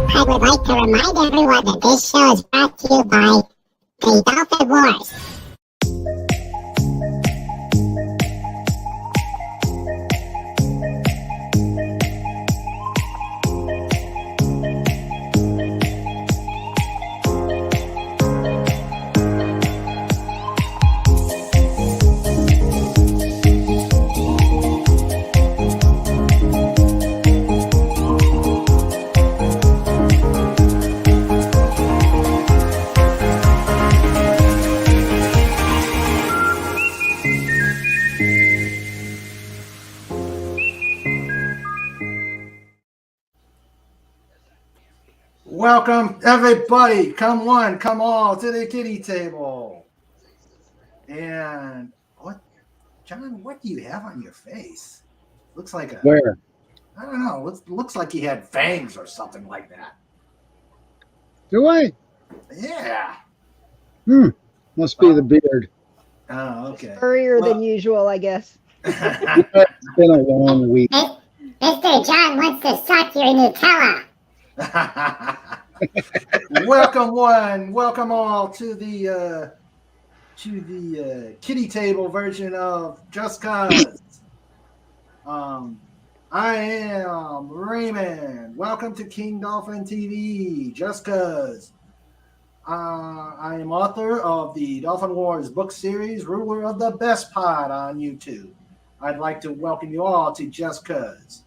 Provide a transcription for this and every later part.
I would like to remind everyone that this show is brought to you by the Dolphin Wars. Welcome, everybody. Come one, come all to the kiddie table. And what, John? What do you have on your face? Looks like a Where? I don't know. Looks like he had fangs or something like that. Do I? Yeah. Must be the beard. Oh, okay. Furrier than usual, I guess. It's been a long week. Mr. John wants to suck your Nutella. Welcome one, welcome all to the kiddie table version of Just Cause. I am Raymond. Welcome to King Dolphin TV, Just Cause. I am author of the Dolphin Wars book series, ruler of the best pod on YouTube. I'd like to welcome you all to Just Cause.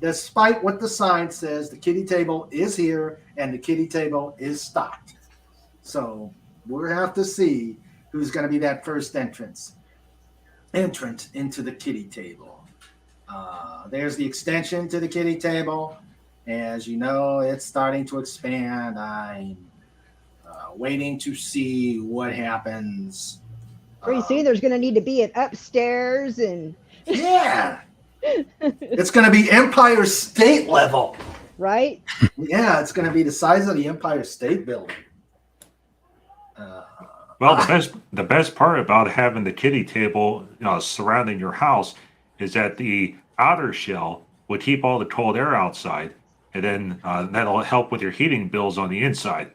Despite what the sign says, the kiddie table is here and the kiddie table is stocked. So we'll have to see who's going to be that first entrant into the kiddie table. There's the extension to the kiddie table. As you know, it's starting to expand. I'm waiting to see what happens. Pretty soon there's going to need to be an upstairs and... Yeah. It's going to be Empire State level. Right? Yeah, it's going to be the size of the Empire State Building. Well, the best part about having the kiddie table surrounding your house is that the outer shell will keep all the cold air outside, and then that'll help with your heating bills on the inside.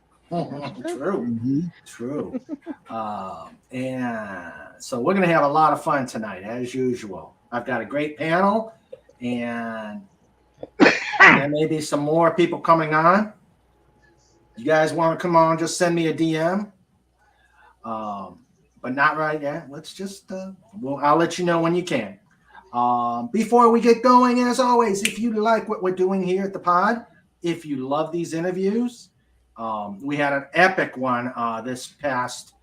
True. And so we're going to have a lot of fun tonight, as usual. I've got a great panel, and there may be some more people coming on. You guys want to come on, just send me a DM. But not right yet. Let's just, I'll let you know when you can. Before we get going, as always, if you like what we're doing here at the pod, if you love these interviews, we had an epic one this past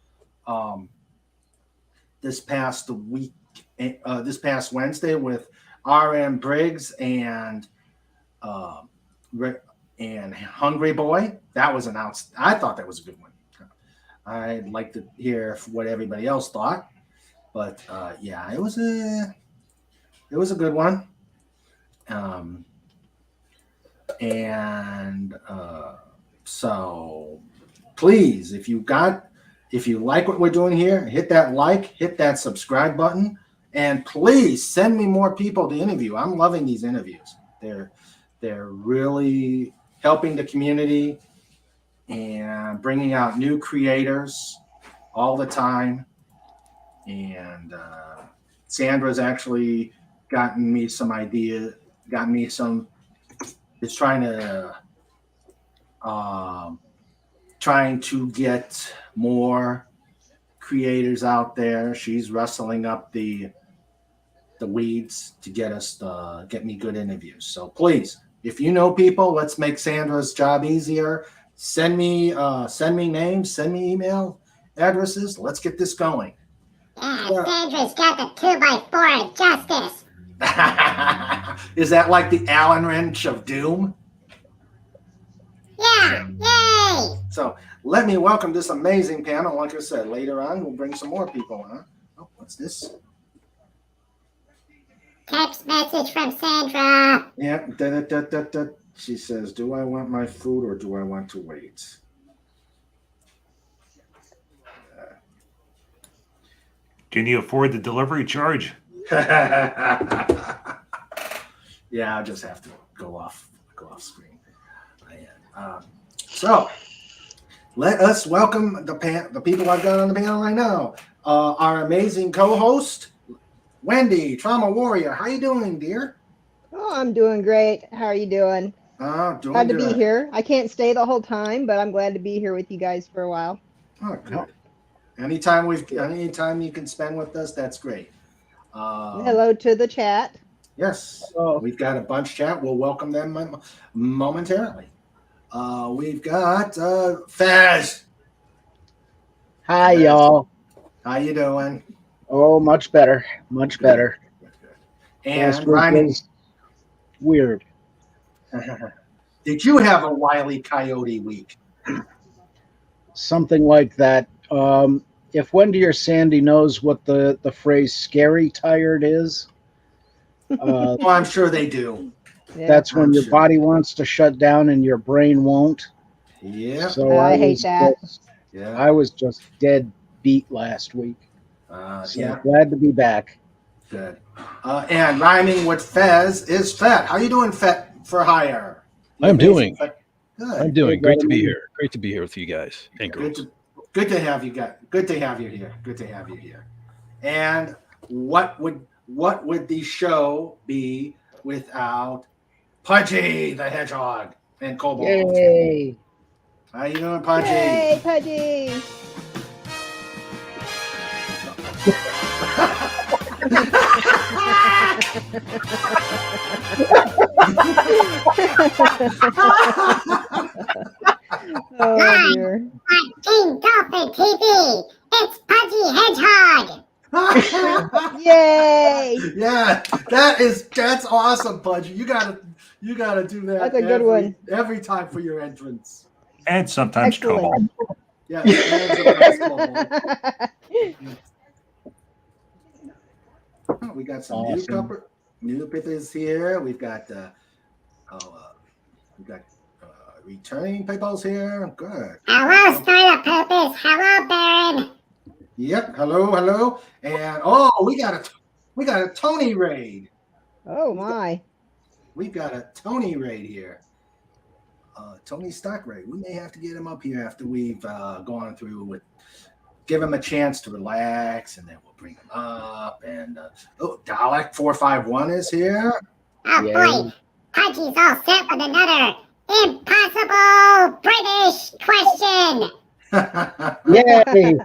week. This past Wednesday with R.M. Briggs and Hungry Boy. That was announced. I thought that was a good one. I'd like to hear what everybody else thought, but yeah, it was a good one. So please, if you like what we're doing here, hit that like, hit that subscribe button. And please send me more people to interview. I'm loving these interviews. They're really helping the community and bringing out new creators all the time. And Sandra's actually gotten me some ideas, is trying to get more creators out there. She's wrestling up the weeds to get me good interviews. So please, if you know people, let's make Sandra's job easier. Send me names, send me email addresses. Let's get this going. Yeah, Sandra's got the 2x4 of justice. Is that like the Allen wrench of doom? Yeah, yay! So let me welcome this amazing panel. Like I said, later on, we'll bring some more people on. Oh, what's this? Text message from Sandra. Yeah. She says, do I want my food or do I want to wait? Can you afford the delivery charge? Yeah, I'll just have to go off screen. So let us welcome the people I've got on the panel right now. Our amazing co-host, Wendy, Trauma Warrior. How you doing, dear? Oh, I'm doing great. How are you doing? Doing Glad to good. be here. I can't stay the whole time, but I'm glad to be here with you guys for a while. Oh, good. Anytime you can spend with us, that's great. Hello to the chat. Yes, we've got a bunch chat. We'll welcome them momentarily. We've got Faz. Hi, Faz. y'all. How you doing? Oh, much better. Much better. Good. Last And week Ryan. was weird. Did you have a Wile E. Coyote week? Something like that. If Wendy or Sandy knows what the phrase "scary tired" is, Oh, I'm sure they do. Yeah. that's when I'm your sure. body wants to shut down and your brain won't. Yeah. So I hate that. I was just dead beat last week. So Yeah. glad to be back. Good. And rhyming with Fez is Fet. How you doing, Fet for hire? I'm doing. Good. I'm doing. Great to be here. Great to be here with you guys and Good girls. to have you guys. Good to have you here. Good to have you here. And what would the show be without Pudgy the Hedgehog and Kobold? Yay! How you doing, Pudgy? Yay, Pudgy! Oh dear. On King Dolphin TV, it's Pudgy Hedgehog. Yay! Yeah, that's awesome, Pudgy. You gotta do that. That's a good one. Every time for your entrance. And sometimes Excellent. Kobo. Yeah, that's Kobold. Oh, we got some Awesome. new pippers here. We've got returning peoples here. Good. Hello, Startup Purpose. Hello, Baron. Yep. Hello. And we got a Tony raid. Oh my. We've got a Tony raid here. Tony Stock raid. We may have to get him up here after we've gone through with. Give him a chance to relax, and then we'll bring him up. And Dalek 451 is here. Oh Yay. boy, Pudgy's all set with another impossible British question. Yay!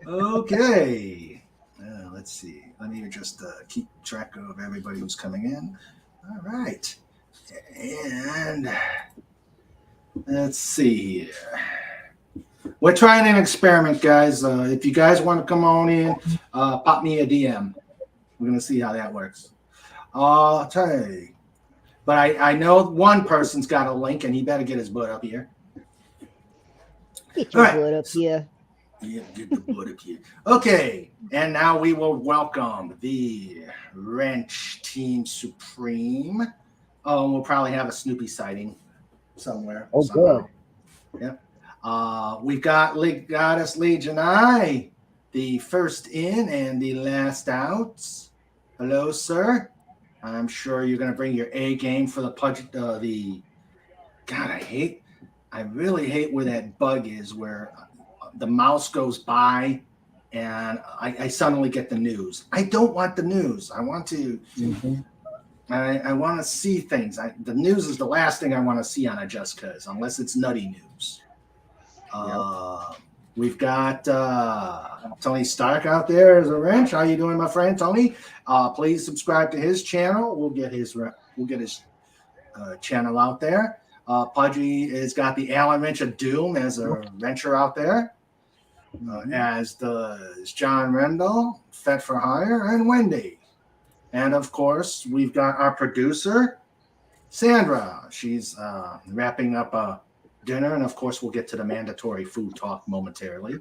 Okay. Let's see. Let me just keep track of everybody who's coming in. All right. And let's see here. We're trying an experiment, guys. If you guys want to come on in, pop me a DM. We're going to see how that works. I'll tell you. But I know one person's got a link, and he better get his butt up here. Get your All right. butt up here. Yeah, get the butt up here. Okay, and now we will welcome the Wrench Team Supreme. Oh, we'll probably have a Snoopy sighting somewhere. Oh, somehow. good. Yep. We've got Goddess Legion I, the first in and the last out. Hello, sir. I'm sure you're going to bring your A game for the God, I really hate where that bug is, where the mouse goes by and I suddenly get the news. I don't want the news. I want to. Mhm. I want to see things. The news is the last thing I want to see on a Just Cause, unless it's nutty news. We've got Tony Stark out there as a wrench. How you doing, my friend Tony? Please subscribe to his channel. We'll get his channel out there. Pudgy has got the Allen Wrench of Doom as a wrencher out there. As does John Rendell, Fet for Hire, and Wendy. And of course, we've got our producer, Sandra. She's wrapping up dinner, and of course, we'll get to the mandatory food talk momentarily.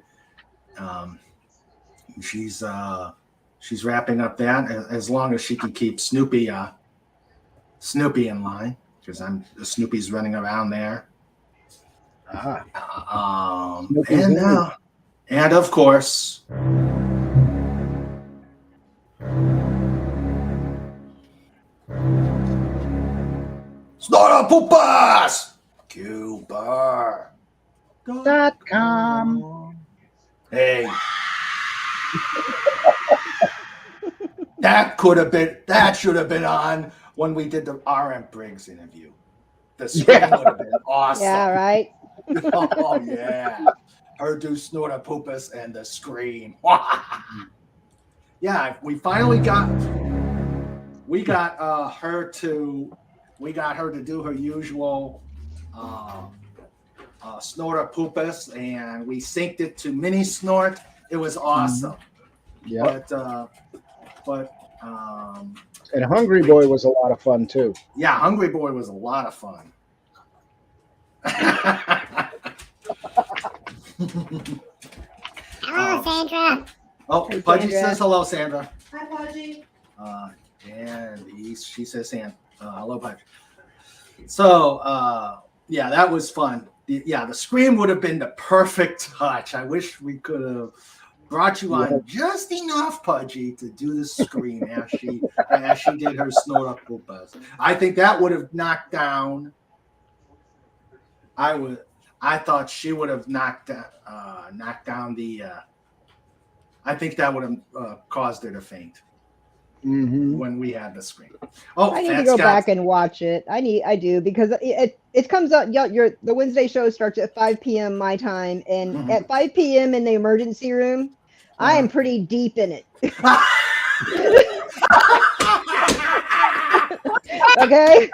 She's wrapping up that as long as she can keep Snoopy in line, because Snoopy's running around there. And of course, Snortapoopas! Cuba. .com. Hey. That should have been on when we did the RM Briggs interview. The screen would have been awesome. Yeah, right. Oh yeah. Her do Snortapoopas and the scream. Yeah, we finally got her to do her usual Snortapoopas, and we synced it to Mini Snort. It was awesome. Yeah. But And Hungry Boy was a lot of fun too. yeah, Hungry Boy was a lot of fun. Hello, Sandra. Oh, Hey, Pudgy Sandra. says hello, Sandra. Hi, Pudgy. And she says, hello, Pudgy. So, yeah, that was fun. The scream would have been the perfect touch. I wish we could have brought you on just enough, Pudgy, to do the scream as she did her Snortapoopas. I think that would have knocked down. I thought she would have knocked down the. I think that would have caused her to faint when we had the screen. Oh, I need to go back and watch it. I do because it comes out. The Wednesday show starts at 5 p.m. my time, and at 5 p.m. in the emergency room, I am pretty deep in it. Okay.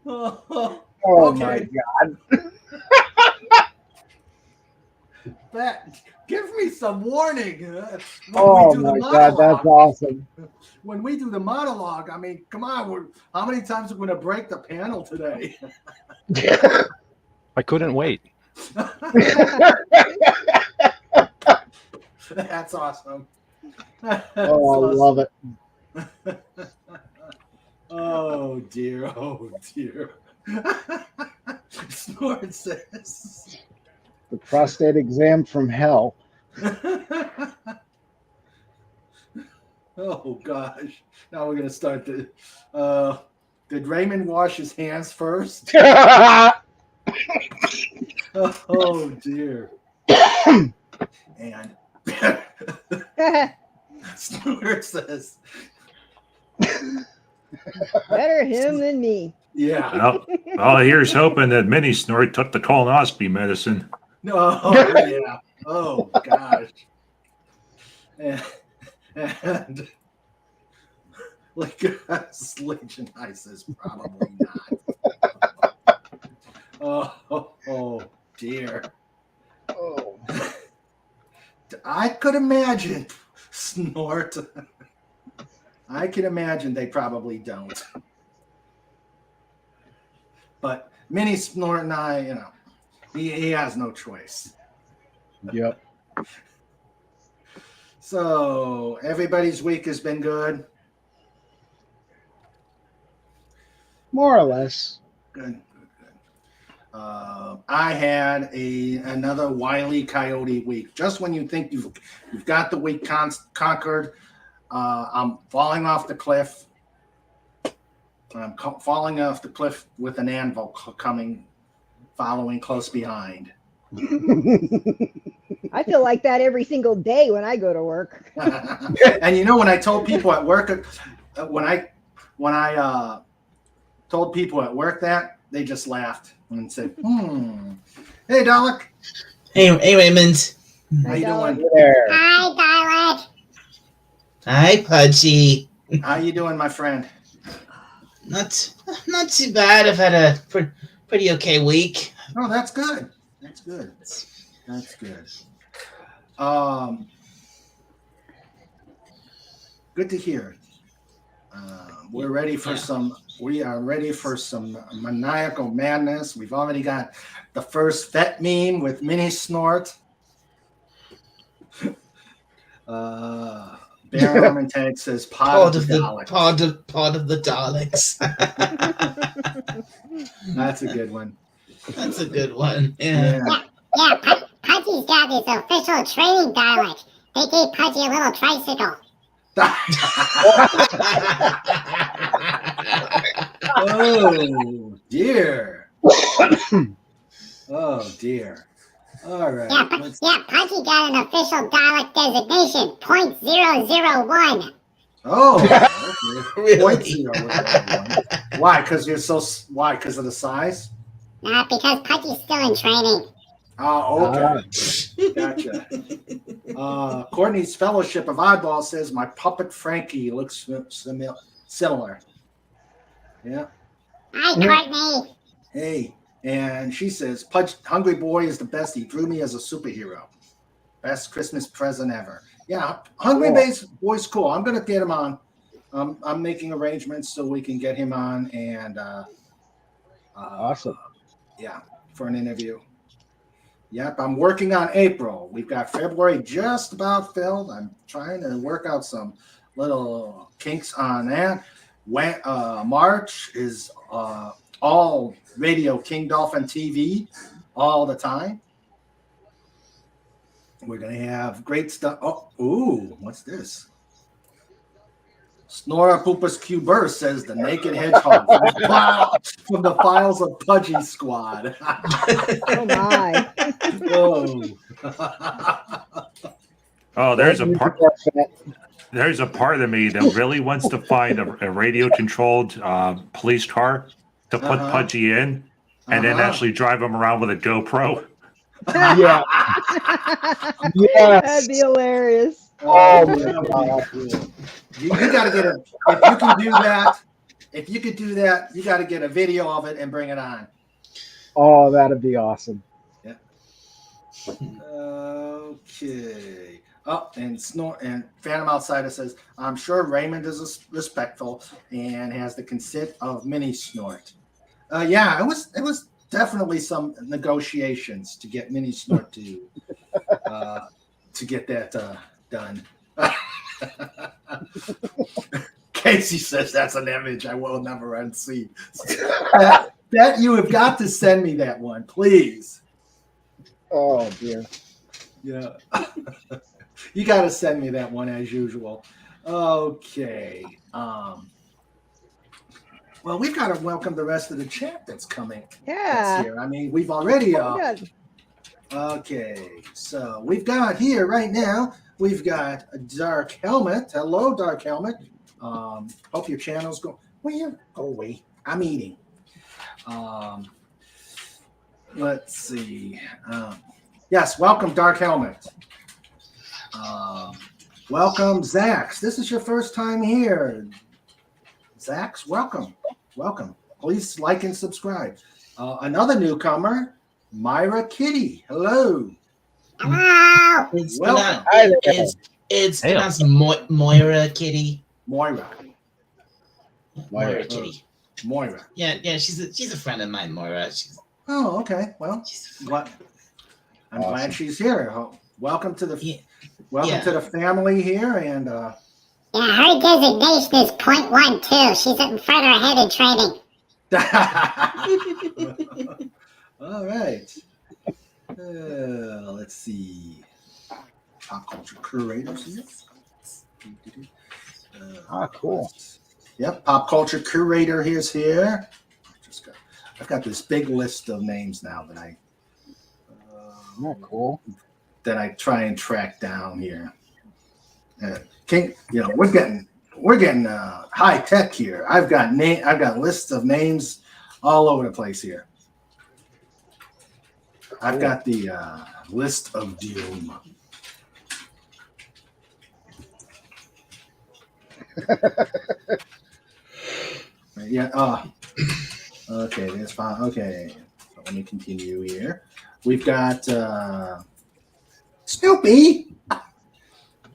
Oh Okay. my God. That give me some warning. When Oh we do the my God, that's awesome. When we do the monologue, I mean, come on, how many times are we going to break the panel today? I couldn't wait. That's awesome. Oh, I love it. Oh dear, oh dear. Snort says. The prostate exam from hell. Oh gosh. Now we're gonna start the did Raymond wash his hands first? Oh dear. And Snort says Better him than me. yeah. Well, here's hoping that Mini Snort took the colonoscopy medicine. No, yeah. Oh gosh. And like Legion I says probably not. Oh dear. Oh. I could imagine Snort. I can imagine they probably don't. But Mini Snort and I, he has no choice. Yep. So everybody's week has been good. More or less. Good. I had another Wile E. Coyote week. Just when you think you've got the week conquered, I'm falling off the cliff. I'm falling off the cliff with an anvil following close behind. I feel like that every single day when I go to work. And when I told people at work, when I told people at work that, they just laughed and said, Hey, Dalek. Hey, Raymond. How you doing? There. Hi, Dalek. Hi, Pudgy. How you doing, my friend? Not too bad. I've had a pretty okay week. Oh, that's good. That's good. That's good. Good to hear. We are ready for some maniacal madness. We've already got the first vet meme with Mini Snort. Baron Armentag says Part of the Daleks. part of the Daleks. That's a good one. That's a good one. Yeah. Yeah, Pudgy Pudgy's got his official training dialect. They gave Pudgy a little tricycle. Oh dear. Oh dear. All right. Yeah, Pudgy got an official dialect designation, .001. Oh, okay. Really? .001. Why? Because you're so. Why? Because of the size? Nah, because Pudgy's still in training. Oh, okay. Gotcha. Courtney's Fellowship of Oddballs says my puppet Frankie looks similar. Yeah. Hi, Courtney. Hey, and she says Hungry Boy is the best. He drew me as a superhero. Best Christmas present ever. Yeah, Hungry Boy's cool. I'm gonna get him on. I'm making arrangements so we can get him on and Awesome. Yeah, for an interview. Yep, I'm working on April. We've got February just about filled. I'm trying to work out some little kinks on that. When March is all Radio King Dolphin TV all the time. We're gonna have great stuff. Oh, ooh, what's this? Snora Poopas Cuber says the Naked Hedgehog from the files of Pudgy Squad. Oh my. Whoa. Oh, there's a part of me that really wants to find a radio-controlled police car to put Pudgy in, and then actually drive him around with a GoPro. Yeah. Yes. That'd be hilarious. Oh my God. You got to get a. If you can do that, you got to get a video of it and bring it on. Oh, that'd be awesome. Yeah. Okay. Oh, and Phantom Outsider says, I'm sure Raymond is respectful and has the consent of Mini Snort. Yeah, it was definitely some negotiations to get Mini Snort to get that done. Casey says that's an image I will never unsee. that you have got to send me that one, please. Oh dear. Yeah. You got to send me that one as usual. Okay. Well, we've got to welcome the rest of the chat that's coming. Yeah. Here. I mean, we've already. Okay. So we've got here right now. We've got a Dark Helmet. Hello, Dark Helmet. Hope your channel's going. Well, go away. I'm eating. Let's see. Yes, welcome, Dark Helmet. Welcome, Zax. This is your first time here. Zax, welcome. Welcome. Please like and subscribe. Another newcomer, Myra Kitty. Hello. Hello. It's pronounced Moira Kitty. Moira Kitty. Moira. Yeah, she's a friend of mine, Moira. Oh, okay. Well, I'm glad she's here. Welcome to the to the family here, and yeah, her designation is .12. She's in further ahead in training. all right. Let's see. Pop culture curators here. Cool. Yep, pop culture curator is here. I've got this big list of names now that I. Cool. That I try and track down here. We're getting high tech here. I've got lists of names all over the place here. I've got the list of doom. Yeah. Okay. That's fine. Okay. So let me continue here. We've got Snoopy.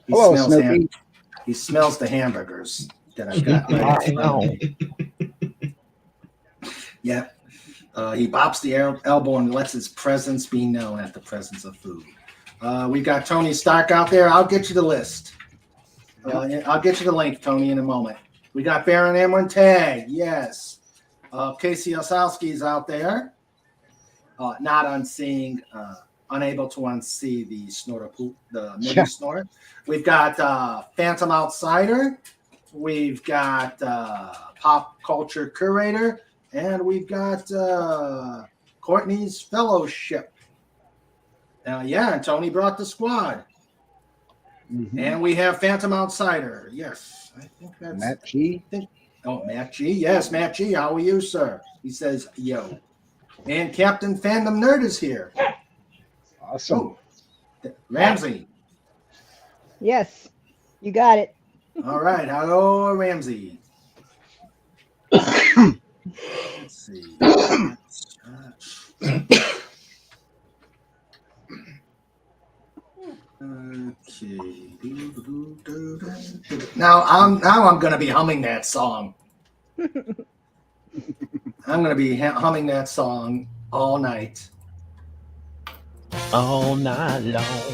Hello, Snoopy. He smells the hamburgers that I've got. Right. Yeah. He bops the elbow and lets his presence be known at the presence of food. We got Tony Stark out there. I'll get you the list. I'll get you the link, Tony, in a moment. We got Baron Amron Tag. Yes. Casey Osowski's out there. Not on seeing unable to unsee the snorter poop, the mini snort. We've got Phantom Outsider. We've got Pop Culture Curator. And we've got Courtney's Fellowship. And Tony brought the squad. Mhm. And we have Phantom Outsider. Yes, I think that's Matt G. Matt G. Yes, Matt G. How are you, sir? He says, yo. And Captain Fandom Nerd is here. Awesome. Ramsey. Yes, you got it. All right. Hello, Ramsey. Let's see. Okay. Now I'm gonna be humming that song. I'm gonna be humming that song all night. All night long.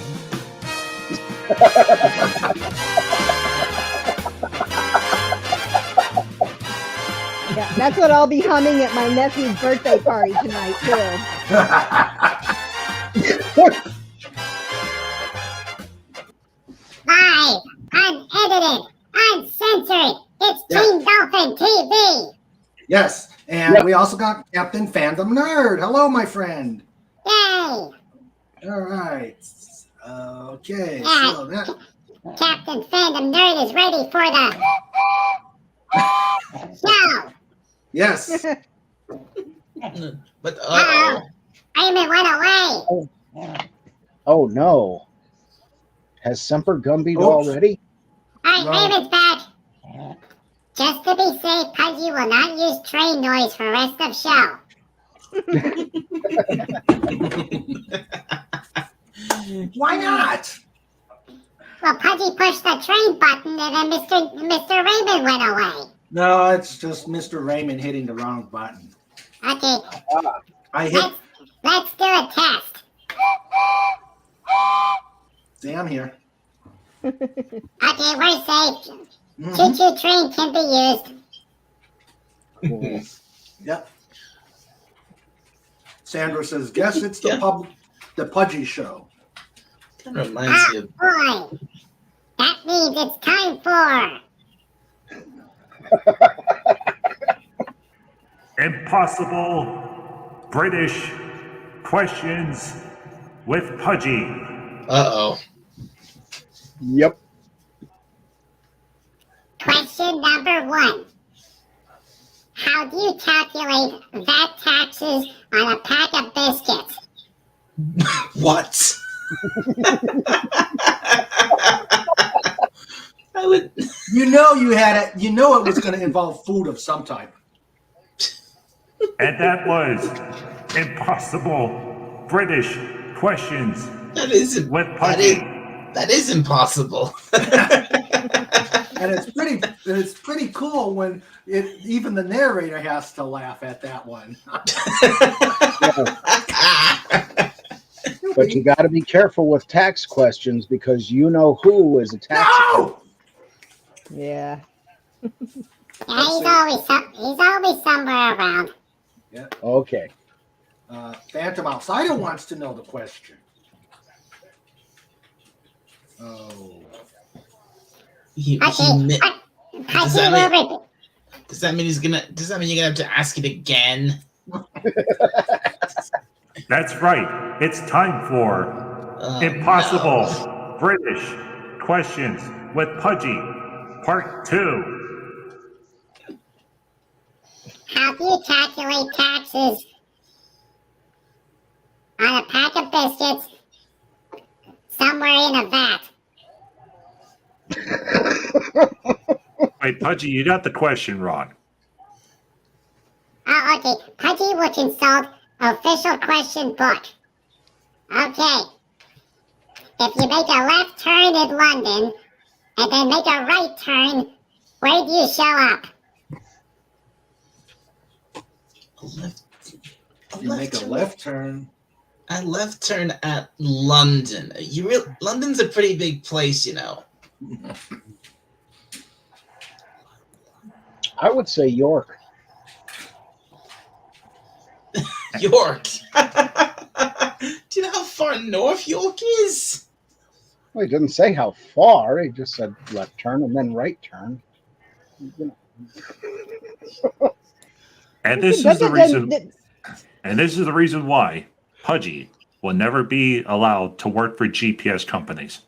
Yeah, that's what I'll be humming at my nephew's birthday party tonight too. Live, unedited, uncensored. It's Team Dolphin TV. Yes, and we also got Captain Fandom Nerd. Hello, my friend. Yay! All right. Okay. Yeah. So that. Captain Fandom Nerd is ready for the show. Yes. But Raymond went away. Oh no. Has Semper Gumbied Oops. already? All right, No. Raymond's back. Just to be safe, Pudgy will not use train noise for rest of show. Why not? Well, Pudgy pushed the train button and then Mr. Raymond went away. No, it's just Mr. Raymond hitting the wrong button. Okay, I hit. let's do a test. See, I'm here. Okay, we're safe. Mhm. Choo-choo train can be used. Cool. Yep. Sandra says, "Guess it's the Pudgy show." kind of reminds me of Boy, that means it's time for Impossible British questions with Pudgy. Uh-oh. Yep. question number 1. How do you calculate VAT taxes on a pack of biscuits? What? I would. You know you had it. You know it was going to involve food of some type. And that was Impossible British questions That isn't. with Pudgy. That is impossible. And it's pretty cool when even the narrator has to laugh at that one. But you got to be careful with tax questions because you know who is a tax. No! Yeah. Yeah, he's always somewhere around. Okay. Phantom Outsider wants to know the question. Oh. He Okay, mi- Pudgy that will mean- repeat. Does that mean you're gonna have to ask it again? That's right. It's time for Oh, Impossible no. British questions with Pudgy, part 2. How do you calculate taxes on a pack of biscuits somewhere in a vat? Wait, Pudgy, you got the question wrong. Oh, okay. Pudgy will consult official question book. Okay. If you make a left turn in London and then make a right turn, where do you show up? You make a left turn. A left turn at London. London's a pretty big place, you know. I would say York. York. Do you know how far north York is? Well, he didn't say how far. He just said left turn and then right turn. You know. And this is the reason. And this is the reason why Pudgy will never be allowed to work for GPS companies.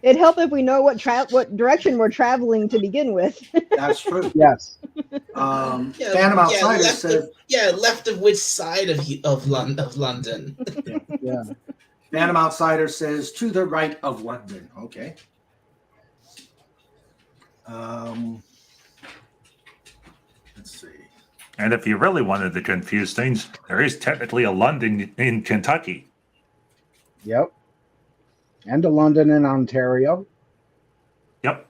It'd help if we know what direction we're traveling to begin with. That's true. Yes. Phantom Outsider says. Left of which side of London? Yeah. Phantom Outsider says to the right of London. Okay. Let's see. And if you really wanted to confuse things, there is technically a London in Kentucky. Yep. And a London in Ontario. Yep.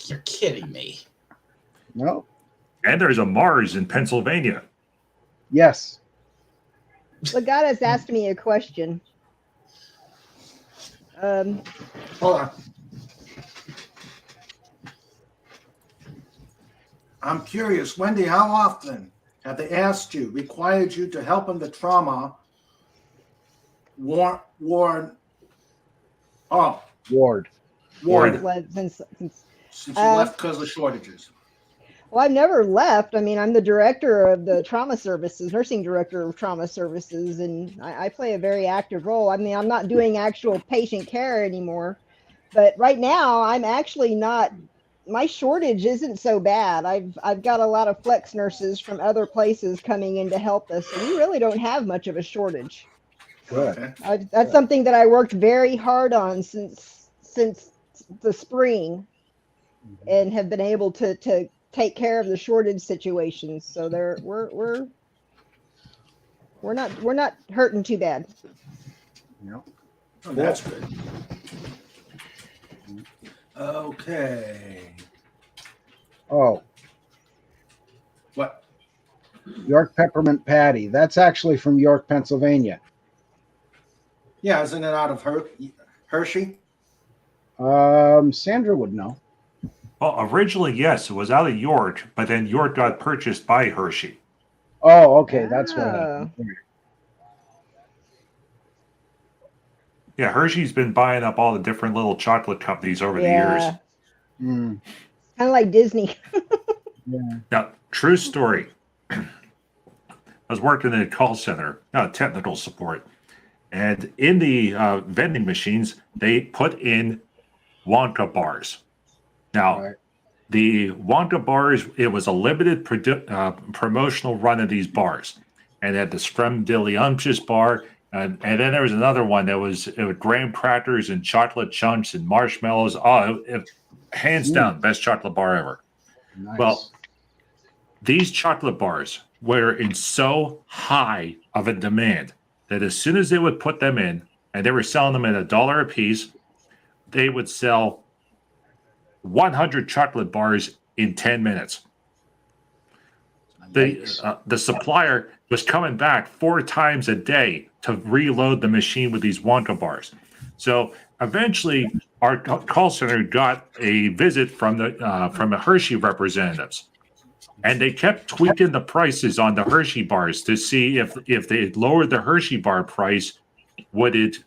You're kidding me. No. And there's a Mars in Pennsylvania. Yes. But God has asked me a question. Hold on. I'm curious, Wendy, how often have they asked you, required you to help in the trauma ward. Since Since you left because of shortages. Well, I've never left. I mean, I'm the director of the trauma services, nursing director of trauma services, and I play a very active role. I mean, I'm not doing actual patient care anymore, but right now I'm actually not. My shortage isn't so bad. I've got a lot of flex nurses from other places coming in to help us, so we really don't have much of a shortage. Good. Okay. That's something that I worked very hard on since the spring, and have been able to take care of the shortage situations. So we're not hurting too bad. No. Oh, that's good. Okay. Oh, What? York Peppermint Patty. That's actually from York, Pennsylvania. Yeah, isn't it out of Hershey? Sandra would know. Well, originally, yes, it was out of York, but then York got purchased by Hershey. Oh, okay. That's what Oh. happened. Yeah, Hershey's been buying up all the different little chocolate companies over the years. Mm, Kind of like Disney. yeah. Now, true story. I was working in a call center, technical support, and in the vending machines, they put in Wonka bars. Now, Right. the Wonka bars, it was a limited promotional run of these bars. And they had the Scrumdiddlyumptious bar. And then there was another one that was graham crackers and chocolate chunks and marshmallows. Hands down, best chocolate bar ever. Nice. Well, these chocolate bars were in so high of a demand that as soon as they would put them in, and they were selling them at $1 a piece, they would sell 100 chocolate bars in 10 minutes. The supplier was coming back 4 times a day to reload the machine with these Wonka bars. So eventually, our call center got a visit from the Hershey representatives, and they kept tweaking the prices on the Hershey bars to see if they lowered the Hershey bar price, would it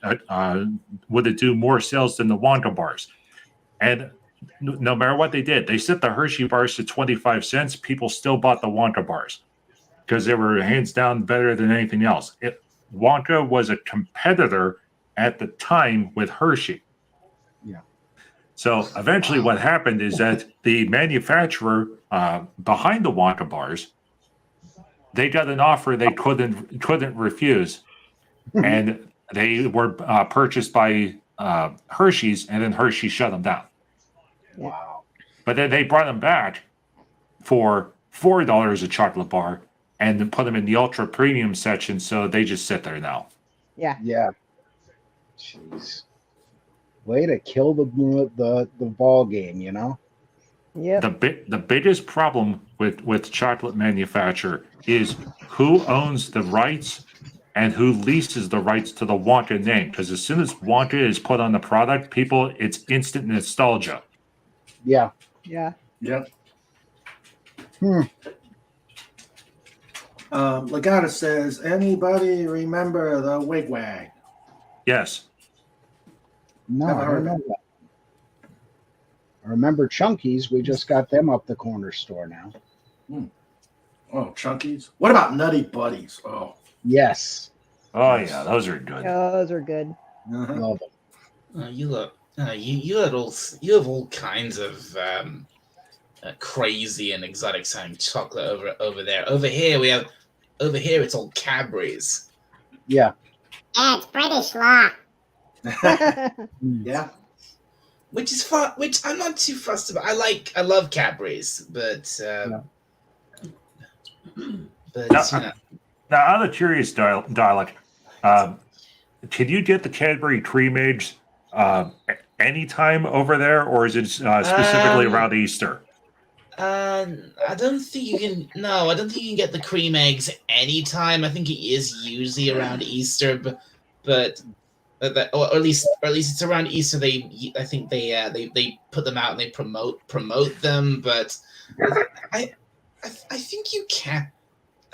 do more sales than the Wonka bars? And no matter what they did, they set the Hershey bars to 25 cents. People still bought the Wonka bars because they were hands down better than anything else. Wonka was a competitor at the time with Hershey. Yeah. So eventually what happened is that the manufacturer behind the Wonka bars, they got an offer they couldn't refuse. And they were purchased by Hershey's, and then Hershey shut them down. Wow. But then they brought them back for $4 a chocolate bar and then put them in the ultra premium section, so they just sit there now. Yeah. Yeah. Jeez. Way to kill the ball game, you know? Yep. The biggest problem with chocolate manufacture is who owns the rights and who leases the rights to the Wonka name. Because as soon as Wonka is put on the product, it's instant nostalgia. Yeah. Yeah. Yeah. Legata says, anybody remember the wigwag? Yes. No, Never I heard don't of know it. that. I remember Chunkies. We just got them up the corner store now. Oh, Chunkies. What about Nutty Buddies? Oh, Yes. Oh Yes. yeah, those are good. Those are good. uh-huh. Love them. You have all kinds of crazy and exotic sounding chocolate over there. Over here it's all Cadbury's. Yeah. Yeah, it's British law. Yeah. Which is fun. Which I'm not too fussed about. I love Cadbury's, but but Now, you know, now on a curious dialect, can you get the Cadbury Tree Mage anytime over there, or is it specifically around Easter? I don't think you can. No, I don't think you can get the cream eggs anytime. I think it is usually around Easter, but or at least it's around Easter. I think they put them out and they promote them. But I think you can.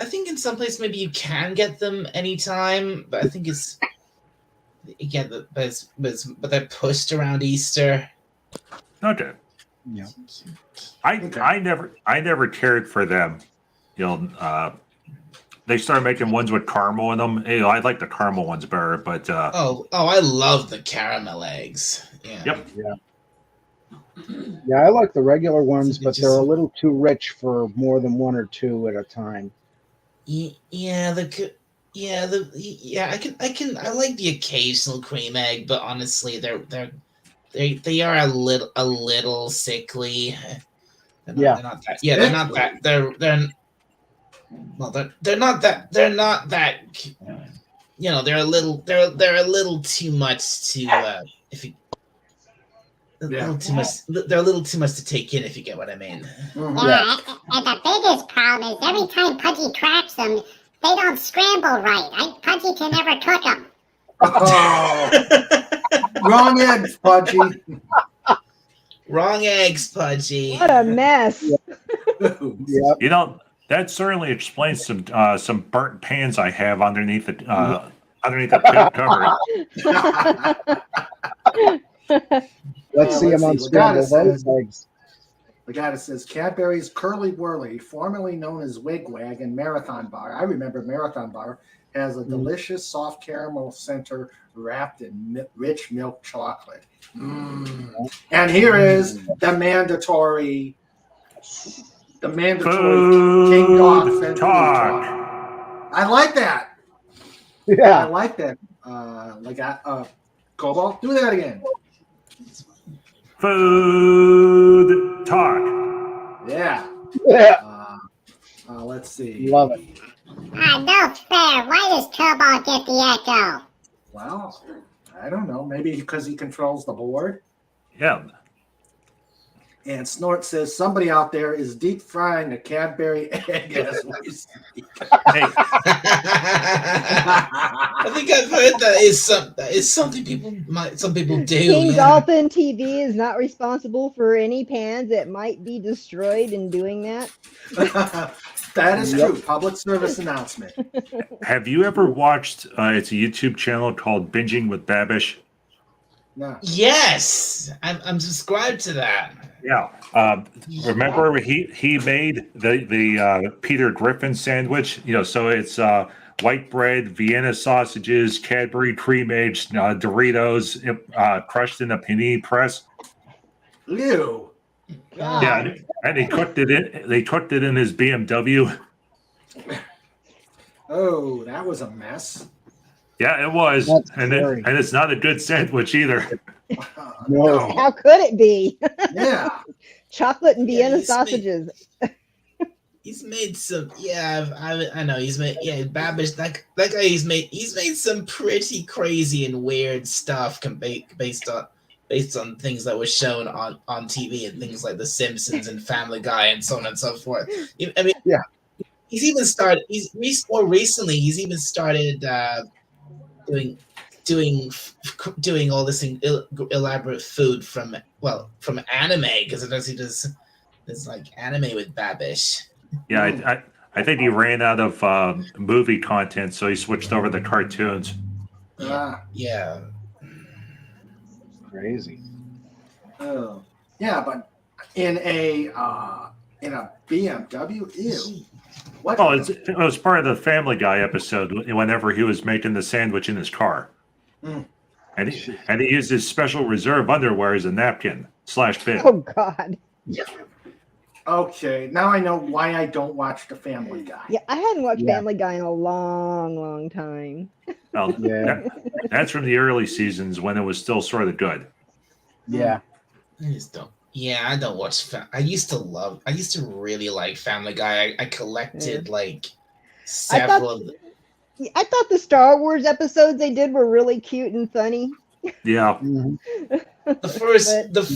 I think in some places maybe you can get them anytime, but I think it's again, but they're pushed around Easter. Okay. Yeah. I never cared for them. You know, they started making ones with caramel in them. You know, I like the caramel ones better, but Oh, I love the caramel eggs. Yeah. Yep. Yeah, I like the regular ones, It's but they're a little too rich for more than one or two at a time. I like the occasional cream egg, but honestly, they are a little sickly. They're not that. Yeah, they're not that. They're not that. You know, they're a little too much to if you. A little too much. They're a little too much to take in, if you get what I mean. Yeah, and the biggest problem is every time Pudgy tracks them, they don't scramble right. Pudgy can never cook them. Oh, wrong eggs, Pudgy. Wrong eggs, Pudgy. What a mess. Yep. you know that certainly explains some burnt pans I have underneath the cover. Let's see them on scrambled eggs. The guy that says Cadbury's Curly Whirly, formerly known as Wigwag and Marathon Bar. I remember Marathon Bar has a delicious soft caramel center wrapped in rich milk chocolate. And here is the mandatory King Dog Food Talk. I like that. Yeah. I like that. Cobalt, do that again. Food talk. Yeah. Yeah. Let's see. Love it. No fair. Why does Cobalt get the echo? Well, I don't know. Maybe because he controls the board. Yeah. And Snort says somebody out there is deep frying a Cadbury egg as we speak. Hey, I think I've heard that is something some people do. King Yeah. Dolphin TV is not responsible for any pans that might be destroyed in doing that. That is true. Public service announcement. have you ever watched? It's a YouTube channel called Binging with Babish. No. Yes, I'm subscribed to that. Yeah. Remember he made the Peter Griffin sandwich. You know, so it's white bread, Vienna sausages, Cadbury cream eggs, Doritos, crushed in a panini press. Ew. Yeah, and he cooked it in. They cooked it in his BMW. Oh, that was a mess. Yeah, it was, That's and scary. it's not a good sandwich either. No. How could it be? Yeah. Chocolate and Vienna he's sausages. He's made some. Yeah, I know. He's made. Yeah, Babish. That guy. He's made some pretty crazy and weird stuff based on things that were shown on TV and things like The Simpsons and Family Guy and so on and so forth. I mean, Yeah. He's even started. More recently. He's even started doing all this elaborate food from anime, because he does like anime with Babish. Yeah, I think he ran out of movie content, so he switched over to cartoons. Yeah. Crazy. Oh, yeah, but in a BMW, ew. What? Oh, it was part of the Family Guy episode whenever he was making the sandwich in his car. Mm. And he used his special reserve underwear as a napkin / bin. Oh God. Okay, now I know why I don't watch The Family Guy. Yeah, I hadn't watched Yeah. Family Guy in a long, long time. Well, Yeah. that's from the early seasons when it was still sort of good. Yeah. I just don't. Yeah, I don't watch. I used to really like Family Guy. I collected like several of them. I thought the Star Wars episodes they did were really cute and funny. Yeah. Mhm. The first, But-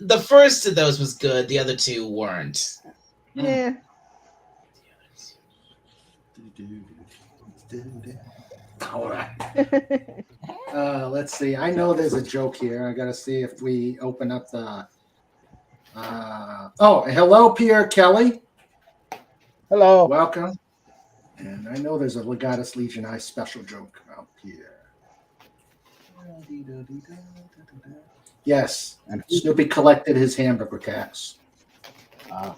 the first of those was good. The other two weren't. Yeah. All right. Let's see. I know there's a joke here. I got to see if we open up the. Hello, Pierre Kelly. Hello. Welcome. And I know there's a Legatus Legion Eye special joke about Pierre. Yes. And Snoopy collected his hamburger tax. uh,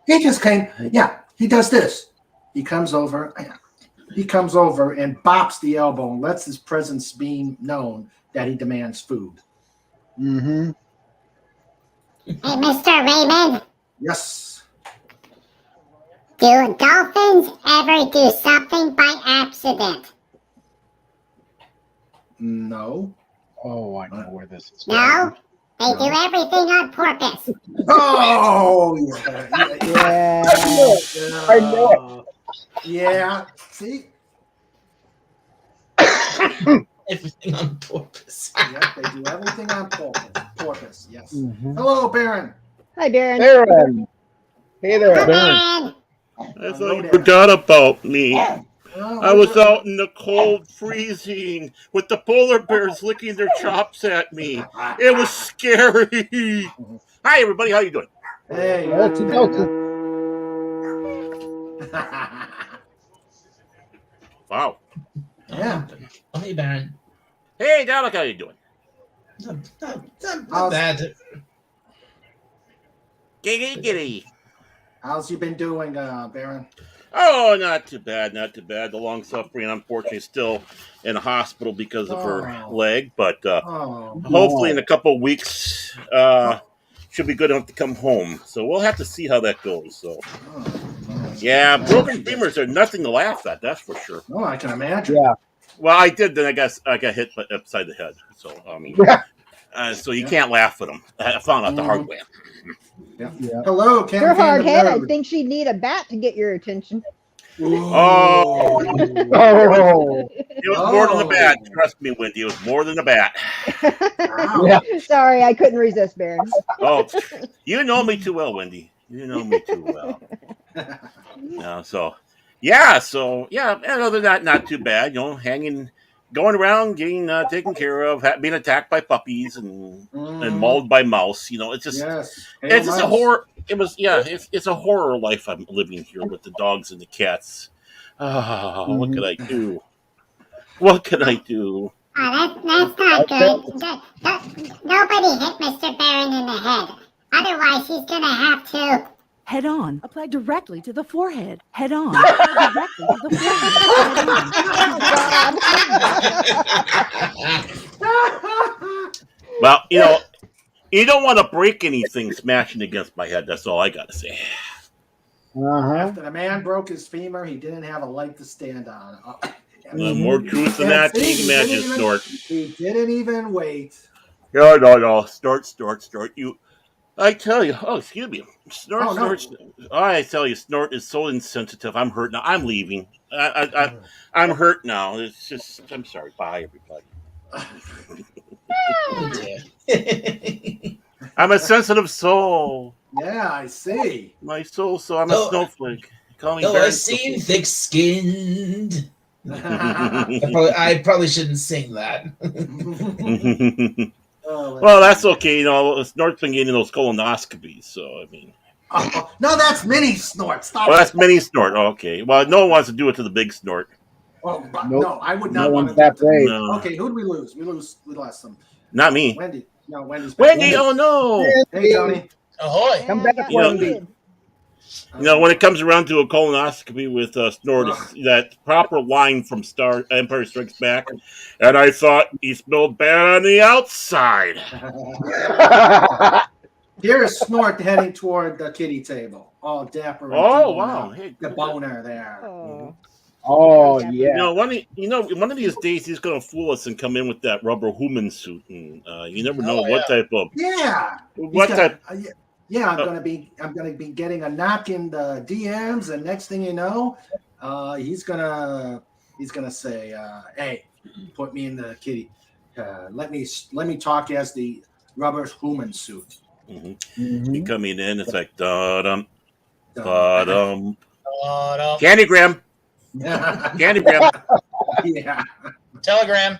He just came. Yeah, he does this. He comes over. And bops the elbow and lets his presence be known that he demands food. mhm. Hey, Mr. Raymond, Yes. do dolphins ever do something by accident? No. Oh, I know where this is No? going. They do everything on purpose. Oh, yeah. Yeah. I know Yeah. See? Everything on purpose. Yeah, they do everything on purpose. Yes. Mhm. Hello, Baron. Hi, Baron. Aaron. Hey there, Come Baron. on. I thought you forgot about me. I was out in the cold, freezing, with the polar bears licking their chops at me. It was scary. Hi, everybody. How you doing? Hey. That's a Delta. Wow. Yeah. Oh, hey, Baron. Hey, Dalek. How you doing? Not bad. Giddy, giddy. How's you been doing, Baron? Oh, not too bad. Not too bad. The long suffering, unfortunately, is still in the hospital because of her leg. But Oh. hopefully, in a couple of weeks, she'll be good enough to come home. So we'll have to see how that goes. So. Yeah, broken femurs are nothing to laugh at. That's for sure. No, I can imagine. Yeah. Well, I did. Then I got hit upside the head. So I mean, so you can't laugh at them. I found out the hard way. Yeah. Yeah. Hello, You're Campaign hard the head. I Nerd. think she'd need a bat to get your attention. Oh. Oh. It was more than a bat. Trust me, Wendy. It was more than a bat. Wow. Yeah. Sorry, I couldn't resist, Baron. Oh, you know me too well, Wendy. You know me too well. So yeah. And other than that, not too bad. You know, going around, getting taken care of, being attacked by puppies and mauled by mouse. You know, it's just Yes. it's just a horror. It's a horror life I'm living here with the dogs and the cats. What could I do? What could I do? Oh, that's not good. Nobody hit Mr. Barron in the head. Otherwise, he's gonna have to. Head on. Apply directly to the forehead. Head on. Apply directly to the forehead. Well, you know, you don't want to break anything smashing against my head. That's all I got to say. Uh-huh. After the man broke his femur, he didn't have a leg to stand on. More truth than that, you can imagine, Snort. He didn't even wait. No. Snort. I tell you. Oh, excuse me. Snort. I tell you, Snort is so insensitive. I'm hurt now. I'm leaving. I'm hurt now. It's just. I'm sorry. Bye, everybody. Oh, dear. I'm a sensitive soul. Yeah, I see. My soul. So I'm a snowflake. Call me Oh, I Baron seem Snowflake. thick-skinned. I probably shouldn't sing that. Oh, Well, that's okay. You know, Snort's been getting those colonoscopies, so I mean, Oh, no, that's mini snort. Stop. Well, that's mini snort. Okay. Well, no one wants to do it to the big snort. Oh, but Nope. no, I would No not want to one's do that it. brave. No. Okay, who did we lose? We lost some. Not me. Wendy. No, Wendy's back. Wendy, oh no. Hey, Tony. Ahoy! Come Yeah, I back, got You know- Wendy. muted. You know, when it comes around to a colonoscopy with snort, it's that proper line from Empire Strikes Back, and I thought he smelled bad on the outside. Here is Snort heading toward the kiddie table. All dapper and Oh tingling wow! up. Hey, The boner there. Oh. Oh Yeah. yeah. one of these days he's gonna fool us and come in with that rubber human suit, and you never know what type of Yeah. what He's type. got- yeah, I'm gonna be getting a knock in the DMs, and next thing you know, he's gonna say, "Hey, put me in the kitty. Let me talk as the rubber human suit." Mm-hmm. You coming in, it's like da-dum, Dum. da-dum. Candygram. Candygram. Yeah. Telegram.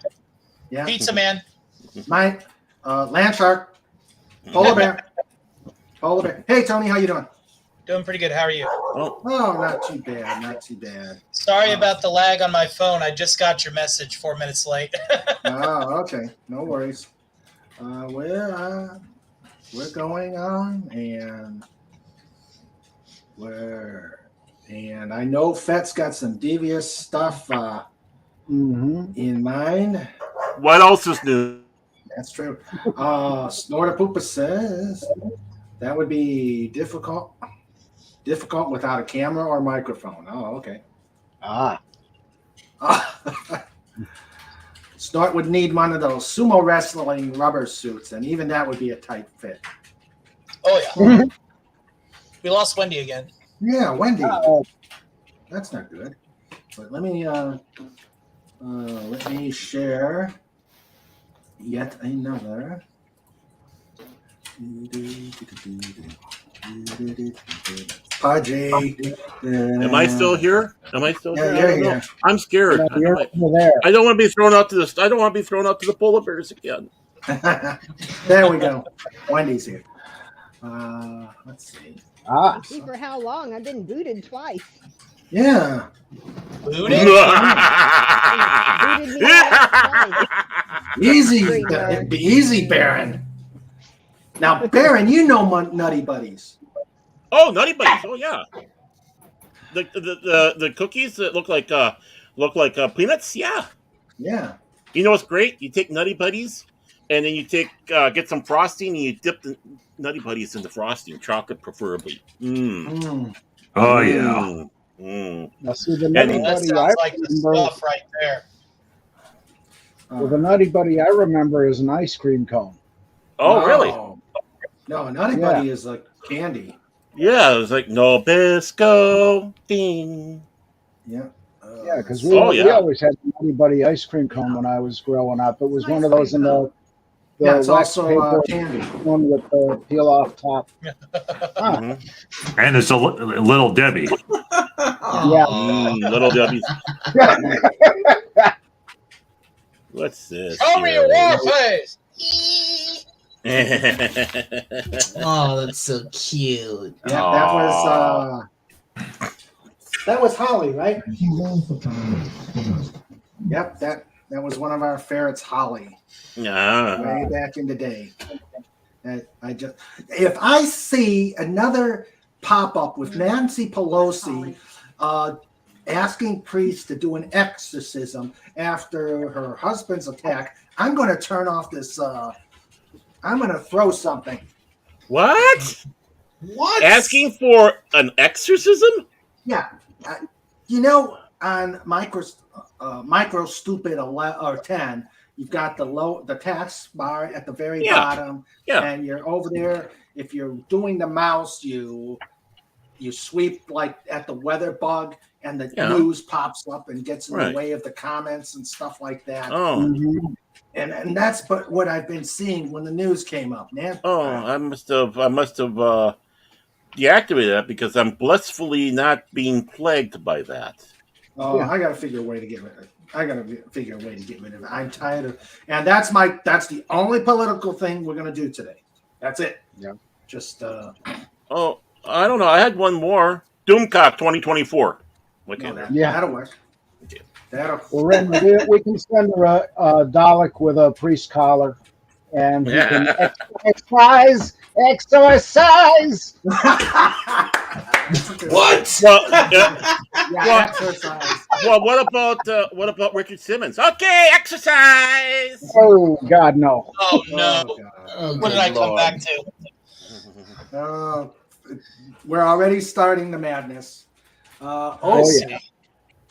Yeah. Pizza man. My land shark. Polar bear. Polar bear. Hey Tony, how you doing? Doing pretty good. How are you? Oh, Not too bad. Not too bad. Sorry about the lag on my phone. I just got your message 4 minutes late. Oh, okay. No worries. We're going on, and I know Fet's got some devious stuff in mind. what else is new? That's true. Snorter Poopa says that would be difficult without a camera or microphone. Oh, okay. Snort would need one of those sumo wrestling rubber suits, and even that would be a tight fit. Oh, yeah. We lost Wendy again. Yeah, Wendy. That's not good. But let me share yet another. Pudgy. Am I still here? Am I still Yeah, here? I you're don't know. here. I'm scared. You're over there. I don't want to be thrown out to the. I don't want to be thrown out to the polar bears again. There we go. Wendy's here. Let's see. See for how long? I've been booted twice. Yeah. Booted? Booted me twice. Easy. Great, Baron. It'd be easy, Baron. Now, Baron, you know Nutty Buddies. Oh, Nutty Buddies! Oh yeah, the cookies that look like peanuts. Yeah, Yeah. you know what's great? You take Nutty Buddies, and then you get some frosting, and you dip the Nutty Buddies in the frosting, chocolate preferably. Oh yeah. Now see the And- Nutty That Buddy I sounds like the remember. stuff right there. Well, the Nutty Buddy I remember is an ice cream cone. Oh really? No, Nutty Yeah. Buddy is like candy. Yeah, it was like Nabisco ding. Yeah. Yeah, because we we yeah. always had the Nutty Buddy ice cream cone when I was growing up. It was one of those in the Yeah, it's wax also paper candy. one with the peel off top. Mhm. And it's a little Debbie. Yeah. Little Debbie's. What's this? Show me your here? war face! Oh, that's so cute. Yeah, that was Holly, right? Yep, that was one of our ferrets, Holly, Ah. way back in the day. If I see another pop up with Nancy Pelosi asking priests to do an exorcism after her husband's attack, I'm going to turn off this. I'm going to throw something. What? What? Asking for an exorcism? Yeah, on micro stupid 11 or 10, you've got the task bar at the very Yeah. bottom, Yeah. and you're over there. If you're doing the mouse, you sweep like at the weather bug, and the Yeah. news pops up and gets in Right. the way of the comments and stuff like that. Oh. Mhm. And that's what I've been seeing when the news came up, man. Oh, I must have deactivated that because I'm blissfully not being plagued by that. Oh, Yeah. I gotta figure a way to get rid of it. I'm tired of, and that's the only political thing we're gonna do today. That's it. Yeah. Just Oh, I don't know. I had one more. Doomcock 2024. Look No, at that. Yeah. that'll work. That'll. Well, Randy, we can send her a Dalek with a priest collar, and he can exercise. What? Well, Yeah, exercise. well, what about Richard Simmons? Okay, exercise. Oh God, no! Oh no! Oh, God. Oh, What did good I come Lord. back to? We're already starting the madness. Oh,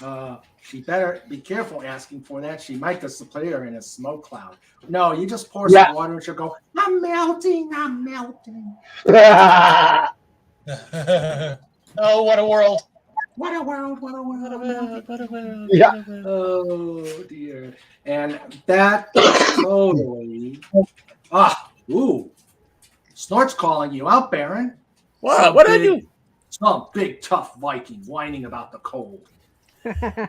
yeah. She better be careful asking for that. She might display her in a smoke cloud. No, you just pour Yeah. some water and she'll go, I'm melting, I'm melting. Oh, what a world! What a world, what a world. Yeah. Oh, dear. And that totally. Ooh. Snort's calling you out, Baron. What? What did I do? Some big, tough Viking whining about the cold.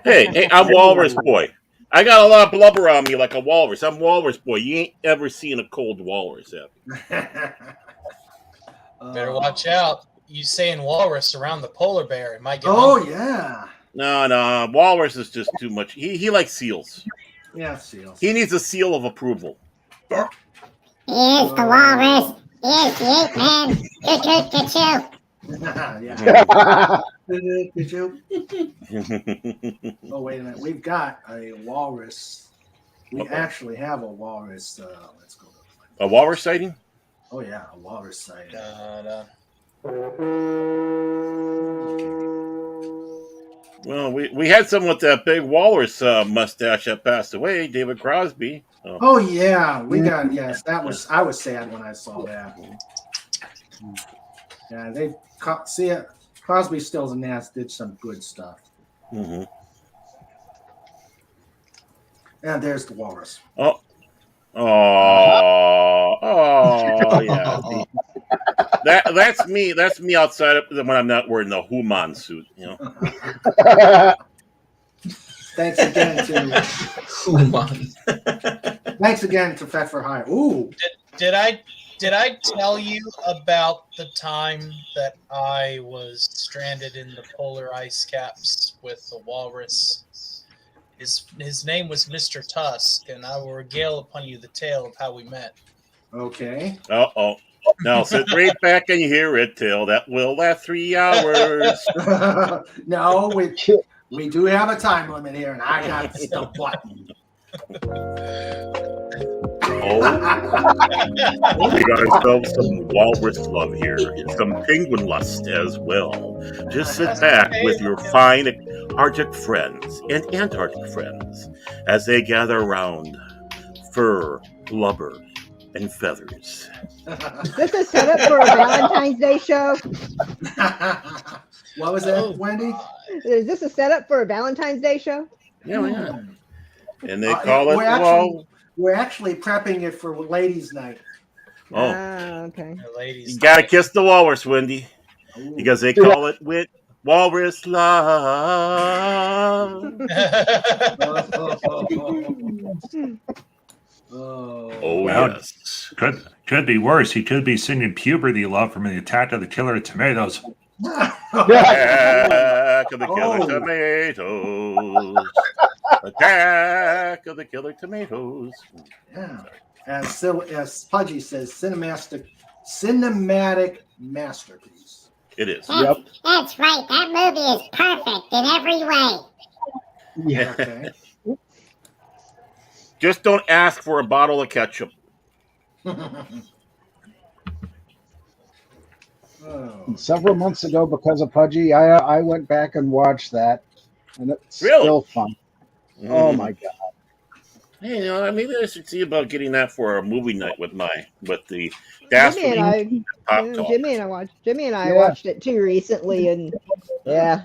Hey, I'm Walrus Boy. I got a lot of blubber on me like a walrus. I'm Walrus Boy. You ain't ever seen a cold walrus, have you? Better watch out. You saying walrus around the polar bear? It might get. Oh, hungry. yeah. No. Walrus is just too much. He likes seals. Yeah, seals. He needs a seal of approval. Here's the walrus. Here's the ape man. Choo-choo-choo-choo. Yeah. Did you? Oh, wait a minute. We've got a walrus. We actually have a walrus. Let's go. A walrus sighting? Oh, yeah, a walrus sighting. Well, we had someone with that big walrus mustache that passed away, David Crosby. Oh, yeah. We got, yes. I was sad when I saw that. Yeah, they see it. Crosby, Stills, and Nash did some good stuff. Mm-hmm. And there's the walrus. Oh, yeah. That's me. That's me outside of when I'm not wearing the Human suit. You know. Thanks again to Thanks again to Fat for Hire. Ooh. Did I tell you about the time that I was stranded in the polar ice caps with the walrus? His name was Mr. Tusk, and I will regale upon you the tale of how we met. Okay. Uh-oh. Now sit right back and you hear it till that will last 3 hours. No, we do have a time limit here, and I got the button. Oh, we got ourselves some walrus love here, some penguin lust as well. Just sit back with your fine Arctic friends and Antarctic friends as they gather around fur, blubber, and feathers. Is this a setup for a Valentine's Day show? What was that, Wendy? Is this a setup for a Valentine's Day show? Yeah. And they call it, we're actually prepping it for ladies' night. Oh, okay. Ladies, you gotta kiss the walrus, Wendy, because they call it with walrus love. Oh, Well, yes. Could be worse. He could be singing puberty love from the Attack of the Killer Tomatoes. Attack of the Killer Tomatoes. Attack of the Killer Tomatoes. Yeah. As Pudgy says, cinematic masterpiece. It is. That's right. That movie is perfect in every way. Yeah. Okay. Just don't ask for a bottle of ketchup. Several months ago, because of Pudgy, I went back and watched that, and it's still fun. Oh my god! Hey, maybe I should see about getting that for a movie night with the Jimmy and I watched it too recently, and yeah.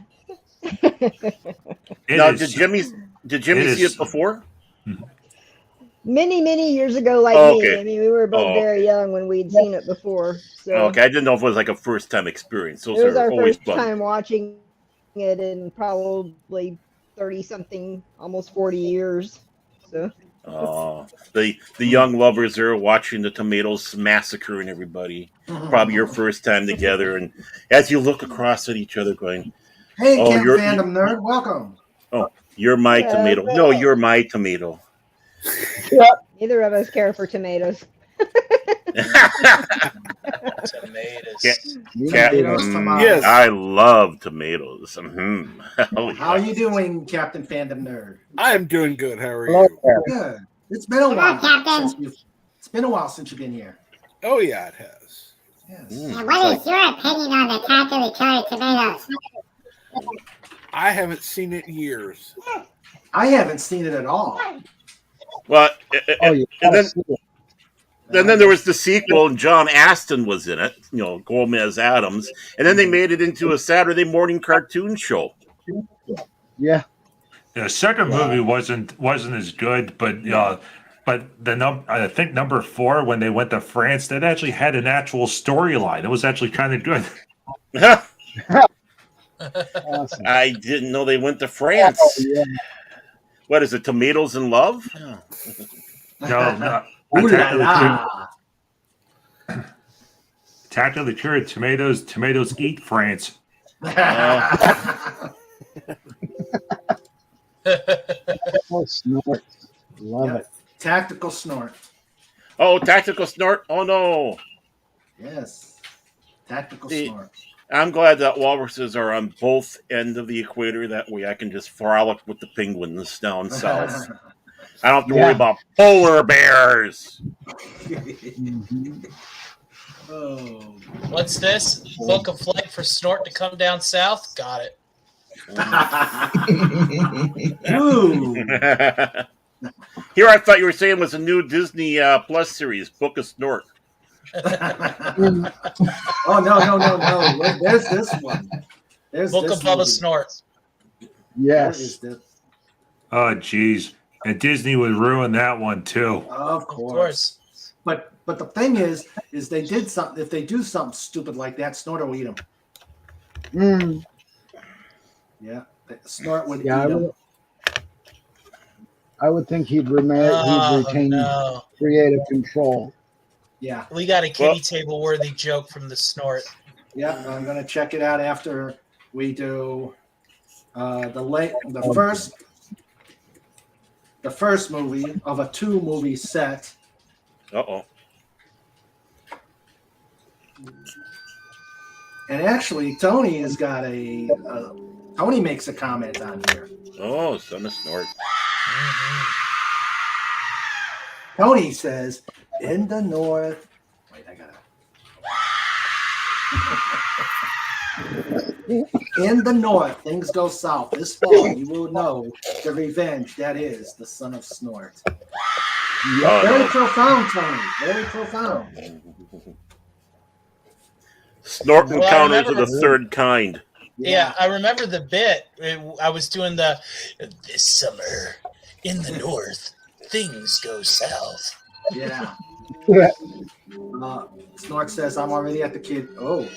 Now, did Jimmy see it before? Many years ago, like me. I mean, we were both very young when we'd seen it before. So okay, I didn't know if it was like a first time experience. Those it was are our always first fun. time watching it in probably 30-something, almost 40 years. So The young lovers are watching the tomatoes massacring everybody. Probably your first time together, and as you look across at each other, going, Hey, "Oh, Camp you're Fandom Nerd, welcome. you're my tomato. No, you're my tomato." Neither of us care for tomatoes. Tomatoes. Tomatoes, tomatoes. Yes. I love tomatoes. Oh, How are yeah. you doing, Captain Fandom Nerd? I'm doing good. How are Hello you? there. Good. It's been a Hello, while. Captain. It's been a while since you've been here. Oh yeah, it has. Yes. And what is your opinion on the attack of the cherry tomatoes? I haven't seen it in years. I haven't seen it at all. Well, Oh, you and gotta then see it. and then there was the sequel, and John Aston was in it. Gomez Adams, and then they made it into a Saturday morning cartoon show. Yeah. The second movie wasn't as good, but I think number 4 when they went to France, that actually had an actual storyline. It was actually kind of good. Awesome. I didn't know they went to France. Oh, yeah. What is it? Tomatoes in Love? No. Ooh la Attack la. Attack of the Cured Tomatoes. Tomatoes eat France. Oh, snort. Love Yep. it. Tactical snort. Oh, Tactical Snort. Oh no. Yes. Tactical See, snort. I'm glad that walruses are on both ends of the equator. That way I can just frolic with the penguins down south. I don't have to worry about polar bears. Mhm. Oh. What's this? Book a flight for Snort to come down south? Got it. Ooh. Here I thought you were saying was a new Disney Plus series, Book of Snort. Oh no. There's this one. There's Book this of Bubba movie. Snort. There is Yes. this. Oh, geez. And Disney would ruin that one, too. Of Of course. course. But the thing is they did something. If they do something stupid like that, Snort will eat them. Mm. Yeah, Snort would Yeah, eat them. I would think he'd Oh, retain no. creative control. Yeah, We got a kitty table worthy joke from the Snort. yeah. I'm gonna check it out after we do the first movie of a 2-movie set. Uh-oh. And actually, Tony has got Tony makes a comment on here. Oh, Son of Snort. Tony says, in the north. Wait, I gotta. In the north, things go south. This fall, you will know the revenge that is the son of Snort. Very profound, Tony. Very profound. Snort Well, I encounters of remember- the third kind. Yeah, I remember the bit. I was doing this summer in the north, things go south. Yeah. Snort says, I'm already at the kid. Oh,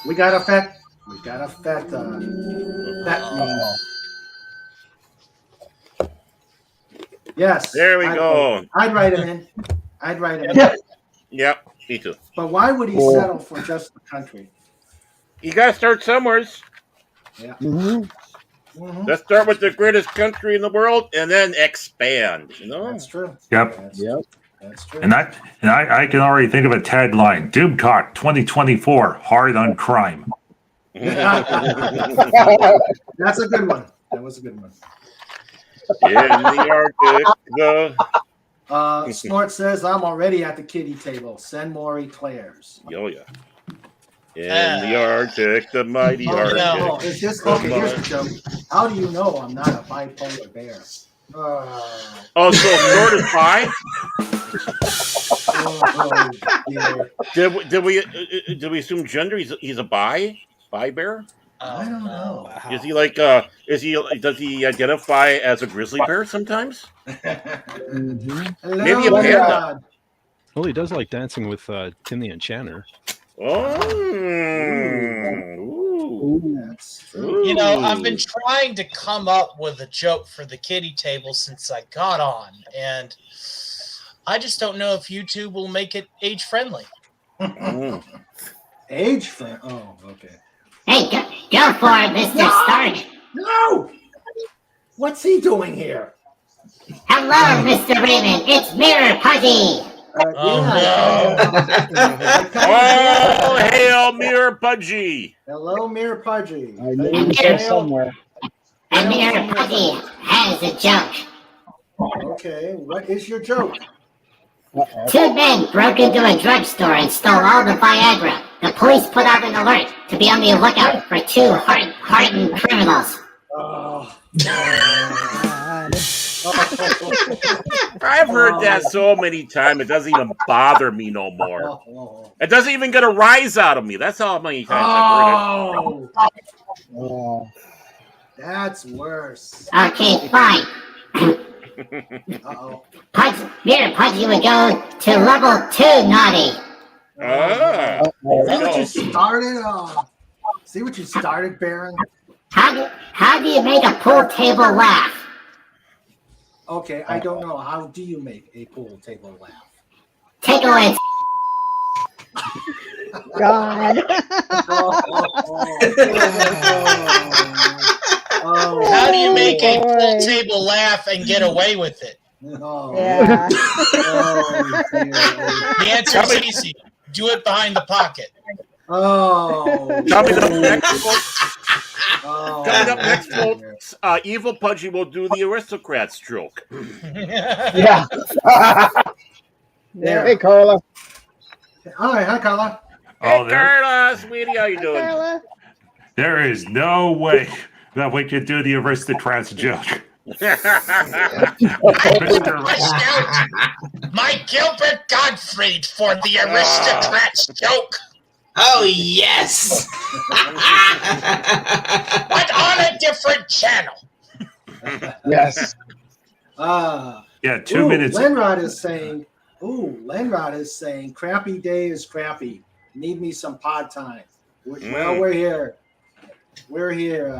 we got a fat meme. Yes. There we go. I'd write him in. Yep, me too. But why would he settle for just the country? You gotta start somewhere. Yeah. Mm-hmm. Let's start with the greatest country in the world and then expand. That's true. Yep. That's true. And I can already think of a tagline. Doom Talk 2024, hard on crime. That's a good one. That was a good one. In the Arctic. Snort says, I'm already at the kiddie table. Send more eclairs. Oh, yeah. In the Arctic, the mighty Arctic. No. Is this okay? Here's the joke. How do you know I'm not a bipolar bear? Oh, so Snort is bi? Did we assume gender? He's a bi bear? I don't know. Is he like does he identify as a grizzly bear sometimes? Mm-hmm. Maybe a panda. Well, he does like dancing with Tim the Enchanter. Oh, That's true. You know, I've been trying to come up with a joke for the kiddie table since I got on, and I just don't know if YouTube will make it age friendly. Age friend? Oh, okay. Hey, go for it, Mr. Stark. No! What's he doing here? Hello, Mr. Raymond. It's Mirror Pudgy. Oh, hail, Mirror Pudgy. Hello, Mirror Pudgy. I knew he was there somewhere. And Mirror Pudgy has a joke. Okay, what is your joke? Two men broke into a drugstore and stole all the Viagra. The police put out an alert to be on the lookout for two hardened criminals. I've heard that so many times, it doesn't even bother me no more. It doesn't even get a rise out of me. That's how many times I've heard it. Oh, that's worse. Okay, fine. Uh-oh. Mirror Pudgy would go to level 2 naughty. See what you started? See what you started, Baron? How do you make a pool table laugh? Okay, I don't know. How do you make a pool table laugh? Take away. God. How do you make a pool table laugh and get away with it? Yeah. The answer is easy. Do it behind the pocket. Coming up next, folks, Evil Pudgy will do the aristocrat stroke. Yeah. Hey, Carla. All right, hi, Carla. Hey, Carla, sweetie, how you doing? Carla. There is no way that we could do the aristocrats joke. Pushed out my Gilbert Gottfried for the aristocrats joke. Oh, yes. But on a different channel. Yes. Yeah, 2 minutes. Lenrod is saying, crappy day is crappy. Need me some pod time. Well, we're here. We're here,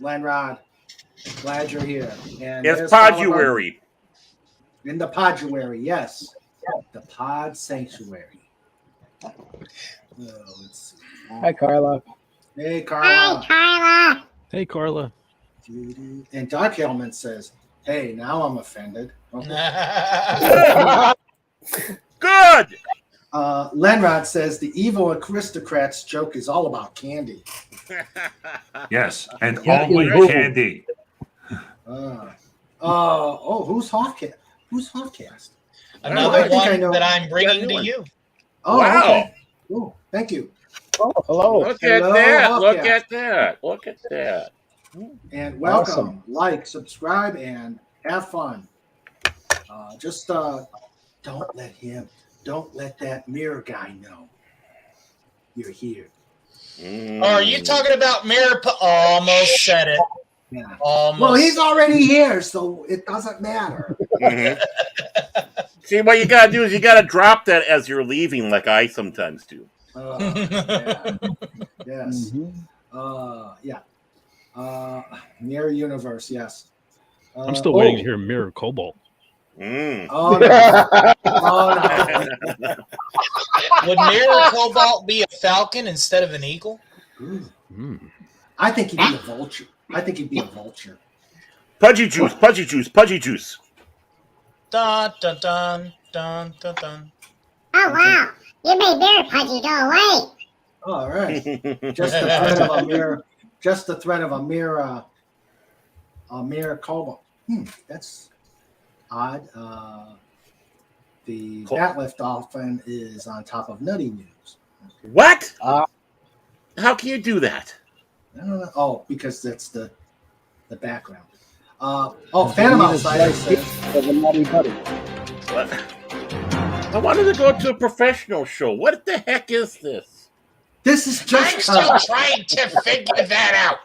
Lenrod. Glad you're here. And it's Poduary. In the Poduary, yes. The Pod Sanctuary. Let's see. Hi, Carla. Hey, Carla. Hi, Carla. Hey, Carla. And Dark Element says, hey, now I'm offended. Okay. Good. Lenrod says the evil aristocrats joke is all about candy. Yes, and only candy. Who's Hoffcast? Who's Hoffcast? Another one that I'm bringing to you. Oh, wow. Okay. Oh, thank you. Oh, hello. Look at that. Look at that. Look at that. And welcome. Awesome. Like, subscribe, and have fun. Just don't let that mirror guy know you're here. Oh, are you talking about Mirror? Almost said it. Yeah. Almost. Well, he's already here, so it doesn't matter. See, what you gotta do is you gotta drop that as you're leaving, like I sometimes do. Yeah. Yes. Yeah. Mirror universe. Yes. I'm still waiting to hear Mirror Cobalt. Oh no! Oh no! Would Mirror Cobalt be a falcon instead of an eagle? I think he'd be a vulture. Pudgy juice, pudgy juice, pudgy juice. Dun dun dun dun dun dun. Oh, wow. You made Mirror Pudgy go away. All right. Just the threat of a mirror. Just the threat of a mirror cobalt. That's odd. The Batlift dolphin is on top of Nutty News. What? How can you do that? I don't know. Oh, because that's the background. Phantom Outsider says. What? I wanted to go to a professional show. What the heck is this? This is just. I'm still trying to figure that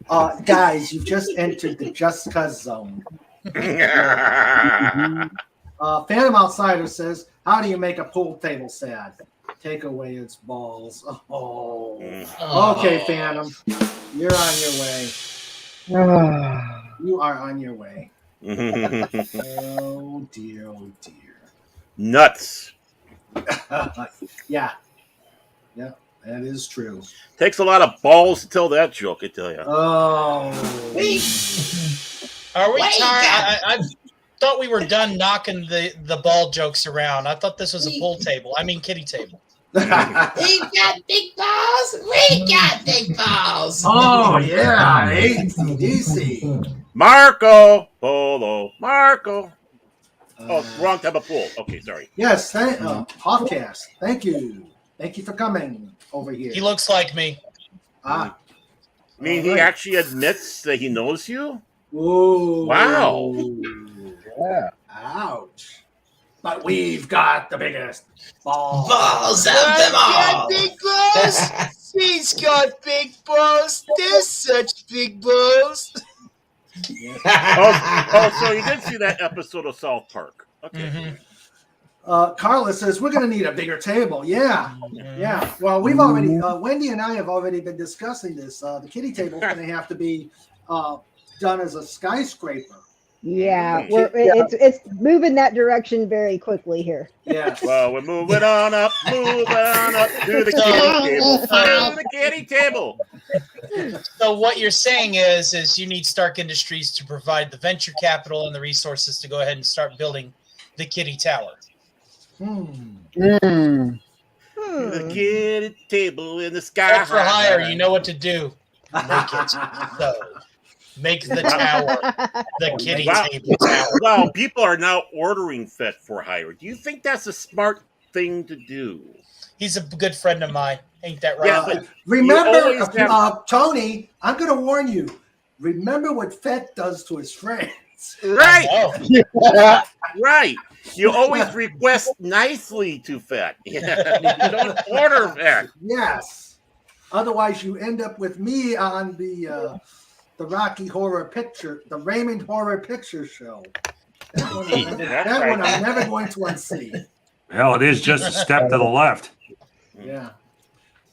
out. Guys, you've just entered the Just Cuz zone. Phantom Outsider says, how do you make a pool table sad? take away its balls. Oh. Oh. Okay, Phantom. You're on your way. You are on your way. Oh dear, oh dear. Nuts. Yeah. Yeah, that is true. Takes a lot of balls to tell that joke, I tell you. Oh. Are we Wait, tired? I thought we were done knocking the ball jokes around. I thought this was a pool table. I mean, kiddie table. We got big balls. We got big balls. Oh yeah, ACDC. Marco Polo. Marco. Oh, wrong type of pool. Okay, sorry. Yes, podcast. Thank you. Thank you for coming over here. He looks like me. Ah. I mean, he All right. actually admits that he knows you? Whoa. Wow. Yeah. Ouch. But we've got the biggest balls. Balls of them all. big balls. He's got big balls. There's such big balls. So you did see that episode of South Park. Okay. Carla says we're going to need a bigger table. Yeah, yeah. Well, we've already Wendy and I have already been discussing this. The kiddie table is going to have to be done as a skyscraper. Yeah, it's moving that direction very quickly here. Yeah. Well, we're moving on up to the kiddie table. So what you're saying is you need Stark Industries to provide the venture capital and the resources to go ahead and start building the kiddie tower. The kiddie table in the sky. Work for hire. You know what to do. Make it so. Make the tower the kiddie table tower. Well, people are now ordering Fet for hire. Do you think that's a smart thing to do? He's a good friend of mine. Ain't that right? Yeah, but remember, Tony, I'm going to warn you. Remember what Fett does to his friends. Right. Right. You always request nicely to Fet. You don't order Fet. Yes. Otherwise, you end up with me on the Rocky Horror Picture, the Raymond Horror Picture Show. That one I'm never going to unsee. Hell, it is just a step to the left. Yeah.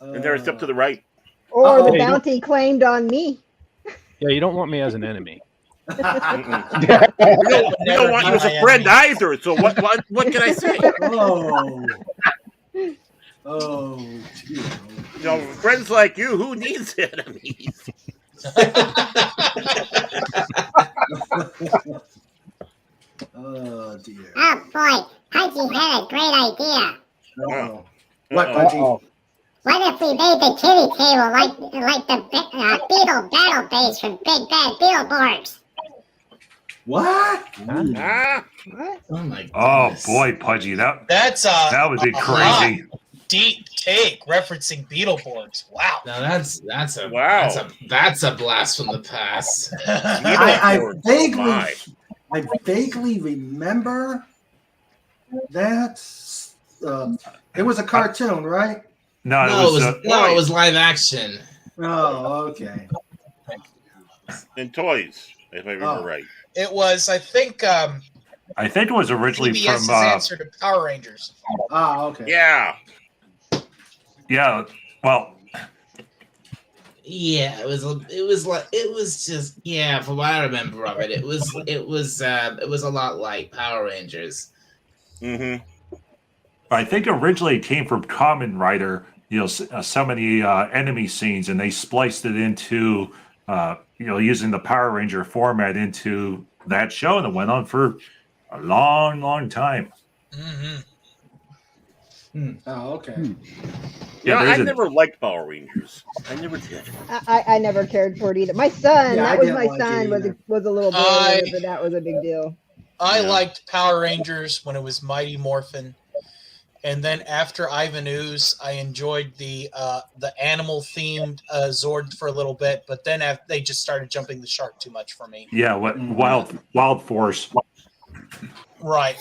And there's a step to the right. Or the bounty claimed on me. Yeah, you don't want me as an enemy. We don't want you as a friend either. So what can I say? Dear. You know, friends like you, who needs enemies? Oh dear. Oh boy, Pudgy had a great idea. What, Pudgy? What if we made the kiddie table like the Beetle battle base from Big Bad Beetleborgs? What? What? Oh my god. Oh boy, Pudgy, that would be crazy. Deep take referencing Beetleborgs. Wow. Now that's a wow. That's a blast from the past. I vaguely remember that it was a cartoon, right? No, it was live action. Oh, okay. And toys, if I remember right. It was, I think it was originally PBS's from answer to Power Rangers. Oh, okay. Yeah. Yeah. Well. Yeah, it was just from what I remember of it, it was a lot like Power Rangers. Mm-hmm. I think originally it came from Kamen Rider, some of the enemy scenes, and they spliced it into, using the Power Ranger format into that show, and it went on for a long, long time. Mm-hmm. Oh, okay. Yeah, I never liked Power Rangers. I never did. I never cared for it either. My son, Yeah, was a little boy, but that was a big deal. I liked Power Rangers when it was Mighty Morphin. And then after Ivan Ooze, I enjoyed the animal themed Zord for a little bit, but then they just started jumping the shark too much for me. Yeah, Wild Force. Right.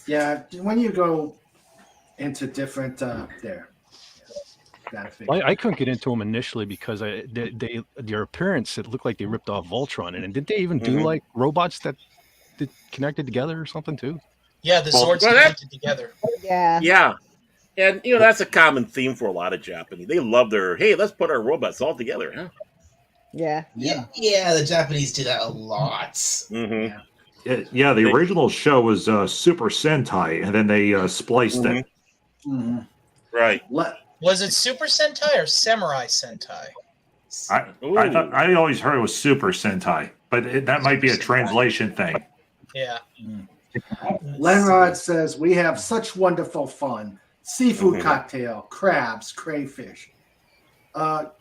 Yeah, when you go into different gotta fix it. I couldn't get into them initially because their appearance, it looked like they ripped off Voltron, and did they even do like robots that connected together or something too? Yeah, the Well, swords well, that- connected together. Yeah. Yeah. And, that's a common theme for a lot of Japanese. They love their, hey, let's put our robots all together, huh? Yeah. Yeah, the Japanese do that a lot. Mm-hmm. Yeah, the original show was Super Sentai, and then they spliced it. Mm-hmm. Right. Was it Super Sentai or Samurai Sentai? I always heard it was Super Sentai, but that might be a translation thing. Yeah. Lenrod says, we have such wonderful fun. Seafood cocktail, crabs, crayfish. Lenrod,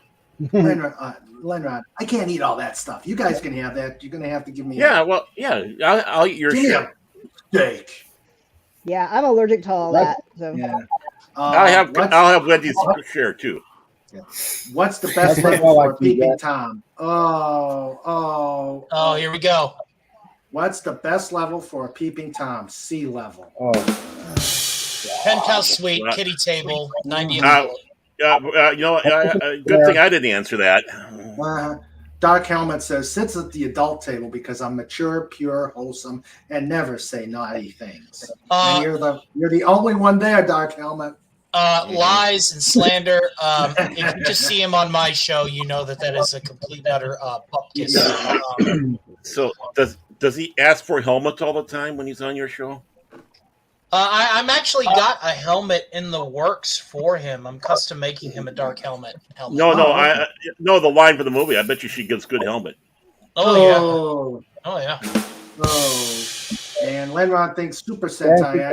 I can't eat all that stuff. You guys can have that. You're going to have to give me I'll eat your give me share. a steak. Yeah, I'm allergic to all that. So Yeah. I'll have Wendy's share too. What's the best level for a peeping Tom? Oh, here we go. What's the best level for a peeping Tom? C level. Penthouse suite, kiddie table, 90 good thing I didn't answer that. Dark Helmet says, sits at the adult table because I'm mature, pure, wholesome, and never say naughty things. And you're the only one there, Dark Helmet. Lies and slander. If you just see him on my show, you know that is a complete utter bupkis. So does he ask for helmets all the time when he's on your show? I'm actually got a helmet in the works for him. I'm custom making him a dark helmet. No, the line for the movie. I bet you she gives good helmet. Oh yeah. And Lenron thinks Super Sentai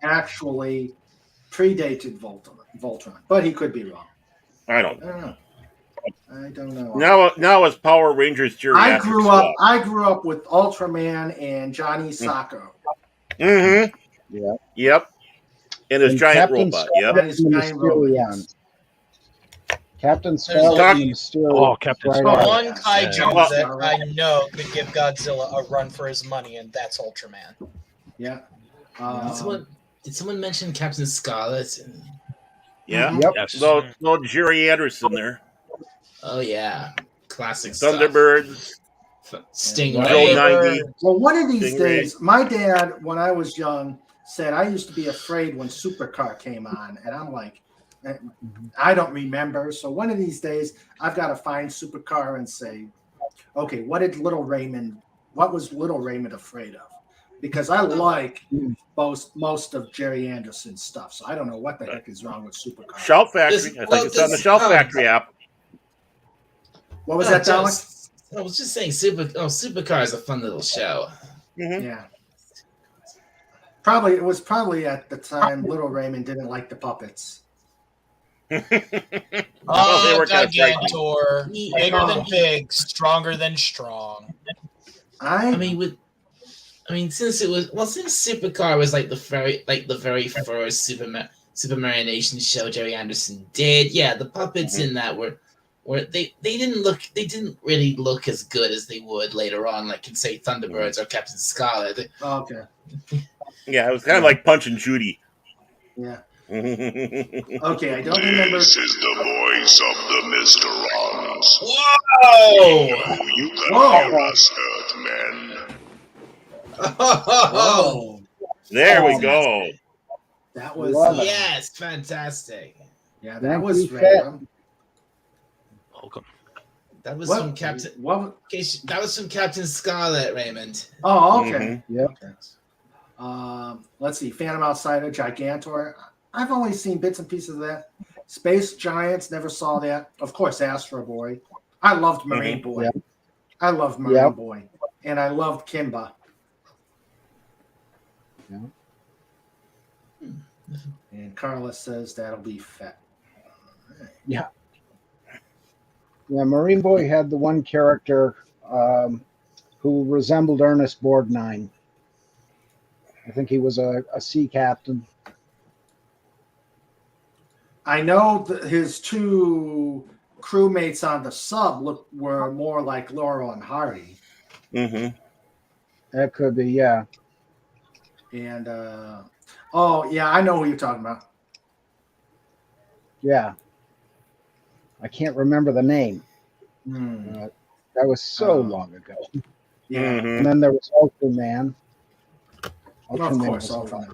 actually predated Voltron, but he could be wrong. I don't know. I don't know. Now it's Power Rangers geriatric I grew up with Ultraman and Johnny Sacco. Mm-hmm. Yeah. Yep. And his giant robot. Yep. Captain Scarlet. Captain Scarlet. One kaiju that I know could give Godzilla a run for his money, and that's Ultraman. Yeah. Did someone mention Captain Scarlet? Yeah. Yep. Yes. No Jerry Anderson there. Oh yeah, classic stuff. Thunderbirds. Stingray. Well, one of these days, my dad, when I was young, said I used to be afraid when Supercar came on, and I'm like, I don't remember. So one of these days, I've got to find Supercar and say, okay, what was Little Raymond afraid of? Because I like most of Jerry Anderson's stuff, so I don't know what the heck is wrong with Supercar. Shout Factory. I think it's on the Shout Factory app. What was that, Dalek? I was just saying, Supercar is a fun little show. Mm-hmm. Yeah. It was probably at the time Little Raymond didn't like the puppets. Gigantor, bigger than big, stronger than strong. Since Supercar was like the very first Superman Nation show Jerry Anderson did, yeah, the puppets in that were they didn't really look as good as they would later on, like in say Thunderbirds or Captain Scarlet. Okay. Yeah, it was kind of like Punch and Judy. Yeah. Okay, I don't remember. This is the voice of the Mr. Rons. Whoa! You can hear us, Earthmen. Oh. There we go. That was yes, fantastic. Yeah, that was random. Welcome. That was from Captain. That was from Captain Scarlet, Raymond. Oh, okay. Mm-hmm. Yep. Okay. Let's see. Phantom Outsider, Gigantor. I've only seen bits and pieces of that. Space Giants, never saw that. Of course, Astro Boy. I loved Marine Boy. Yep. I loved Marine Boy, and I loved Kimba. Yeah. And Carla says that'll be fat. Right. Yeah. Yeah, Marine Boy had the one character who resembled Ernest Borgnine. I think he was a sea captain. I know that his two crewmates on the sub were more like Laurel and Hardy. Mm-hmm. That could be, yeah. And I know who you're talking about. Yeah. I can't remember the name. That was so long ago. Yeah. And then there was Ultraman. Of course, Ultraman.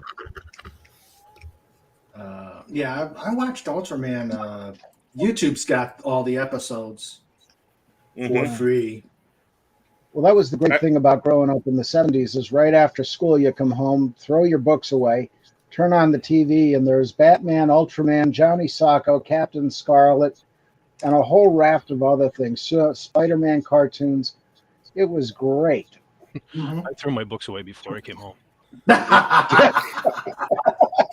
Yeah, I watched Ultraman. YouTube's got all the episodes for free. Well, that was the great thing about growing up in the 70s is right after school, you come home, throw your books away, turn on the TV, and there's Batman, Ultraman, Johnny Sacco, Captain Scarlet, and a whole raft of other things. Spider-Man cartoons. It was great. I threw my books away before I came home.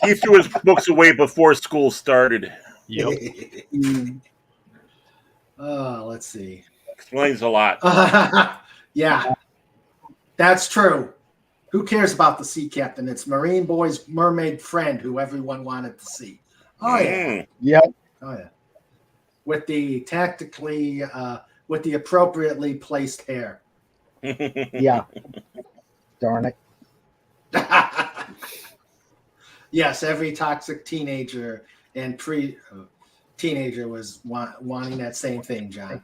He threw his books away before school started. Yep. Let's see. Explains a lot. Yeah, that's true. Who cares about the sea captain? It's Marine Boy's mermaid friend who everyone wanted to see. Oh, yeah. Yep. Oh, yeah. With the with the appropriately placed hair. Yeah. Darn it. Yes, every toxic teenager and teenager was wanting that same thing, John.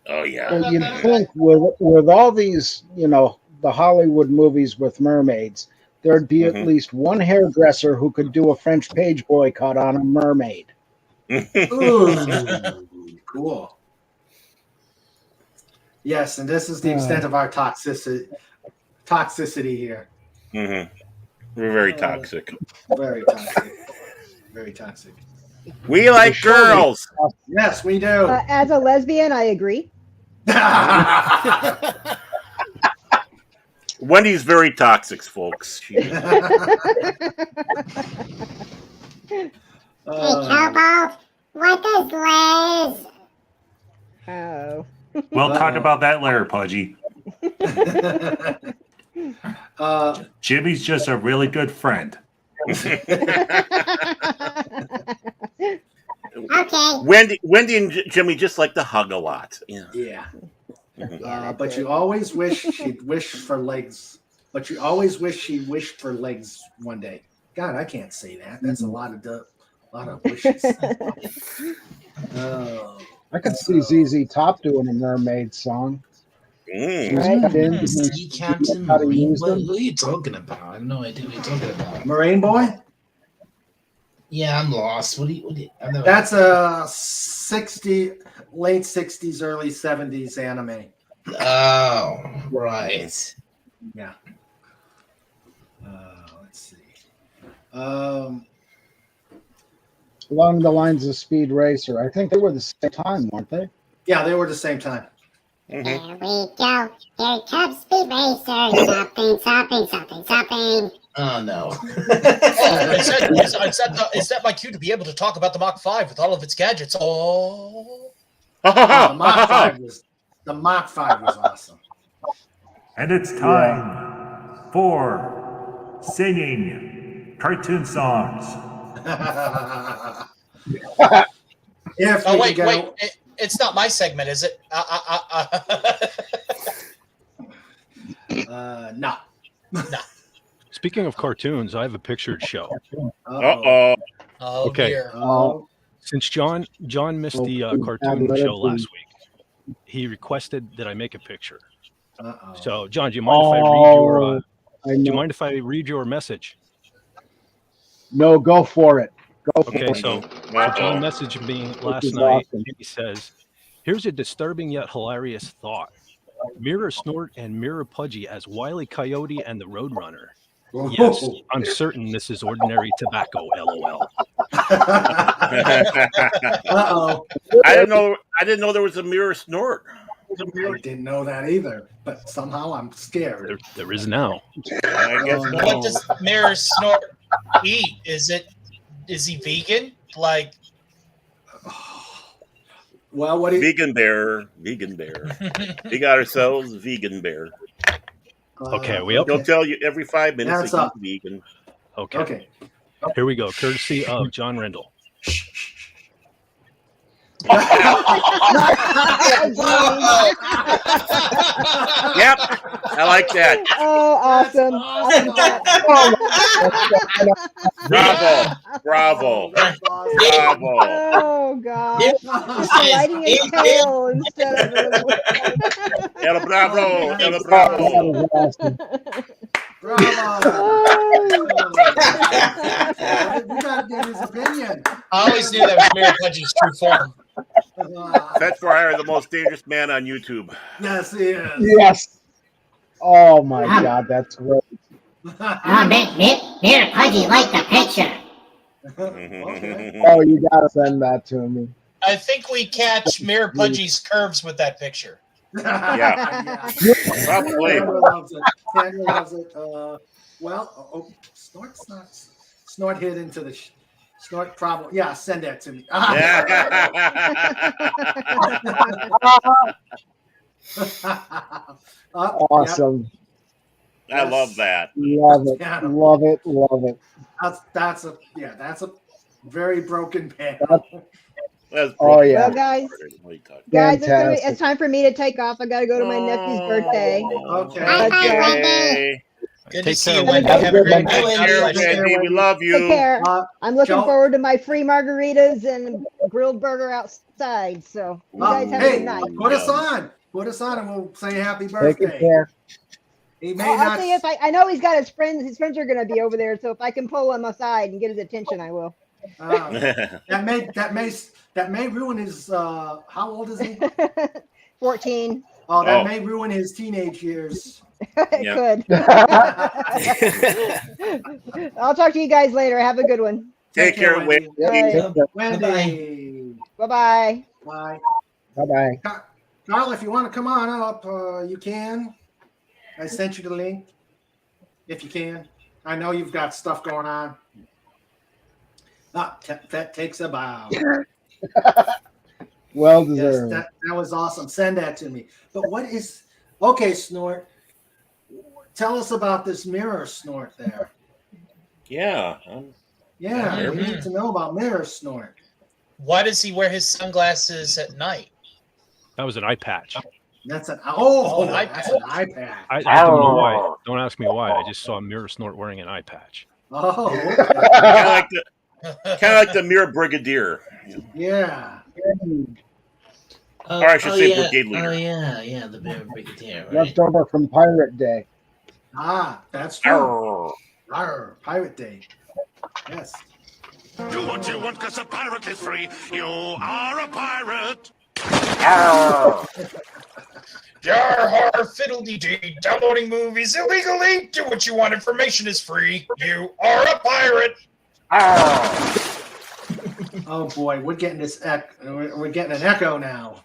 Oh, yeah. Well, you'd think with all these, the Hollywood movies with mermaids, there'd be at least one hairdresser who could do a French page boycott on a mermaid. Ooh, cool. Yes, and this is the extent of our toxicity here. We're very toxic. Very toxic. Very toxic. We like girls. Yes, we do. As a lesbian, I agree. Wendy's very toxic, folks. Hey, Cobalt, what does Les? Oh. We'll talk about that later, Pudgy. Jimmy's just a really good friend. Okay. Wendy and Jimmy just like to hug a lot. Yeah. But you always wish she'd wish for legs. But you always wish she wished for legs one day. God, I can't say that. That's a lot of wishes. I could see ZZ Top doing a mermaid song. Sea Captain Marine Boy? Who are you talking about? I have no idea what you're talking about. Marine Boy? Yeah, I'm lost. What do you That's a late 60s, early 70s anime. Oh, right. Yeah. Let's see. Along the lines of Speed Racer. I think they were the same time, weren't they? Yeah, they were the same time. There we go. Here comes Speed Racer. Something. Oh, no. Is that my cue to be able to talk about the Mach 5 with all of its gadgets? Oh. The Mach 5 was awesome. And it's time for singing cartoon songs. Wait. It's not my segment, is it? No. Speaking of cartoons, I have a pictured show. Uh-oh. Okay. Dear. Since John missed the cartoon show last week, he requested that I make a picture. So, John, do you mind if I read your? Do you mind if I read your message? No, go for it. Okay, so John messaged me last night. And he says, "Here's a disturbing yet hilarious thought: Mirror Snort and Mirror Pudgy as Wile E. Coyote and the Roadrunner. Yes, I'm certain this is ordinary tobacco. LOL." Uh-oh. I didn't know there was a Mirror Snort. I didn't know that either, but somehow I'm scared. There is now. I guess What does Mirror Snort eat? Is he vegan? Like, well, what? Vegan bear. We got ourselves a vegan bear. Okay, we up? He'll tell you every 5 minutes That's that he's vegan. Okay. Here we go. Courtesy of John Rendell. Yep, I like that. Oh, awesome. Bravo. Oh, God. He's lighting his tail instead of... El bravo. Bravo. I always knew that was Mirror Pudgy's true form. That's for hire, the most dangerous man on YouTube. Yes, he is. Yes. Oh my God, that's great. Mirror Pudgy liked the picture. Okay. Oh, you gotta send that to me. I think we catch Mirror Pudgy's curves with that picture. Yeah. Probably. Tanya loves it. Tanya loves it. Snort hit into the Snort probably. Yeah, send that to me. Awesome. Yep. I love that. Love it. Yeah. Love it. Love it. That's a very broken panel. Oh yeah. Well, guys, it's time for me to take off. I got to go to my nephew's birthday. Okay. Good Take to see care, you, Wendy. Wendy. Have a great Take night. care, God bless. Wendy. We love you. Take care. I'm looking Joe- forward to my free margaritas and grilled burger outside. So you guys have a Hey, good night. put us on, and we'll say happy Take birthday. care. He may I'll not. see if I know he's got his friends. His friends are going to be over there. So if I can pull him aside and get his attention, I will. That may ruin his. How old is he? 14. Oh, that may ruin his teenage years. It could. I'll talk to you guys later. Have a good one. Take care, Wendy. Wendy. Bye-bye. Bye. Bye-bye. Carl, if you want to come on up, you can. I sent you the link. If you can. I know you've got stuff going on. That takes a bow. Well Yes, deserved. that was awesome. Send that to me. But what is okay, Snort? Tell us about this mirror Snort there. Yeah. Yeah, we need to know about mirror Snort. Why does he wear his sunglasses at night? That was an eye patch. That's an an that's an iPad. I don't know why. Don't ask me why. I just saw Mirror Snort wearing an eye patch. Oh, Kind of like the Mirror Brigadier. yeah. Or I should say yeah. Brigade Leader. Oh yeah, the Mirror Brigadier. Right? Left over from Pirate Day. That's true. Arr, Pirate Day. Yes. Do what you want because a pirate is free. You are a pirate. Yar har fiddle-dee-dee, downloading movies illegally. Do what you want, information is free. You are a pirate. Oh boy, we're getting this we're getting an echo now.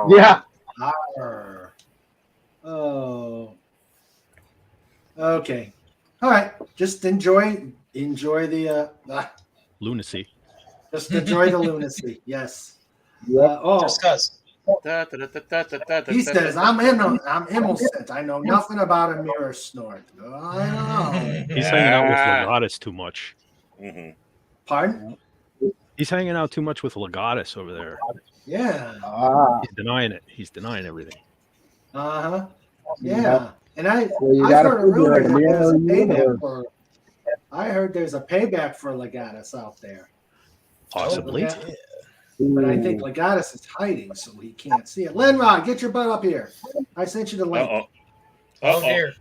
Yeah. Arr. Oh. Okay. All right. Just enjoy the Lunacy. just enjoy the lunacy. Yes. Yep. Just cause. He says, I'm innocent. I know nothing about a mirror Snort. I don't know. He's hanging out with Legatus too much. Pardon? He's hanging out too much with Legatus over there. Yeah. He's denying it. He's denying everything. Uh-huh. Yeah. And I've gotta heard a rumor figure it. that there's a Mirror payback universe. for I heard there's a payback for Legatus out there. Possibly. But I think Legatus is hiding, so he can't see it. Lenrod, get your butt up here. I sent you the link. Oh dear.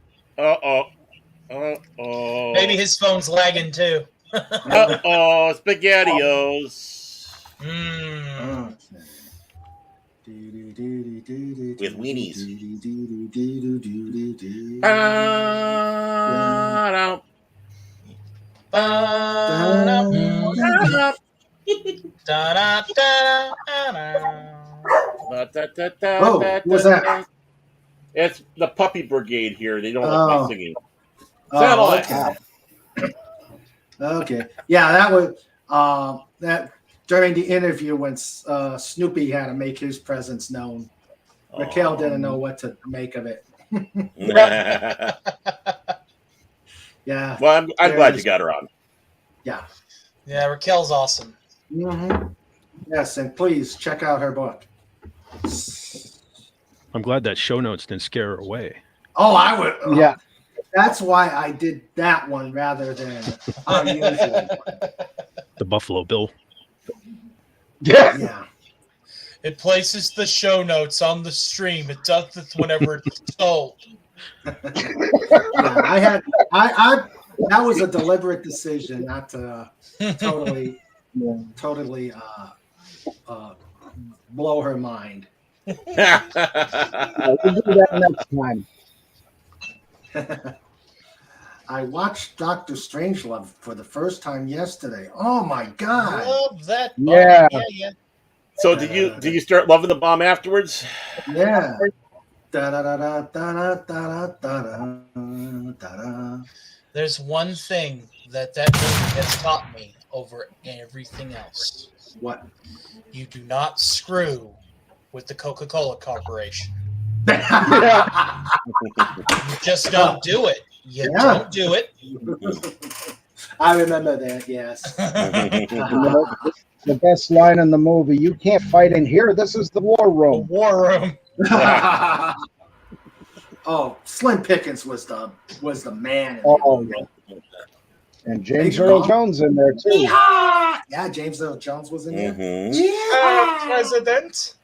Maybe his phone's lagging too. SpaghettiOs. With weenies. Oh, what's that? It's the Puppy Brigade here. They don't like my singing. Oh, okay. Yeah, that was that during the interview when Snoopy had to make his presence known. Raquel didn't know what to make of it. Yeah. Well, I'm glad you got her on. Yeah. Yeah, Raquel's awesome. Mm-hmm. Yes, and please check out her book. I'm glad that show notes didn't scare her away. Oh, I would. Yeah. That's why I did that one rather than our usual one. The Buffalo Bill. Yeah. It places the show notes on the stream. It does this whenever it's sold. Yeah, I that was a deliberate decision not to totally totally blow her mind. We'll do that next time. I watched Doctor Strangelove for the first time yesterday. Oh my god! Love that. Yeah. Yeah. So did you start loving the bomb afterwards? Yeah. Da da da da da da da da. There's one thing that movie has taught me over everything else. What? You do not screw with the Coca-Cola Corporation. You just don't do it. You don't do it. I remember that, yes. The best line in the movie, you can't fight in here. This is the war room. The war room. Oh, Slim Pickens was the man. In And James Earl Jones in there, too. Yeah, James Earl Jones was in there. President,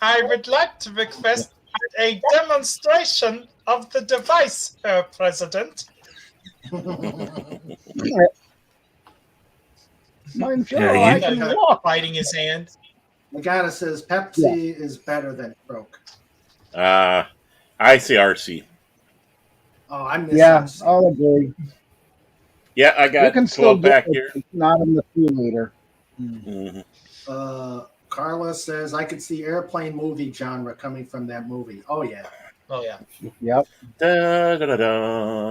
I would like to request a demonstration of the device, Herr President. Biting his hand. Magana says Pepsi is better than Coke. I say RC. Oh, I miss RC. I'll agree. Yeah, I got 12 back here. Not in the 2-liter. Carla says I could see airplane movie genre coming from that movie. Oh yeah. Oh yeah. Yep. Da, da, da,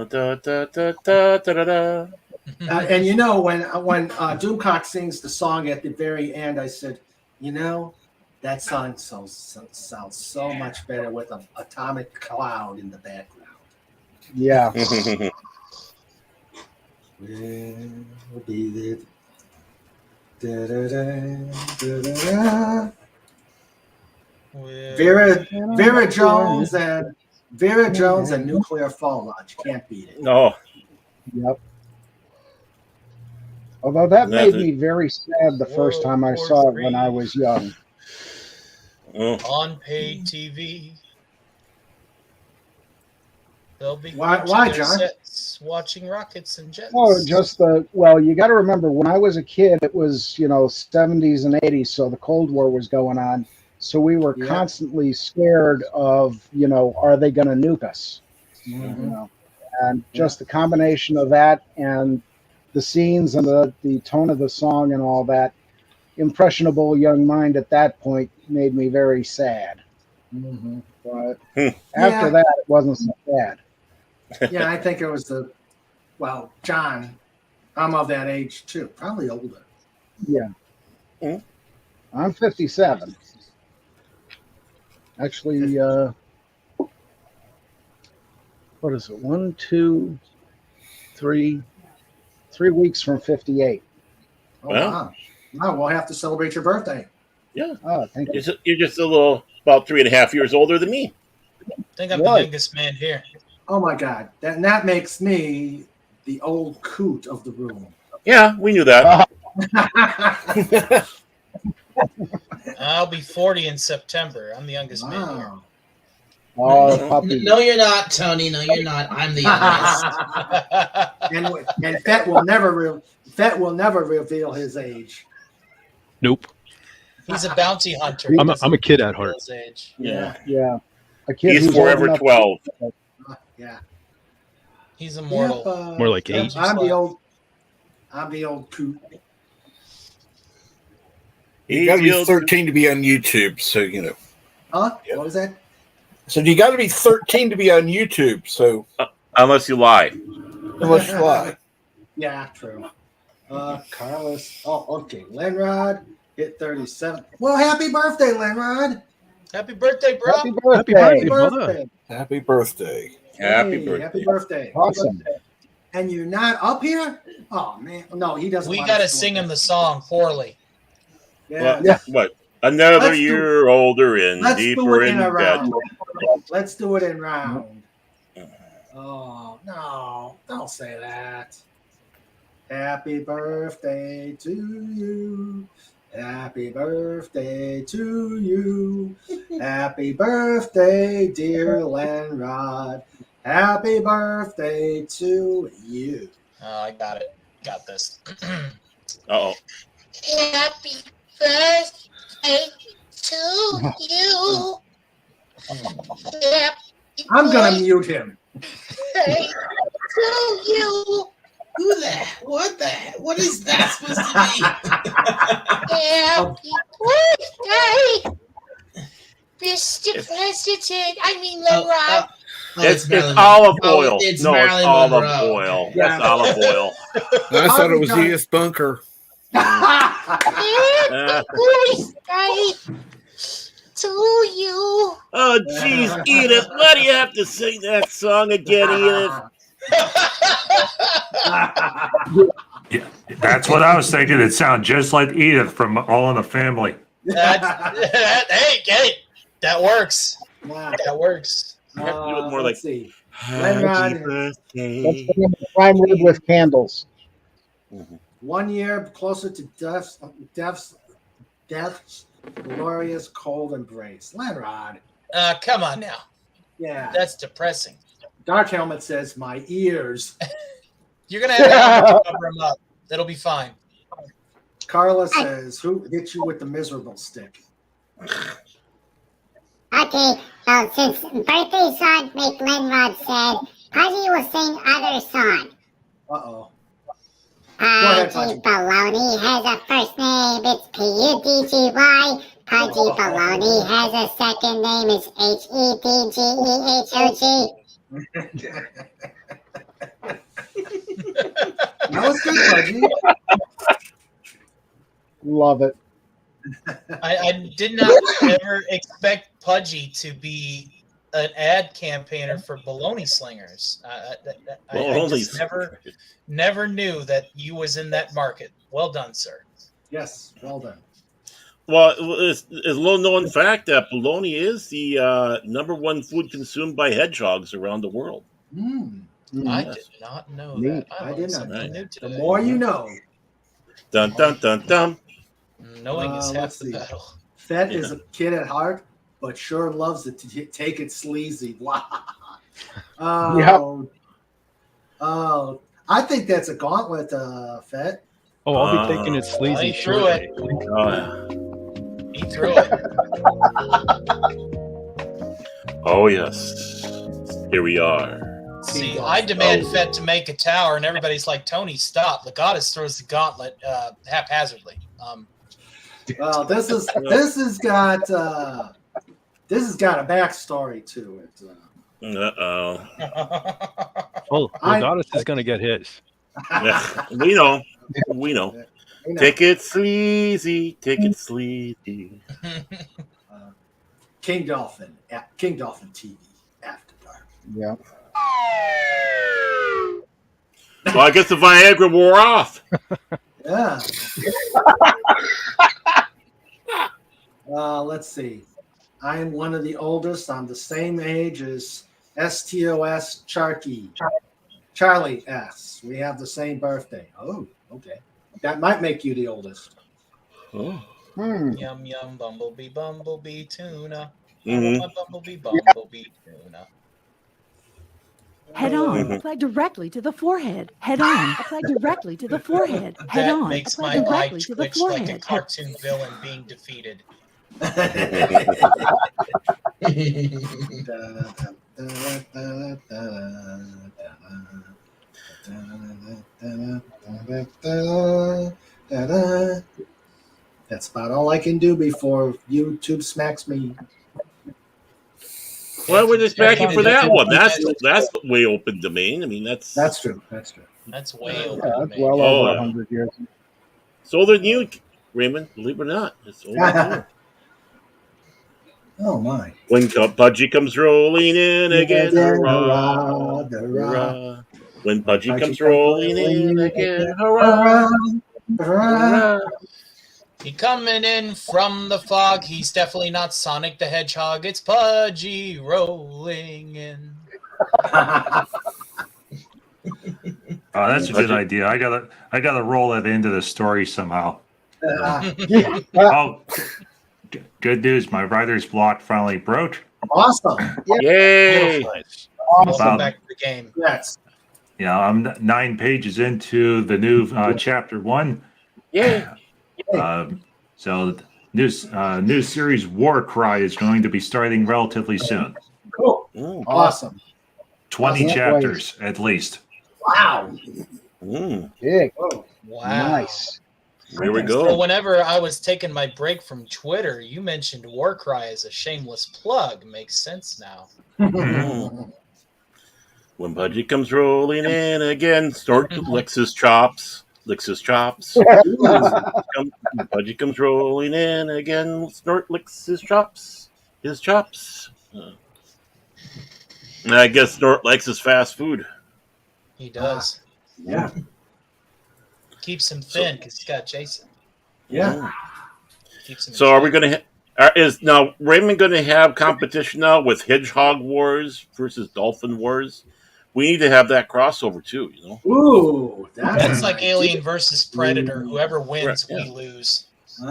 da, da, da, da, da, da. And you know when Doomcock sings the song at the very end, I said, you know, that song sounds so much better with an atomic cloud in the background. Yeah. Will be there. Da, da, da, da, da. Vera Jones and Nuclear Fallout. You can't beat it. No. Yep. Although that made me very sad the first time I saw it when I was young. On paid TV. They'll be why, John? Sets, watching rockets and jets. Oh, just you got to remember when I was a kid, it was 70s and 80s, so the Cold War was going on. So we were constantly scared of, are they going to nuke us? Mm-hmm. And just the combination of that and the scenes and the tone of the song and all that, impressionable young mind at that point made me very sad. Mm-hmm. But after that, it wasn't so bad. Yeah, I think it was John, I'm of that age too, probably older. Yeah. I'm 57. Actually, what is it? 1, 2, 3 weeks from 58. Oh, wow. Wow, we'll have to celebrate your birthday. Yeah. Oh, thank you. You're just a little, about 3.5 years older than me. I think I'm the youngest man here. Oh my God, that makes me the old coot of the room. Yeah, we knew that. I'll be 40 in September. I'm the youngest man here. Oh, puppy. No, you're not, Tony. No, you're not. I'm the youngest. and Fett will never reveal his age. Nope. He's a bounty hunter. I'm a kid at heart. Yeah. A kid He's forever 12. Yeah. He's immortal. Yep, More like 8. I'm the old coot. You got to be 13 to be on YouTube, so Huh? What was that? So you got to be 13 to be on YouTube, so unless you lie. Unless you lie. Yeah, true. Carlos. Oh, okay. Lenrod hit 37. Well, happy birthday, Lenrod. Happy birthday, bro. Happy birthday. Happy birthday. Happy birthday. Happy birthday. Happy birthday. Awesome. And you're not up here? Oh, man. No, he doesn't. We got to sing him the song poorly. Yeah. What? Another year older and deeper in debt. Let's do it in round. Oh, no. Don't say that. Happy birthday to you. Happy birthday to you. Happy birthday, dear Lenrod. Happy birthday to you. Oh, I got it. Got this. Uh-oh. Happy birthday to you. Happy I'm gonna mute him. birthday to you. Who the? What the? What is that supposed to be? Happy birthday, Mr. President. I mean, Leroy. It's Marilyn olive Monroe. oil. It's no, Marilyn it's olive Monroe. oil. Yeah. That's olive oil. I thought it was E.S. Bunker. Happy birthday to you. Oh, jeez, Edith, why do you have to sing that song again, Edith? Yeah, that's what I was thinking. It sounds just like Edith from All in the Family. Hey, that works. Wow. That works. You have to do it more Let's like see. Happy Lenrod, birthday. Let's put in the prime rib with candles. 1 year closer to death's glorious cold embrace. Lenrod. Come on now. Yeah. That's depressing. Dark Helmet says, my ears. You're gonna have to cover them up. That'll be fine. Carla says, who hit you with the miserable stick? Okay, since birthday song make Lenrod said, Pudgy will sing other song. Uh-oh. Pudgy Baloney has a first name, it's P-U-D-G-Y. Pudgy Baloney has a second name, it's H-E-D-G-E-H-O-G. That was good, Pudgy. Love it. I did not ever expect Pudgy to be an ad campaigner for Baloney Slingers. I just never knew that you was in that market. Well done, sir. Yes, well done. Well, it's a little known fact that bologna is the #1 food consumed by hedgehogs around the world. I did not know that. I did not know New that. today. The more you know. Dun dun dun dun. Knowing is half let's the see. battle. Fett is a kid at heart, but sure loves it to take it sleazy. Wow. Oh, I think that's a gauntlet, Fett. Oh, I'll be taking it sleazy. He threw it. He threw it. Oh yes, here we are. See, I demand Fett to make a tower, and everybody's like, "Tony, stop!" The goddess throws the gauntlet haphazardly. Well, this has got a backstory to it. Oh, the goddess is going to get his. We know. Take it sleazy. Take it sleazy. King Dolphin TV After Dark. Yeah. So I guess the Viagra wore off. Yeah. Let's see. I am one of the oldest. I'm the same age as STOS Charlie S. We have the same birthday. Oh, okay. That might make you the oldest. Oh. Yum yum bumblebee tuna. Mhm. Bumblebee tuna. Head on. Apply directly to the forehead. Head on. Apply directly to the forehead. Head That on. makes Apply my eye directly to the twitch like a forehead. cartoon villain being defeated. That's about all I can do before YouTube smacks me. Why would they smack you for that one? That's way open domain. I mean, that's true. That's true. That's way Yeah, over. that's well over 100 years. It's older than you, Raymond. Believe it or not, it's older than you. Oh my! When Pudgy comes rolling in again, hurrah, hurrah. hurrah. When Pudgy comes rolling in again, hurrah. He coming in from the fog. He's definitely not Sonic the Hedgehog. It's Pudgy rolling in. Oh, that's a good idea. I gotta roll it into the story somehow. Oh, good news! My writer's block finally broke. Awesome! Yay! Welcome back to the game. Yes. Yeah, I'm 9 pages into the new chapter 1, Yay. So new series War Cry is going to be starting relatively soon. Cool. Awesome. 20 Can't chapters at least. Wow. Big. Whoa. Wow. Nice. Here we go. So whenever I was taking my break from Twitter, you mentioned Warcry as a shameless plug. Makes sense now. When Pudgy comes rolling in again, Snort licks his chops. Licks his chops. Pudgy comes rolling in again, Snort licks his chops. His chops. I guess Snort likes his fast food. He does. Yeah. Keeps him thin because he's got Jason. Yeah. Keeps him in So are we shape. going to is now Raymond going to have competition now with Hedgehog Wars versus Dolphin Wars? We need to have that crossover too, you know. Ooh, That's like Alien versus Predator. Whoever wins, Right, we lose.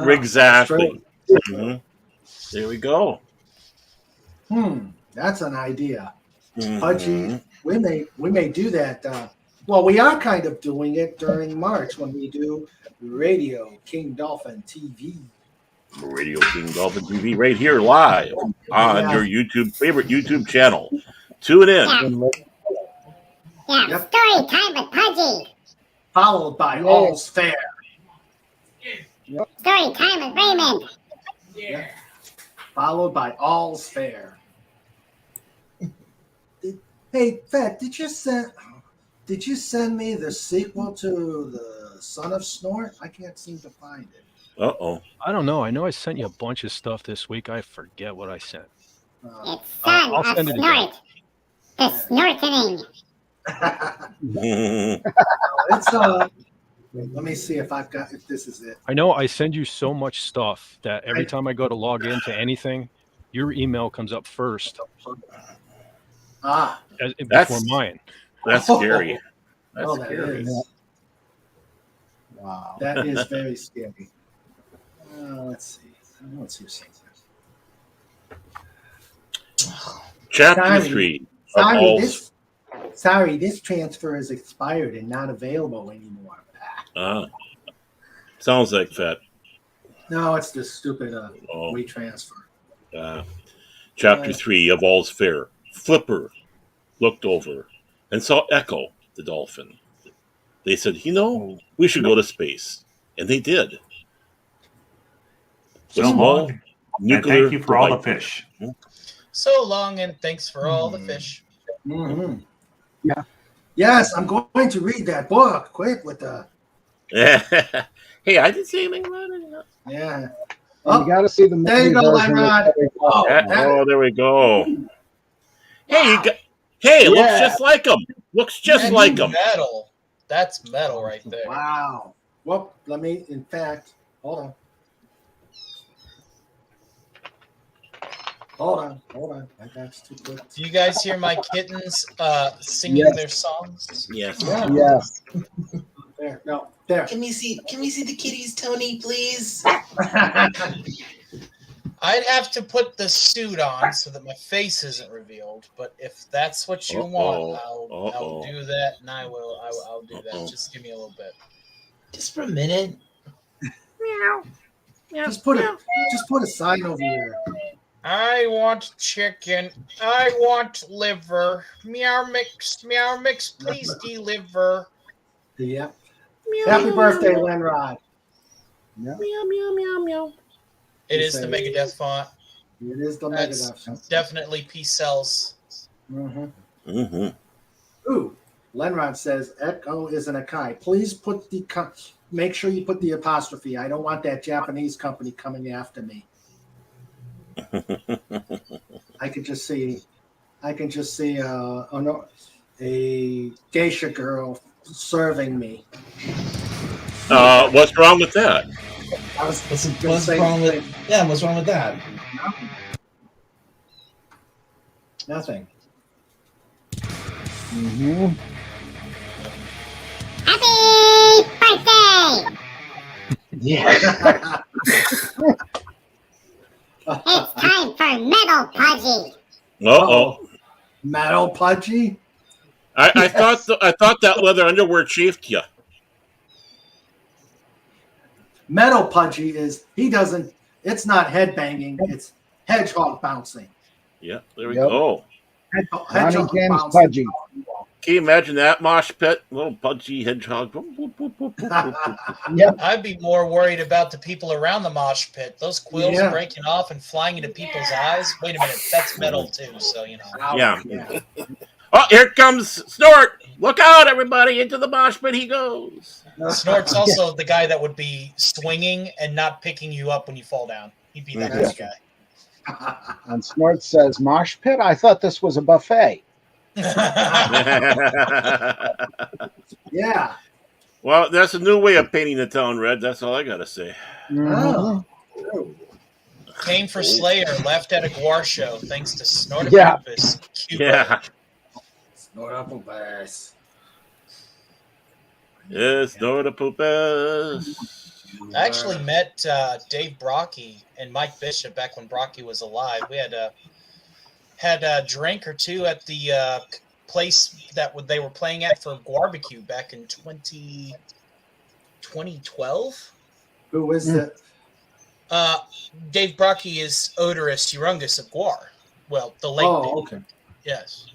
Exactly. There we go. That's an idea. Mhm. Pudgy, we may do that. Well, we are kind of doing it during March when we do Radio King Dolphin TV. Radio King Dolphin TV right here live on your favorite YouTube channel. Tune in. Yeah, story time with Pudgy. Followed by All's Fair. Story time with Raymond. Followed by All's Fair. Hey, Fat, did you send me the sequel to The Son of Snort? I can't seem to find it. Uh-oh. I don't know. I know I sent you a bunch of stuff this week. I forget what I sent. It's Son I'll of send it again. Snort. The Snortening. It's let me see if this is it. I know I send you so much stuff that every time I go to log into anything, your email comes up first. Before mine. That's scary. That's Oh, that scary. is. Wow. That is very scary. Let's see. Let's see something. Chapter 3. Sorry, this transfer is expired and not available anymore. Sounds like Fat. No, it's this stupid WeTransfer. Chapter 3 of All's Fair. Flipper looked over and saw Echo, the dolphin. They said, we should go to space. And they did. So With small long, and nuclear thank you for all the devices. fish. So long, and thanks for all the fish. Mm-hmm. Yeah. Yes, I'm going to read that book. Quick with the. Hey, I didn't say anything about it. Yeah. You got to see the movie. There you go, version Lenrod. There we go. Hey, it looks just like him. Looks just like him. Metal. That's metal right there. Wow. Well, in fact, hold on. Hold on. That's too quick. Do you guys hear my kittens singing their songs? Yes. Yes. There. No. There. Can we see the kitties, Tony, please? I'd have to put the suit on so that my face isn't revealed. But if that's what you want, I'll do that, and I'll do that. Just give me a little bit. Just for a minute. Meow. Just put a sign over here. I want chicken. I want liver. Meow mix, please deliver. Yeah. Happy birthday, Lenrod. Meow, meow, meow, meow. It is the Megadeth font. It is the Megadeth font. Definitely P-Cells. Mm-hmm. Ooh, Lenrod says Echo isn't a Kai. Please make sure you put the apostrophe. I don't want that Japanese company coming after me. I can just see a geisha girl serving me. What's wrong with that? What's wrong with that? Nothing. Mm-hmm. Happy birthday! Yeah. It's time for Metal Pudgy. Uh-oh. Metal Pudgy? I thought that leather underwear chafed you. Metal Pudgy is he doesn't. It's not head banging. It's hedgehog bouncing. Yeah, there we Yep. go. Johnny Hedgehog James bouncing. Pudgy. Can you imagine that mosh pit? Little pudgy hedgehog. Yep. I'd be more worried about the people around the mosh pit. Those quills Yeah. breaking off and flying into people's eyes. Wait a minute, that's metal too, so you know. Yeah. Oh, here comes Snort. Look out, everybody. Into the mosh pit he goes. Snort's also the guy that would be swinging and not picking you up when you fall down. He'd be that kind of guy. And Snort says, "Mosh pit? I thought this was a buffet." Yeah. Well, that's a new way of painting the town red. That's all I gotta say. Oh. Came for Slayer, left at a Guar show, thanks to Snortopus. Yeah. Yeah. Snortopus. Yes, Snortopus. I actually met Dave Brocky and Mike Bishop back when Brocky was alive. We had a drink or two at the place that they were playing at for barbecue back in 2012. Who is it? Dave Brocky is Odorous Urungus of Guar. Well, the late. Oh, okay. Yes.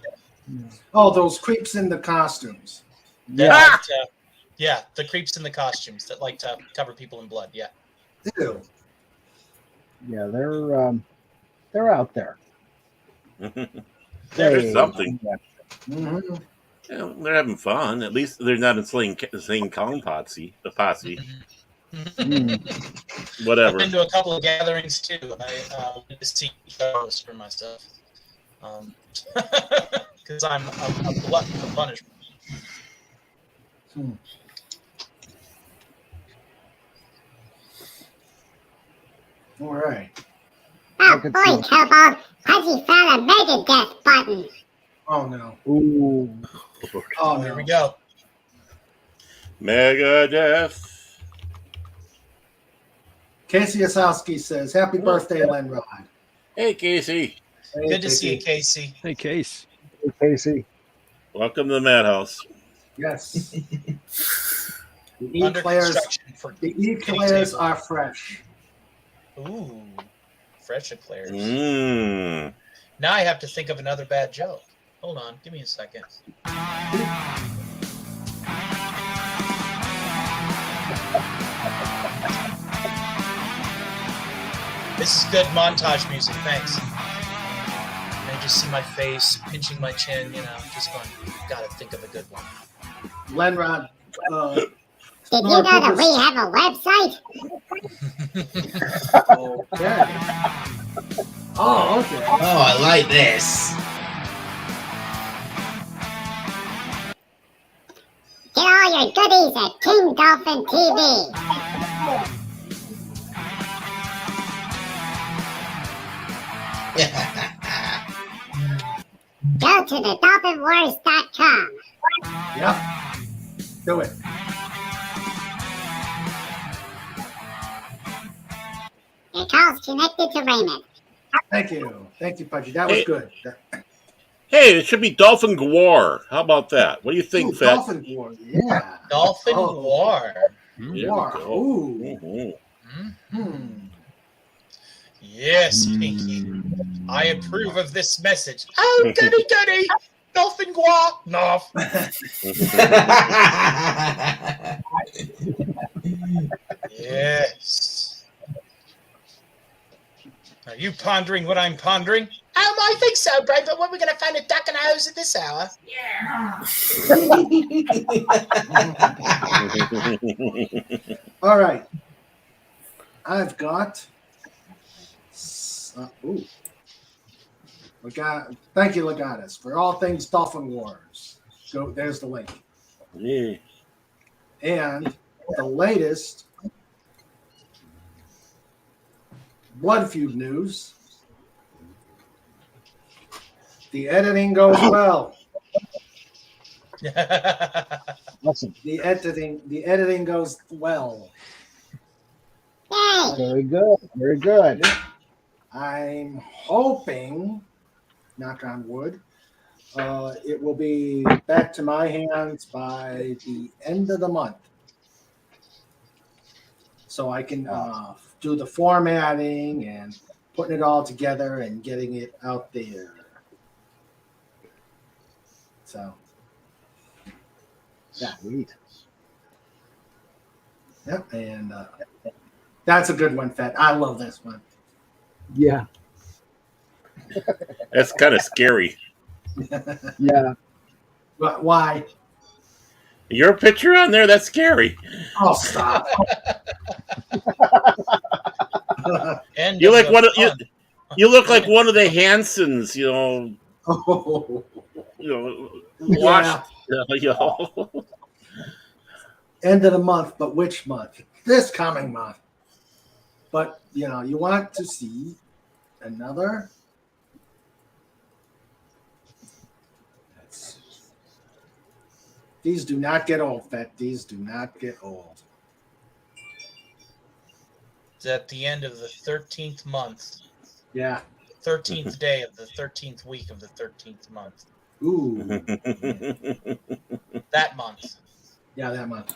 Oh, those creeps in the costumes. Yeah. Yeah, the creeps in the costumes that like to cover people in blood. Yeah. Ew. Yeah, they're out there. There's something. Mm-hmm. Yeah, they're having fun. At least they're not insane clown posse. The posse. Whatever. I've been to a couple of gatherings too. I went to see shows for myself because I'm a glutton for punishment. All right. Oh boy, Cowball, Pudgy found a Megadeth button. Oh no. Ooh. Oh no. Here we go. Megadeth. Casey Osowski says, "Happy birthday, Lenrod." Hey, Casey. Hey, Good to see you, Casey. Hey, Case. Hey, Casey. Welcome to the Madhouse. Yes. The Under eclairs, construction for the Kitty eclairs Table. are fresh. Ooh, fresh eclairs. Mmm. Now I have to think of another bad joke. Hold on, give me a second. This is good montage music, thanks. And you just see my face, pinching my chin, you know, just going, gotta think of a good one. Lenrod, Did you know that we have a website? okay. Oh, okay. Oh, I like this. Get all your goodies at King Dolphin TV. Go to the dolphinwars.com. Yep. Do it. Your call's connected to Raymond. Thank you. Thank you, Pudgy. That was Hey. good. Hey, it should be Dolphin Guar. How about that? What do you think, Ooh, Fat? Dolphin War. Yeah. Dolphin Oh. War. There we War. go. Ooh. Mhm. Yes, Pinky. I approve of this message. Oh, goody goody! Dolphin Guar! No. Yes. Are you pondering what I'm pondering? I think so, Brave, but when we're going to find a duck and a hose at this hour? All right. I've got. Ooh. Thank you, Legatus, for all things Dolphin Wars. Go. There's the link. Yeah. And the latest Blood Feud news. The editing goes well. Awesome. The editing goes well. Yay! Very good. Very good. I'm hoping, knock on wood, it will be back to my hands by the end of the month. so I can do the formatting and putting it all together and getting it out there. So, yeah. Sweet. Yep, and that's a good one, Fed. I love this one. Yeah. That's kind of scary. Yeah. But why? Your picture on there, that's scary. Oh, stop. End You of like the one of fun. you look like one of the Hansons, you know. Oh, Washed, yeah. you know. End of the month, but which month? This coming month. But, you know, you want to see another. These do not get old, Fed. These do not get old. It's at the end of the 13th month. Yeah. 13th day of the 13th week of the 13th month. Ooh. That month. Yeah, that month.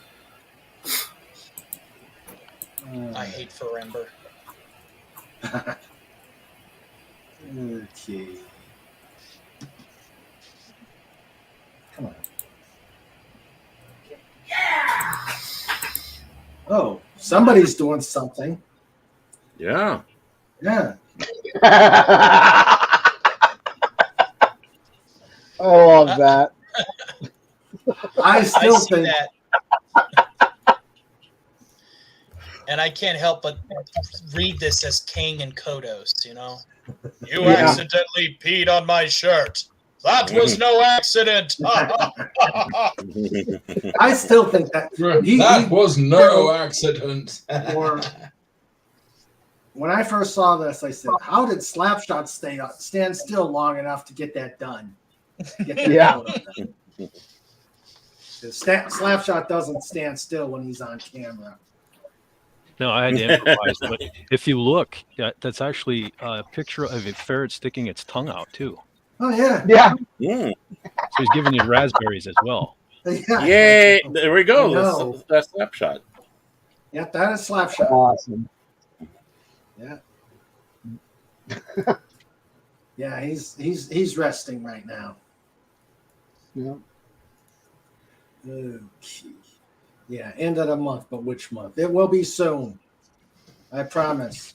I hate Forever. Okay. Come on. Oh, somebody's doing something. Yeah. Yeah. I love that. I still see think that. And I can't help but read this as King and Kodos, you know? You Yeah. accidentally peed on my shirt. That was no accident. I still think that that was no accident. Or when I first saw this, I said, "How did Slapshot stand still long enough to get that done?" Get that Yeah. photo done. Slapshot doesn't stand still when he's on camera. No, I had to improvise. But if you look, that's actually a picture of a ferret sticking its tongue out too. Oh yeah. Yeah. Mm. So he's giving you raspberries as well. Yeah. Yay! There we I go. know. That's Slapshot. Yeah, that is Slapshot. Awesome. Yeah. Yeah, he's resting right now. Yeah. Okay. Yeah, end of the month, but which month? It will be soon. I promise.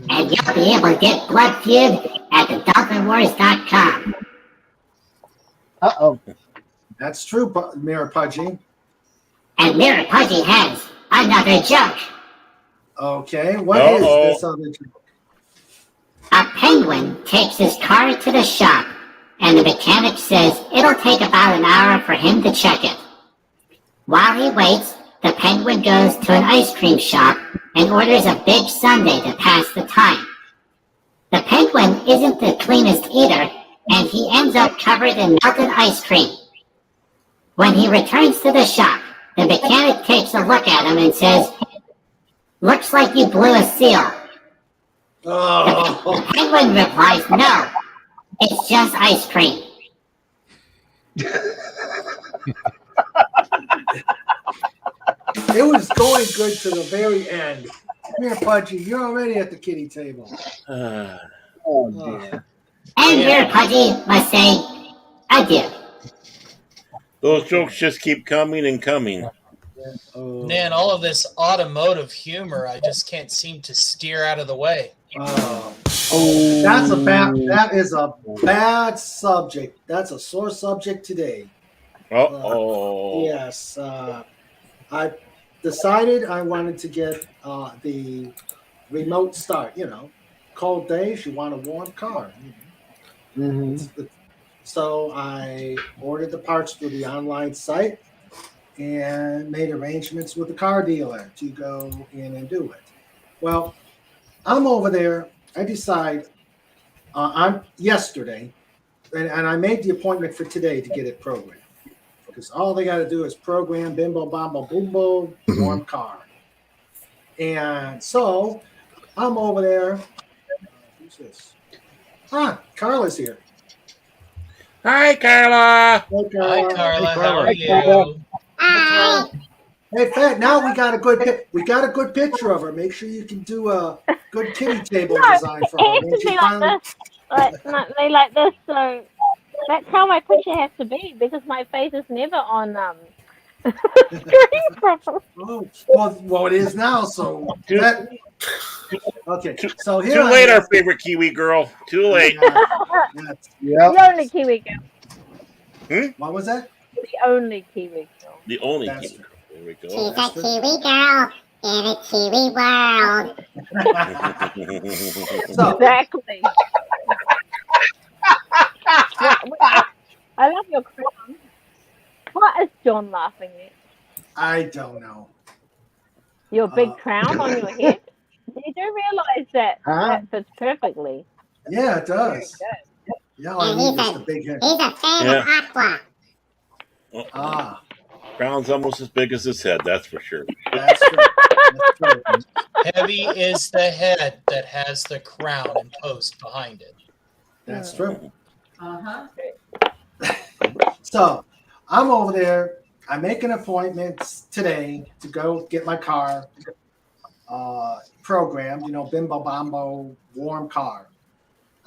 And you'll be able to get Blood Feud at thedolphinwars.com. Uh-oh. That's true, Mirror Pudgy. And Mirror Pudgy has another joke. Okay, what is this other joke? A penguin takes his car to the shop, and the mechanic says it'll take about an hour for him to check it. While he waits, the penguin goes to an ice cream shop and orders a big sundae to pass the time. The penguin isn't the cleanest eater, and he ends up covered in melted ice cream. When he returns to the shop, the mechanic takes a look at him and says, "Looks like you blew a seal." The penguin replies, "No, it's just ice cream." It was going good to the very end. Mirror Pudgy, you're already at the kiddie table. Oh dear. And Mirror Pudgy must say adieu. Those jokes just keep coming and coming. Man, all of this automotive humor, I just can't seem to steer out of the way. That is a bad subject. That's a sore subject today. Yes. I decided I wanted to get the remote start. You know, cold days, you want a warm car. Mm-hmm. So I ordered the parts through the online site and made arrangements with the car dealer to go in and do it. Well, I'm over there. I decide on yesterday, and I made the appointment for today to get it programmed. Because all they got to do is program bimbo bombo boombo warm car. And so I'm over there. Who's this? Carla's here. Hi, Carla. Hi, Carla. How are Hi, you? Carla. Hi. Hey, Fat, now we got a good picture of her. Make sure you can do a good kitty table design for her. It When has to she be like finally, this, like me like this. So that's how my picture has to be because my face is never on screen properly. oh, well, it is now. So Too, that okay. too, So here too I late, our am. favorite Kiwi girl. Too late. Yes. Yep. The only Kiwi girl. What was that? The only Kiwi girl. The only That's Kiwi. There we She's go. a Kiwi girl in a Kiwi world. So Exactly. I love your crown. What is John laughing at? I don't know. Your big crown on your head? You do realize that Huh? that fits perfectly. Yeah, it Very does. good. Yeah, all I And need is the big head. he's a fan Yeah. of aqua. Ah, Crown's almost as big as his head, that's for sure. that's true. That's true. Heavy is the head that has the crown imposed behind it. That's true. Uh-huh. So I'm over there. I make an appointment today to go get my car programmed, bimbo bombo warm car.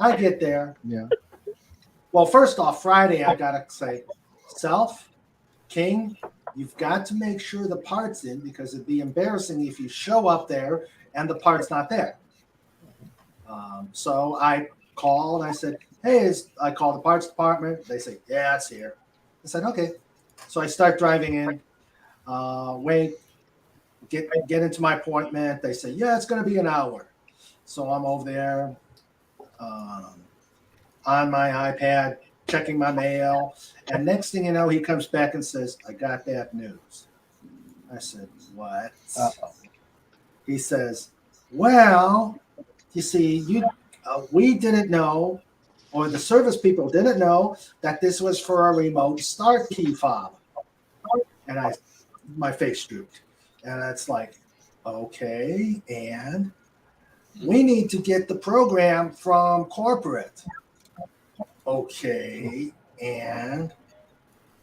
I get there. Yeah. Well, first off, Friday, I got to say, King, you've got to make sure the part's in because it'd be embarrassing if you show up there and the part's not there. So I called. I said, hey, I called the parts department. They say, yeah, it's here. I said, okay. So I start driving in, wait, get into my appointment. They say, yeah, it's going to be an hour. So I'm over there on my iPad, checking my mail. And next thing you know, he comes back and says, I got bad news. I said, what? Uh-oh. He says, well, you see, we didn't know, or the service people didn't know that this was for a remote start key fob. And my face drooped. And it's like, okay, and we need to get the program from corporate. Okay, and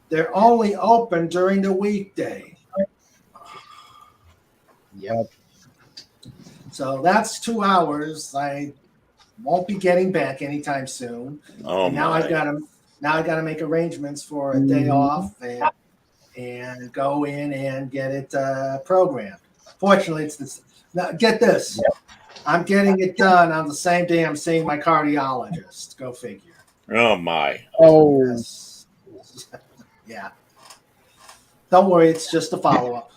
they're only open during the weekday. Yep. So that's 2 hours. I won't be getting back anytime soon. Oh, and now my. I gotta make arrangements for a day off and go in and get it programmed. Fortunately, it's this. Now, get this. I'm getting it done on the same day I'm seeing my cardiologist. Go figure. Oh, my. Oh. Yes. Yeah. Don't worry, it's just a follow-up.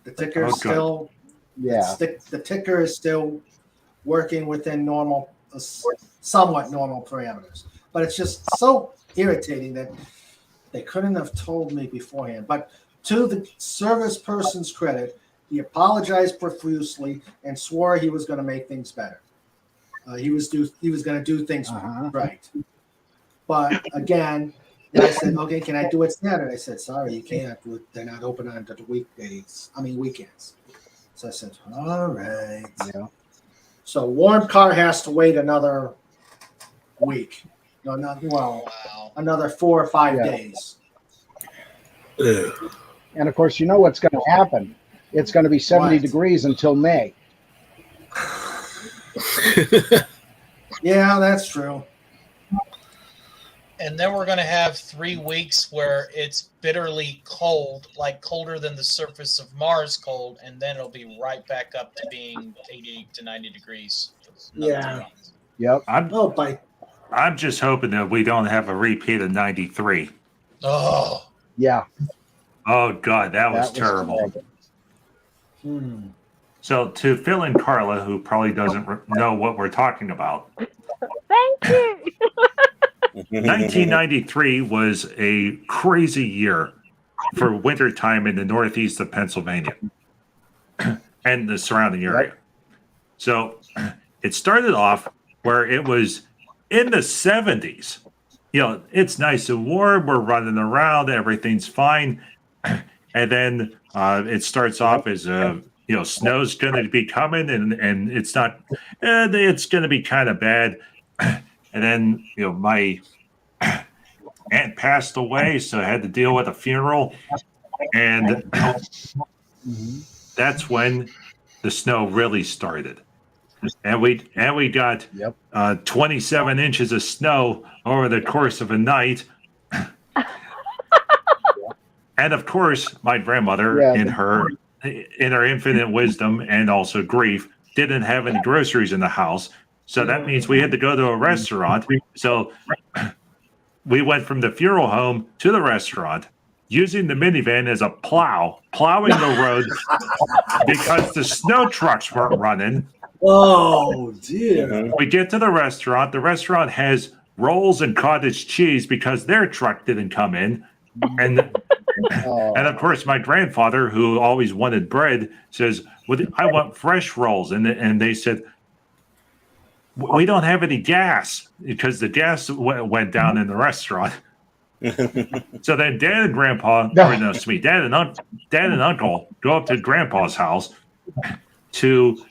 The ticker is still the ticker is still working within somewhat normal parameters. But it's just so irritating that they couldn't have told me beforehand. But to the service person's credit, he apologized profusely and swore he was going to make things better. He was going to do things right. But again, I said, okay, can I do it Saturday? I said, sorry, you can't. They're not open on the weekends. So I said, all right. Yeah. So warm car has to wait another week. No, another 4 or 5 days. And of course, you know what's going to happen. It's going to be 70 degrees until May. Yeah, that's true. And then we're going to have 3 weeks where it's bitterly cold, like colder than the surface of Mars cold, and then it'll be right back up to being 80 to 90 degrees. Yeah. Yep. I'm just hoping that we don't have a repeat of 93. Oh. Yeah. Oh, God, that was terrible. So to fill in Carla, who probably doesn't know what we're talking about. Thank you. 1993 was a crazy year for wintertime in the northeast of Pennsylvania and the surrounding area. So it started off where it was in the 70s. It's nice and warm. We're running around. Everything's fine. And then it starts off as snow's going to be coming, and it's not. It's going to be kind of bad. And then my aunt passed away, so I had to deal with a funeral. And that's when the snow really started. And we got 27 inches of snow over the course of a night. And of course, my grandmother, in her infinite wisdom and also grief, didn't have any groceries in the house. So that means we had to go to a restaurant. So we went from the funeral home to the restaurant using the minivan as a plowing the road because the snow trucks weren't running. Oh, dear. We get to the restaurant. The restaurant has rolls and cottage cheese because their truck didn't come in. And of course, my grandfather, who always wanted bread, says, well, I want fresh rolls. And they said, we don't have any gas because the gas went down in the restaurant. So then Dad and Grandpa, or no, excuse me, Dad and Uncle go up to Grandpa's house to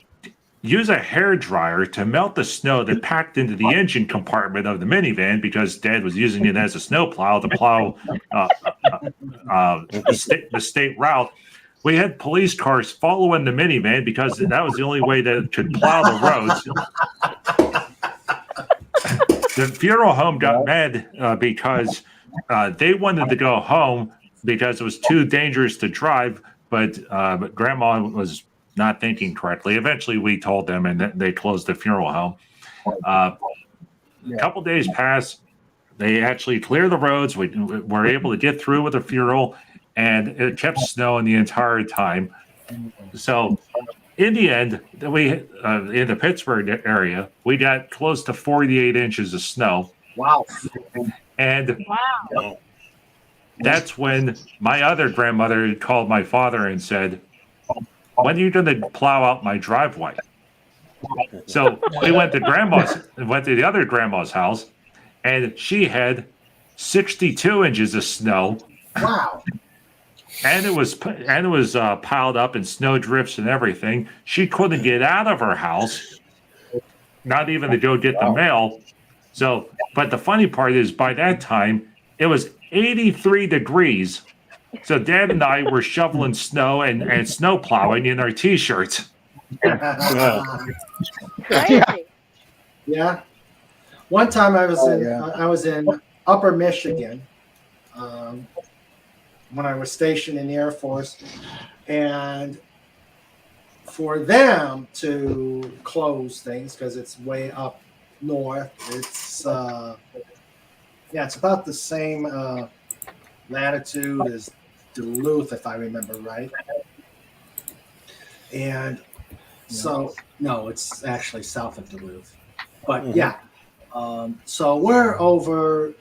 use a hairdryer to melt the snow that packed into the engine compartment of the minivan because Dad was using it as a snowplow to plow the state route. We had police cars following the minivan because that was the only way that it could plow the roads. The funeral home got mad because they wanted to go home because it was too dangerous to drive, but Grandma was not thinking correctly. Eventually, we told them, and they closed the funeral home. A couple days passed. They actually cleared the roads. We were able to get through with the funeral, and it kept snowing the entire time. So, in the end, we in the Pittsburgh area, we got close to 48 inches of snow. Wow. And that's when my other grandmother called my father and said, when are you going to plow out my driveway? So we went to the other grandma's house, and she had 62 inches of snow. Wow. And it was piled up in snow drifts and everything. She couldn't get out of her house, not even to go get the mail. So, but the funny part is, by that time, it was 83 degrees. So Dad and I were shoveling snow and snow plowing in our t-shirts. Yeah. One time I was in Upper Michigan when I was stationed in the Air Force, and for them to close things because it's way up north, it's it's about the same latitude as Duluth, if I remember right. And so, no, it's actually south of Duluth. But so we're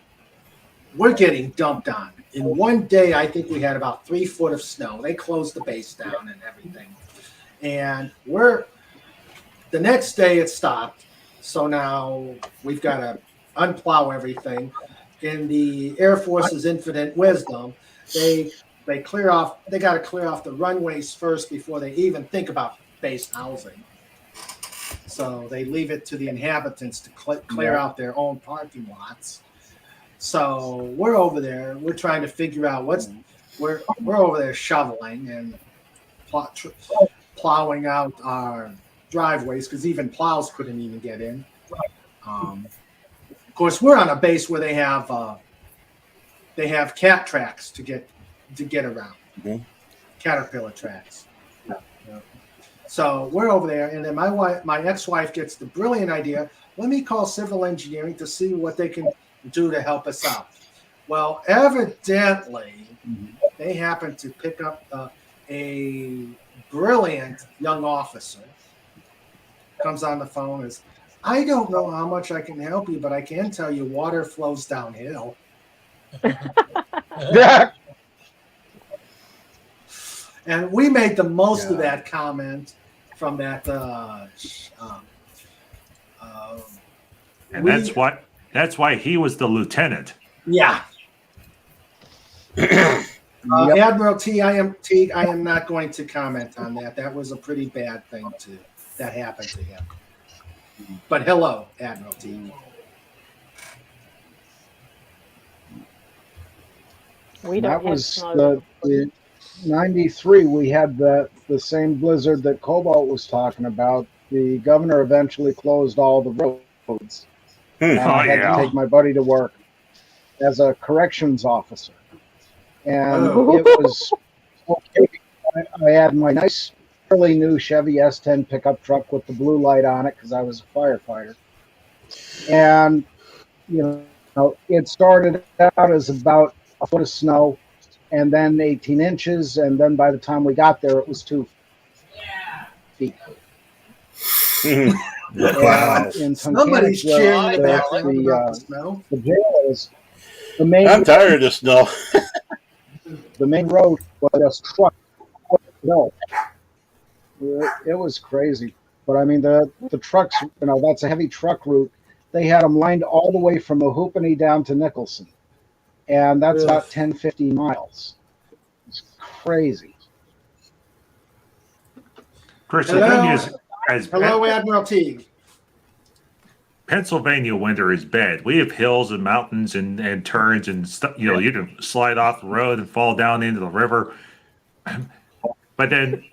getting dumped on. In one day, I think we had about 3 foot of snow. They closed the base down and everything. And the next day it stopped. So now we've got to unplow everything. In the Air Force's infinite wisdom, they got to clear off the runways first before they even think about base housing. So they leave it to the inhabitants to clear out their own parking lots. So we're over there. We're trying to figure out we're over there shoveling and plowing out our driveways because even plows couldn't even get in. Of course, we're on a base where they have cat tracks to get around, caterpillar tracks. So we're over there, and then my ex-wife gets the brilliant idea. Let me call civil engineering to see what they can do to help us out. Well, evidently, they happen to pick up a brilliant young officer. Comes on the phone as, I don't know how much I can help you, but I can tell you water flows downhill. And we made the most of that comment from that. And that's why he was the lieutenant. Yeah. Admiralty, I am not going to comment on that. That was a pretty bad thing that happened to him. But hello, Admiralty. We that don't was have the '93, we had the same blizzard that Cobalt was talking about. The governor eventually closed all the roads, and I had to take my buddy to work as a corrections officer. And it was okay. I had my nice, fairly new Chevy S10 pickup truck with the blue light on it because I was a firefighter. And, it started out as about a foot of snow and then 18 inches. And then by the time we got there, it was 2 feet. Wow. Somebody's cheering in the background about the snow. The jail is the main. I'm tired of the snow. The main road was a truck. No, it was crazy. But I mean, the trucks, that's a heavy truck route. They had them lined all the way from Mahoopany down to Nicholson. And that's about 10, 15 miles. It's crazy. Chris, the thing is, Hello, Admiral Teague. Pennsylvania winter is bad. We have hills and mountains and turns and stuff. You can slide off the road and fall down into the river. But then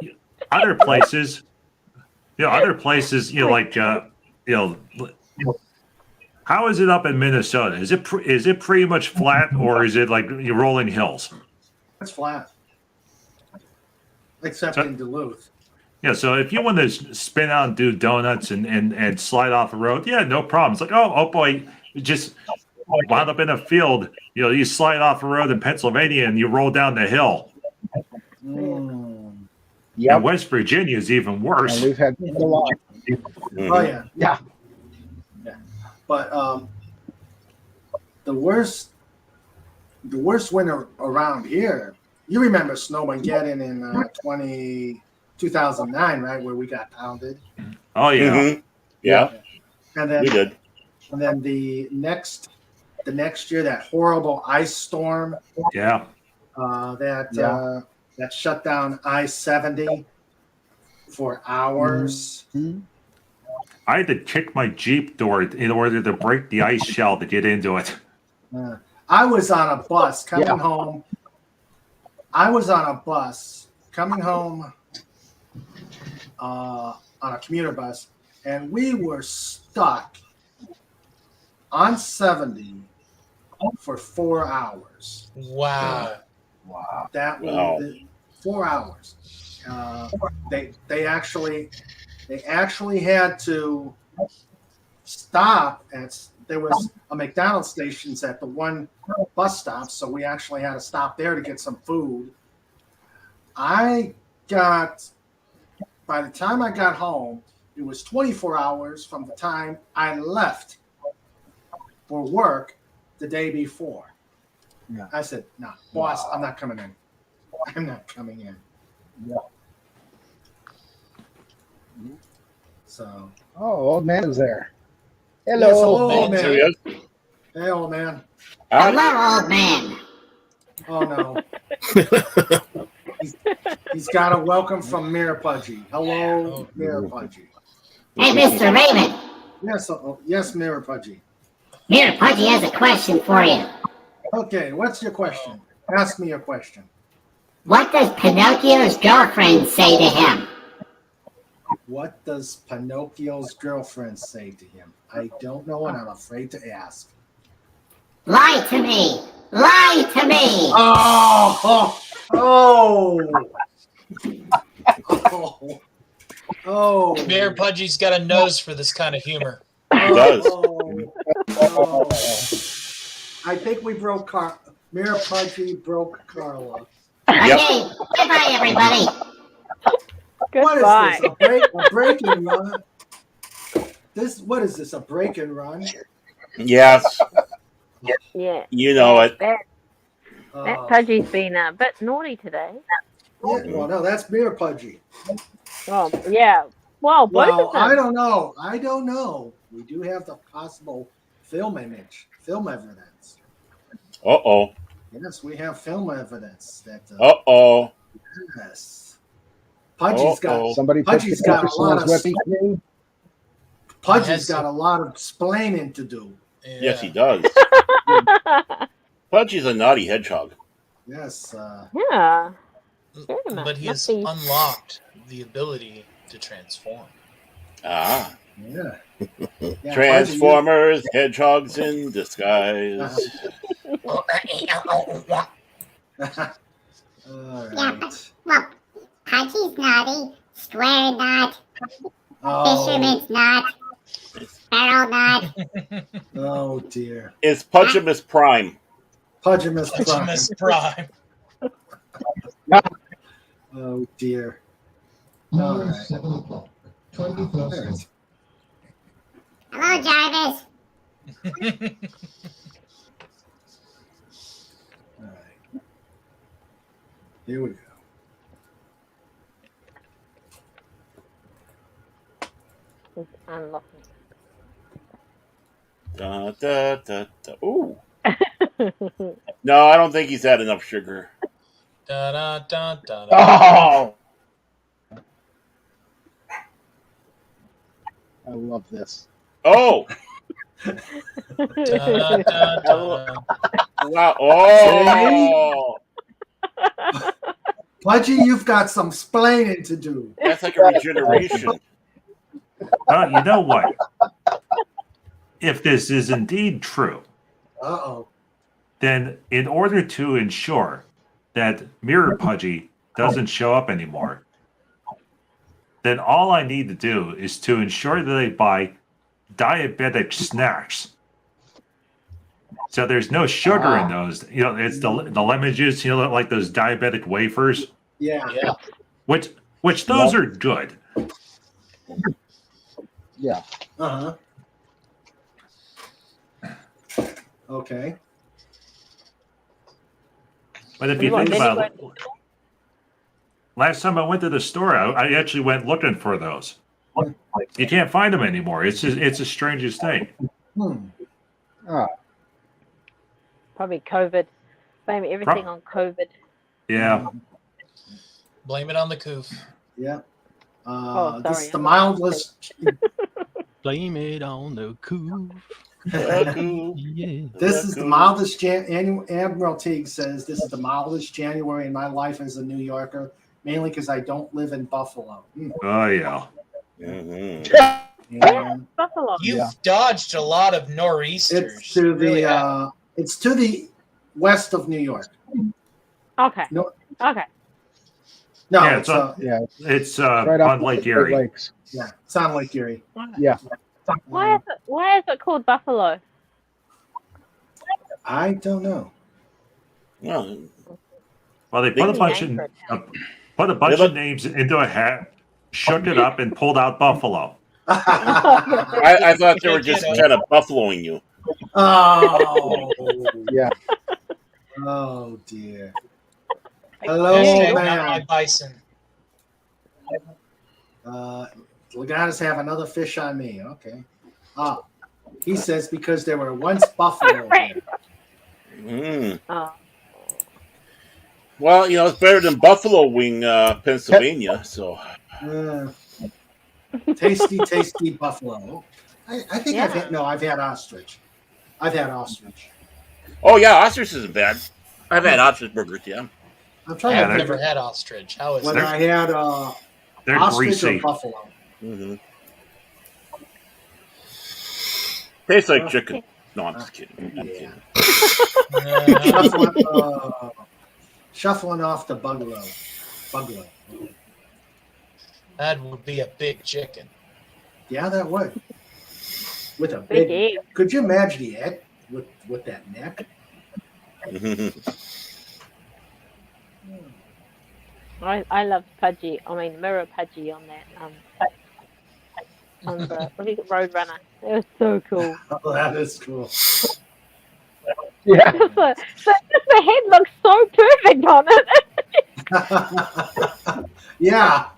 other places, like how is it up in Minnesota? Is it pretty much flat, or is it like you're rolling hills? It's flat, except in Duluth. Yeah, so if you want to spin out and do donuts and slide off the road, yeah, no problem. It's like, oh boy, you just wound up in a field. You slide off the road in Pennsylvania and you roll down the hill. Yeah, West Virginia is even worse. And we've had a lot. Oh yeah. But the worst winter around here. You remember Snowmageddon in 2009, right, where we got pounded. Oh yeah, yeah. And then we did. And then the next year, that horrible ice storm. Yeah. That shut down I-70 for hours. Mm-hmm. I had to kick my Jeep door in order to break the ice shell to get into it. I was on a bus coming home. I was on a bus coming home on a commuter bus, and we were stuck on 70 for 4 hours. Wow. That was 4 hours. They actually had to stop there was a McDonald's stations at the one bus stop, so we actually had to stop there to get some food. By the time I got home, it was 24 hours from the time I left for work the day before. Yeah. I said, no, boss, I'm not coming in. I'm not coming in. Yeah. So. Oh, old man is there. Hello, yes, old man. There he is. Hey, old man. Hello, old man. Oh no. He's got a welcome from Mirapudgy. Hello, Mirapudgy. Hey, Mr. Raymond. Yes, Mirapudgy. Mirapudgy has a question for you. Okay, what's your question? Ask me your question. What does Pinocchio's girlfriend say to him? What does Pinocchio's girlfriend say to him? I don't know, and I'm afraid to ask. Lie to me! Lie to me! Oh! Mayor Pudgy's got a nose for this kind of humor. He does. I think we broke Mayor Pudgy broke Carla. Okay, goodbye, everybody. What is this? A break and run? What is this? A break and run? Yes. Yeah. You know it. That Pudgy's been a bit naughty today. Yeah, well, no, that's Mayor Pudgy. Oh, yeah. Well, both of them. I don't know. We do have the possible film evidence. Uh-oh. Yes, we have film evidence that. Yes. Pudgy's got a lot of. Pudgy's got a lot of explaining to do. Yeah. Yes, he does. Pudgy's a naughty hedgehog. Yes. Yeah. But he has Must be. unlocked the ability to transform. Ah. Yeah. Yeah, Transformers, hedgehogs in disguise. All Yeah, right. but, well, Pudgy's naughty, Square not, Oh, Fisherman's not, Sparrow not. oh dear. It's Pudgemus Prime. Pudgemus Prime. Pudgemus Prime. Oh dear. All right. 20 plus. Hello, Jarvis. All right. Here we go. It's unlocking. Da, da, da, da. Ooh. No, I don't think he's had enough sugar. Da, da, da, da, da. Oh, I love this. Oh! Da, da, da, da. Wow. Oh! Pudgy, you've got some splaining to do. That's like a regeneration. You know what? If this is indeed true, Uh-oh. then in order to ensure that Mirror Pudgy doesn't show up anymore, then all I need to do is to ensure that I buy diabetic snacks. So there's no sugar in those. You know, it's the lemon juice, you know, like those diabetic wafers. Yeah. Which those are good. Yeah. Uh-huh. Okay. But if you think about it, last time I went to the store, I actually went looking for those. You can't find them anymore. It's the strangest thing. Probably COVID. Blame everything on COVID. Yeah. Blame it on the coof. Yeah. Oh, This sorry. is the mildest. Blame it on the coof. Yeah. This is the mildest annual. Admiral Teague says this is the mildest January in my life as a New Yorker, mainly because I don't live in Buffalo. Oh yeah. And Buffalo. You've dodged a lot of nor'easters. it's to You really have. the it's to the west of New York. Okay. No, Okay. no, Yeah, it's it's Right on off Lake the Erie. Lakes. yeah, it's on Lake Erie. Yeah. Why is it called Buffalo? I don't know. Well, They put a bunch of names into a hat, shook it up, and pulled out Buffalo. I thought they were just kind of buffaloing you. Oh, Yeah. oh dear. Hashtag Hello, not my man. bison. Laganas have another fish on me. Okay. He says because there were once buffalo here. Oh. Well, you know, it's better than Buffalo Wing, Pennsylvania. So Tasty buffalo. I think I've had ostrich. I've had ostrich. Oh yeah, ostrich isn't bad. I've had ostrich burgers. Yeah. I'm trying to I've think never had ostrich. How is when that? I had They're ostrich greasy. or buffalo. Tastes like chicken. No, I'm just kidding. I'm kidding. Shuffling off the bungalow. That would be a big chicken. Yeah, that would. With a Big big. egg. Could you imagine the egg with that neck? I love Pudgy. I mean, Mirror Pudgy on that. On the Roadrunner. It was so cool. Oh, that is cool. Yeah. so the head looks so perfect on it. Yeah.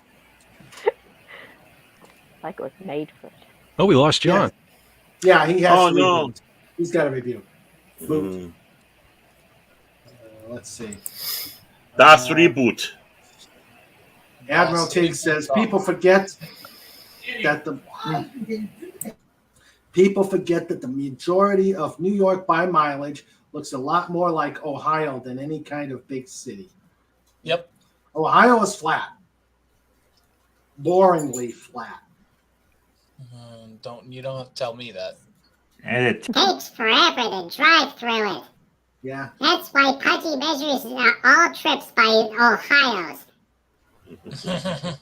Like it was made for it. Oh, we lost John. Yeah, he has. Oh, to no. reboot. He's got to review. Boot. Let's see. Das Reboot. Admiral Teague says people forget that the majority of New York by mileage looks a lot more like Ohio than any kind of big city. Yep. Ohio is flat. Boringly flat. You don't have to tell me that. And it Takes forever to drive through it. Yeah. That's why Pudgy measures all trips by Ohio's.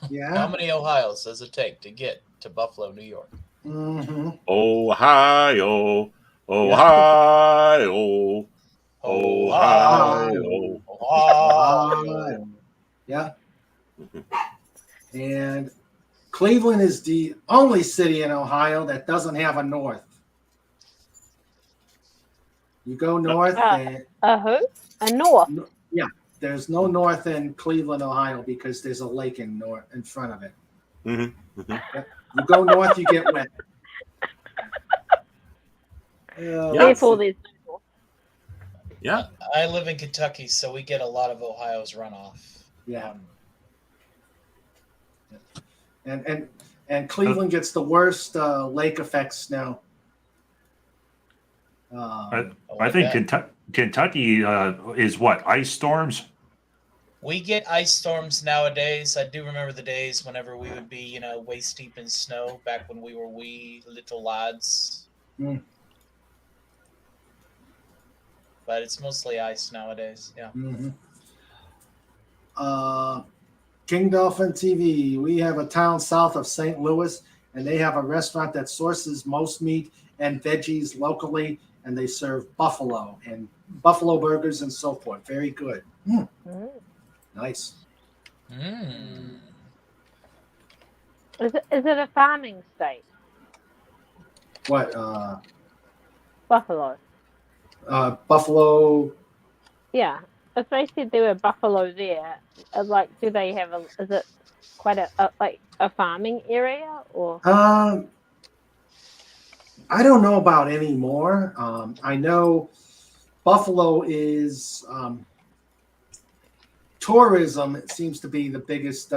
Yeah. How many Ohio's does it take to get to Buffalo, New York? Mm-hmm. Ohio, Ohio, Ohio. Ohio. Yeah. And Cleveland is the only city in Ohio that doesn't have a north. You go north and who? A north. yeah, there's no north in Cleveland, Ohio, because there's a lake in front of it. Mm-hmm. Mm-hmm. You go north, you get wet. Therefore, there's Yeah. I live in Kentucky, so we get a lot of Ohio's runoff. Yeah. And Cleveland gets the worst lake effect snow. I think Kentucky is what, ice storms? We get ice storms nowadays. I do remember the days whenever we would be, waist deep in snow back when we were wee little lads. Mm. But it's mostly ice nowadays. Yeah. Mm-hmm. King Dolphin TV. We have a town south of St. Louis, and they have a restaurant that sources most meat and veggies locally, and they serve buffalo and buffalo burgers and so forth. Very good. Mm. Nice. Mm. Is it a farming state? What? Buffalo. Buffalo. Yeah. If they said there were buffalo there, do they have is it quite a farming area or? I don't know about anymore. I know Buffalo is tourism. It seems to be the biggest.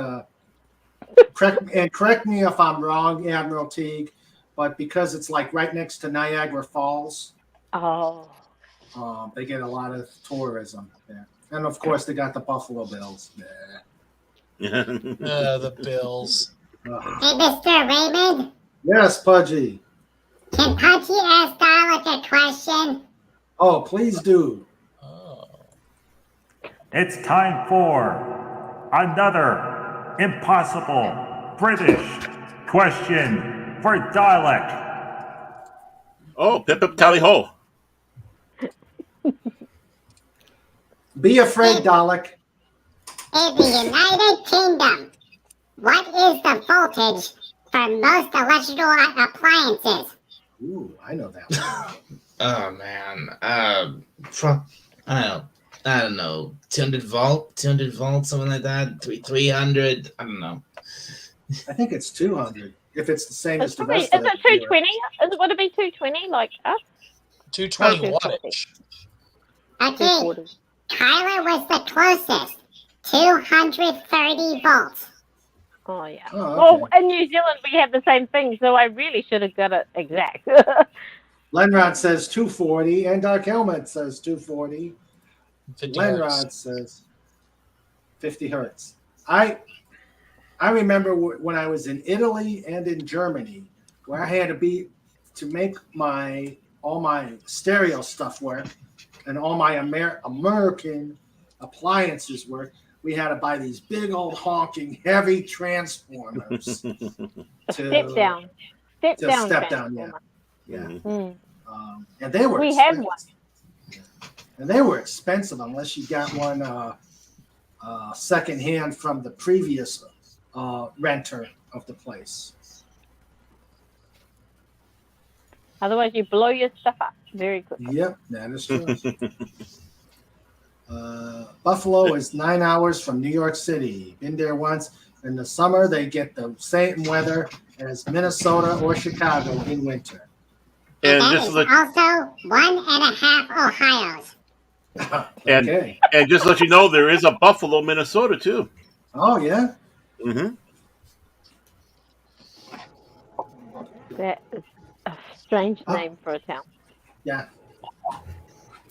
Correct me if I'm wrong, Admiral Teague, but because it's like right next to Niagara Falls. Oh. They get a lot of tourism there. And of course, they got the Buffalo Bills. The Bills. Hey, Mr. Raymond? Yes, Pudgy. Can Pudgy ask Dalek a question? Oh, please do. It's time for another impossible British question for Dalek. Oh, pip pip tally ho. Be afraid, Dalek. In the United Kingdom, what is the voltage for most electrical appliances? Ooh, I know that one. Oh man, I don't know, 200 volts, something like that. 300. I don't know. I think it's 200. If it's the same as the Is rest of it it. 220? Would it be 220 like us? 220 wattage. Okay, Tyler was the closest. 230 volts. Oh yeah. Oh, okay. Well, in New Zealand we have the same thing, so I really should have got it exact. Lenrod says 240, and Dark Helmet says 240. 50 Lenrod hertz. says 50 hertz. I remember when I was in Italy and in Germany, where I had to be to make all my stereo stuff work and all my American appliances work. We had to buy these big old honking heavy transformers Step down. Step down. Yeah. Mm. And they were We expensive. had one. And they were expensive unless you got one secondhand from the previous renter of the place. Otherwise, you blow your stuff up very quickly. Yep, that is true. Buffalo is 9 hours from New York City. Been there once. In the summer, they get the same weather as Minnesota or Chicago in winter. And that just is let, also 1.5 Ohio's. Okay. and just let you know, there is a Buffalo, Minnesota too. Oh yeah. Mm-hmm. That is a strange name for a town. Yeah.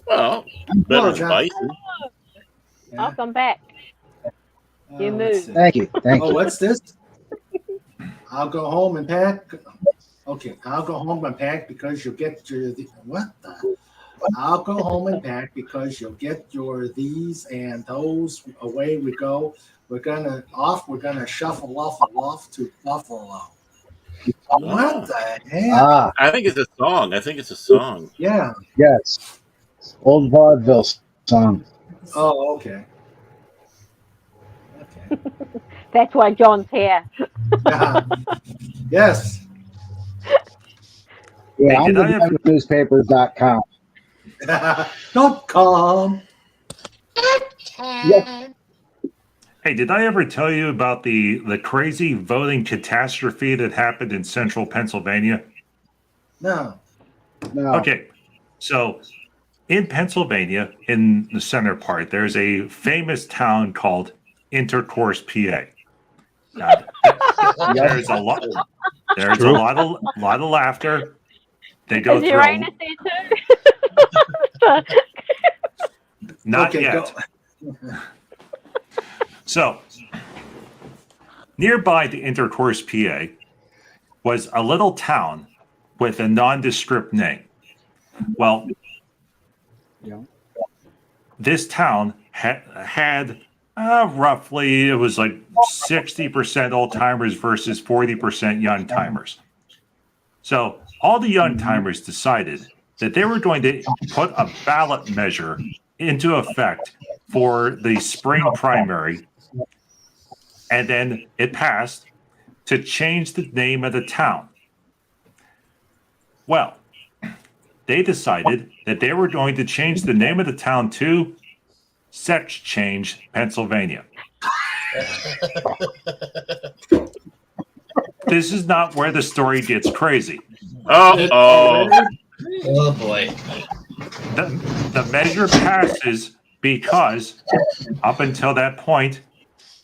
Well, better than Bison. Yeah. I'll come back. You let's move. see. Thank you. Thank Oh, you. what's this? I'll go home and pack. Okay, I'll go home and pack because you'll get your what the? I'll go home and pack because you'll get your these and those. Away we go. We're gonna shuffle off to Buffalo. What the heck? I think it's a song. Yeah. Yes. Old vaudeville song. Oh, okay. That's why John's here. Yes. Yeah, Hey, I'm did the I ever- newspapers.com. .com. Hey, did I ever tell you about the crazy voting catastrophe that happened in central Pennsylvania? No. No. Okay, so in Pennsylvania, in the center part, there's a famous town called Intercourse, PA. Now, there's a lot. There's True. a lot of laughter. They go Is through. Uranus there too? Not Okay, yet. So, nearby the Intercourse, PA, was a little town with a nondescript name. Well, this town had roughly, it was like 60% old timers versus 40% young timers. So all the young timers decided that they were going to put a ballot measure into effect for the spring primary, and then it passed to change the name of the town. Well, they decided that they were going to change the name of the town to Sex Change, Pennsylvania. This is not where the story gets crazy. Oh boy. The measure passes because up until that point,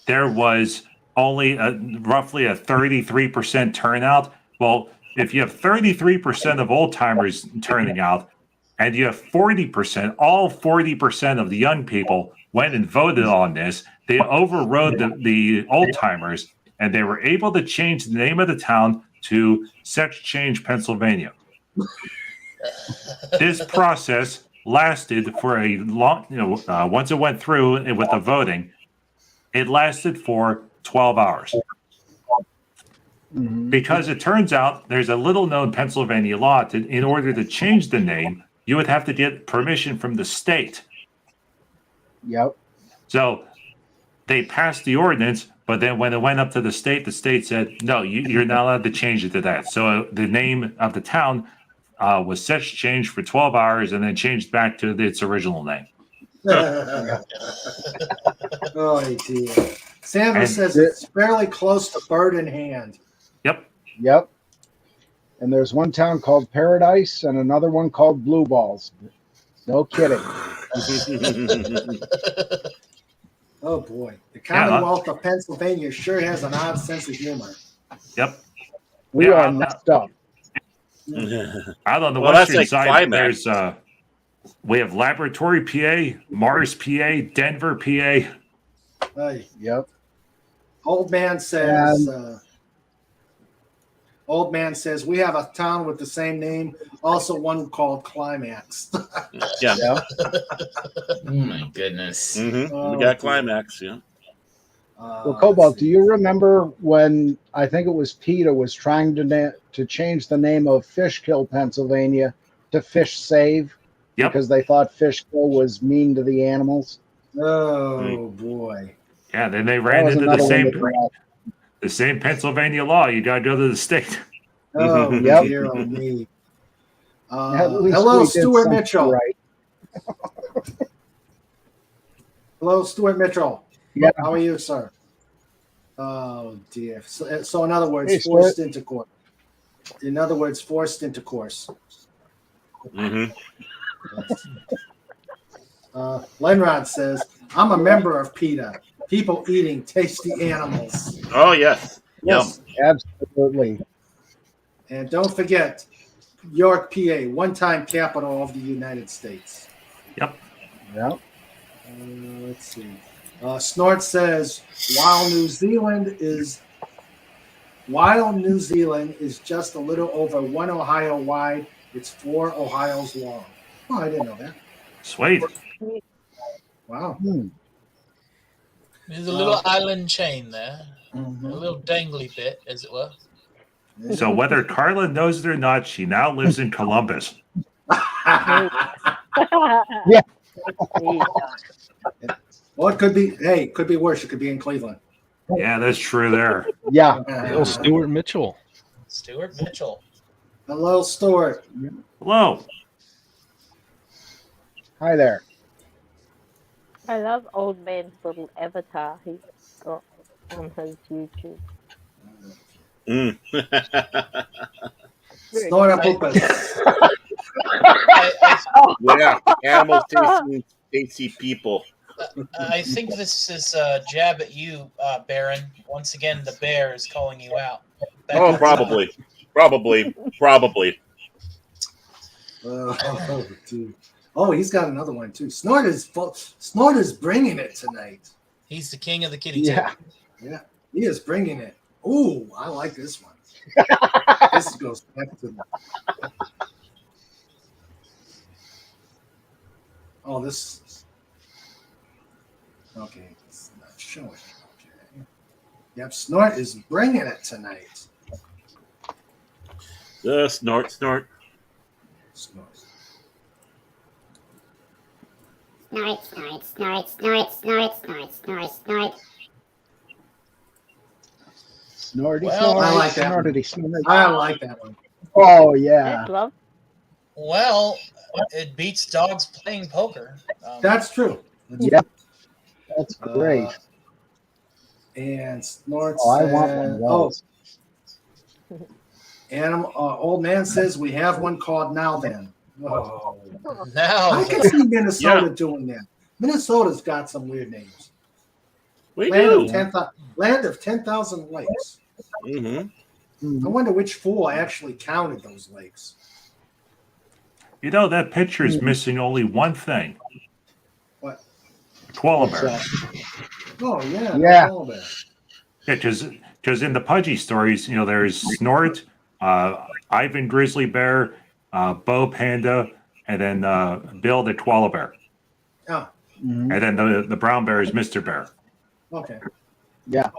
there was only roughly a 33% turnout. Well, if you have 33% of old timers turning out, and you have 40%, all 40% of the young people went and voted on this, they overrode the old timers, and they were able to change the name of the town to Sex Change, Pennsylvania. This process lasted for a long, once it went through with the voting, it lasted for 12 hours. Because it turns out there's a little known Pennsylvania law in order to change the name, you would have to get permission from the state. Yep. So they passed the ordinance, but then when it went up to the state said, no, you're not allowed to change it to that. So the name of the town was Sex Change for 12 hours and then changed back to its original name. Oh, dear. Sandra says it's fairly close to bird in hand. Yep. And there's one town called Paradise and another one called Blue Balls. No kidding. Oh, boy. The Commonwealth of Pennsylvania sure has an odd sense of humor. Yep. We are messed up. Out on the Well, that's western like side, climax. there's we have Laboratory, PA, Mars, PA, Denver, PA. Yep. Old man says. Old man says we have a town with the same name, also one called Climax. Yeah. Oh my goodness. We Oh, got climax. Yeah. Well, Cobalt, do you remember when I think it was PETA was trying to change the name of Fishkill, Pennsylvania to Fish Save because they thought Fishkill was mean to the animals? Oh boy. Yeah, then they That ran was into another one that the same Pennsylvania law. You got to go to the state. Oh Yep. dear, oh me. At least Hello, we did Stuart something Mitchell. right. Hello, Stuart Mitchell. Yeah. How are you, sir? Oh dear. So in other words, Hey, forced Stuart. intercourse. In other words, forced intercourse. Lenrod says, "I'm a member of PETA. People eating tasty animals." Oh yes. Yes. Absolutely. And don't forget, York, PA, one-time capital of the United States. Yep. Yep. Let's see. Snort says, while New Zealand is just a little over 1 Ohio wide, it's 4 Ohio's long. Oh, I didn't know that. Sweet. Wow. There's a little island chain there. Mhm. A little dangly bit, as it were. So whether Carla knows it or not, she now lives in Columbus. Yeah. Well, it could be. Hey, it could be worse. It could be in Cleveland. Yeah, that's true there. Yeah. Bill Stuart Mitchell. Stuart Mitchell. Hello, Stuart. Hello. Hi there. I love Old Man's little avatar he's got on his YouTube. Snort a poopus. Yeah, animals tasty people. I think this is a jab at you, Baron. Once again, the bear is calling you out. Oh, probably. Dude. Oh, he's got another one too. Snort is bringing it tonight. He's the king of the kitty table. Yeah, he is bringing it. Ooh, I like this one. This goes back to the... Oh, this. Okay, it's not showing. Okay. Yep, Snort is bringing it tonight. Snort. Snort, snort, snort, snort, snort, snort, snort, snort. Snorty, Well, snorty, I like that one. snortity, snorty. I like that one. Oh, yeah. Well, it beats dogs playing poker. That's true. Yep. That's great. And Snort Oh, I says, want one of those. Old man says we have one called Now Then. Oh. Now I can see Minnesota doing that. Minnesota's got some weird names. We Land do. of 10,000 lakes. Mm-hmm. I wonder which fool actually counted those lakes. You know, that picture is missing only one thing. What? Koala bear. Oh, yeah. Yeah. Koala bear. Yeah, because in the Pudgy stories, there's Snort, Ivan Grizzly Bear, Bo Panda, and then Bill the Koala Bear. Oh, And then the brown bear is Mr. Bear. okay. Yeah.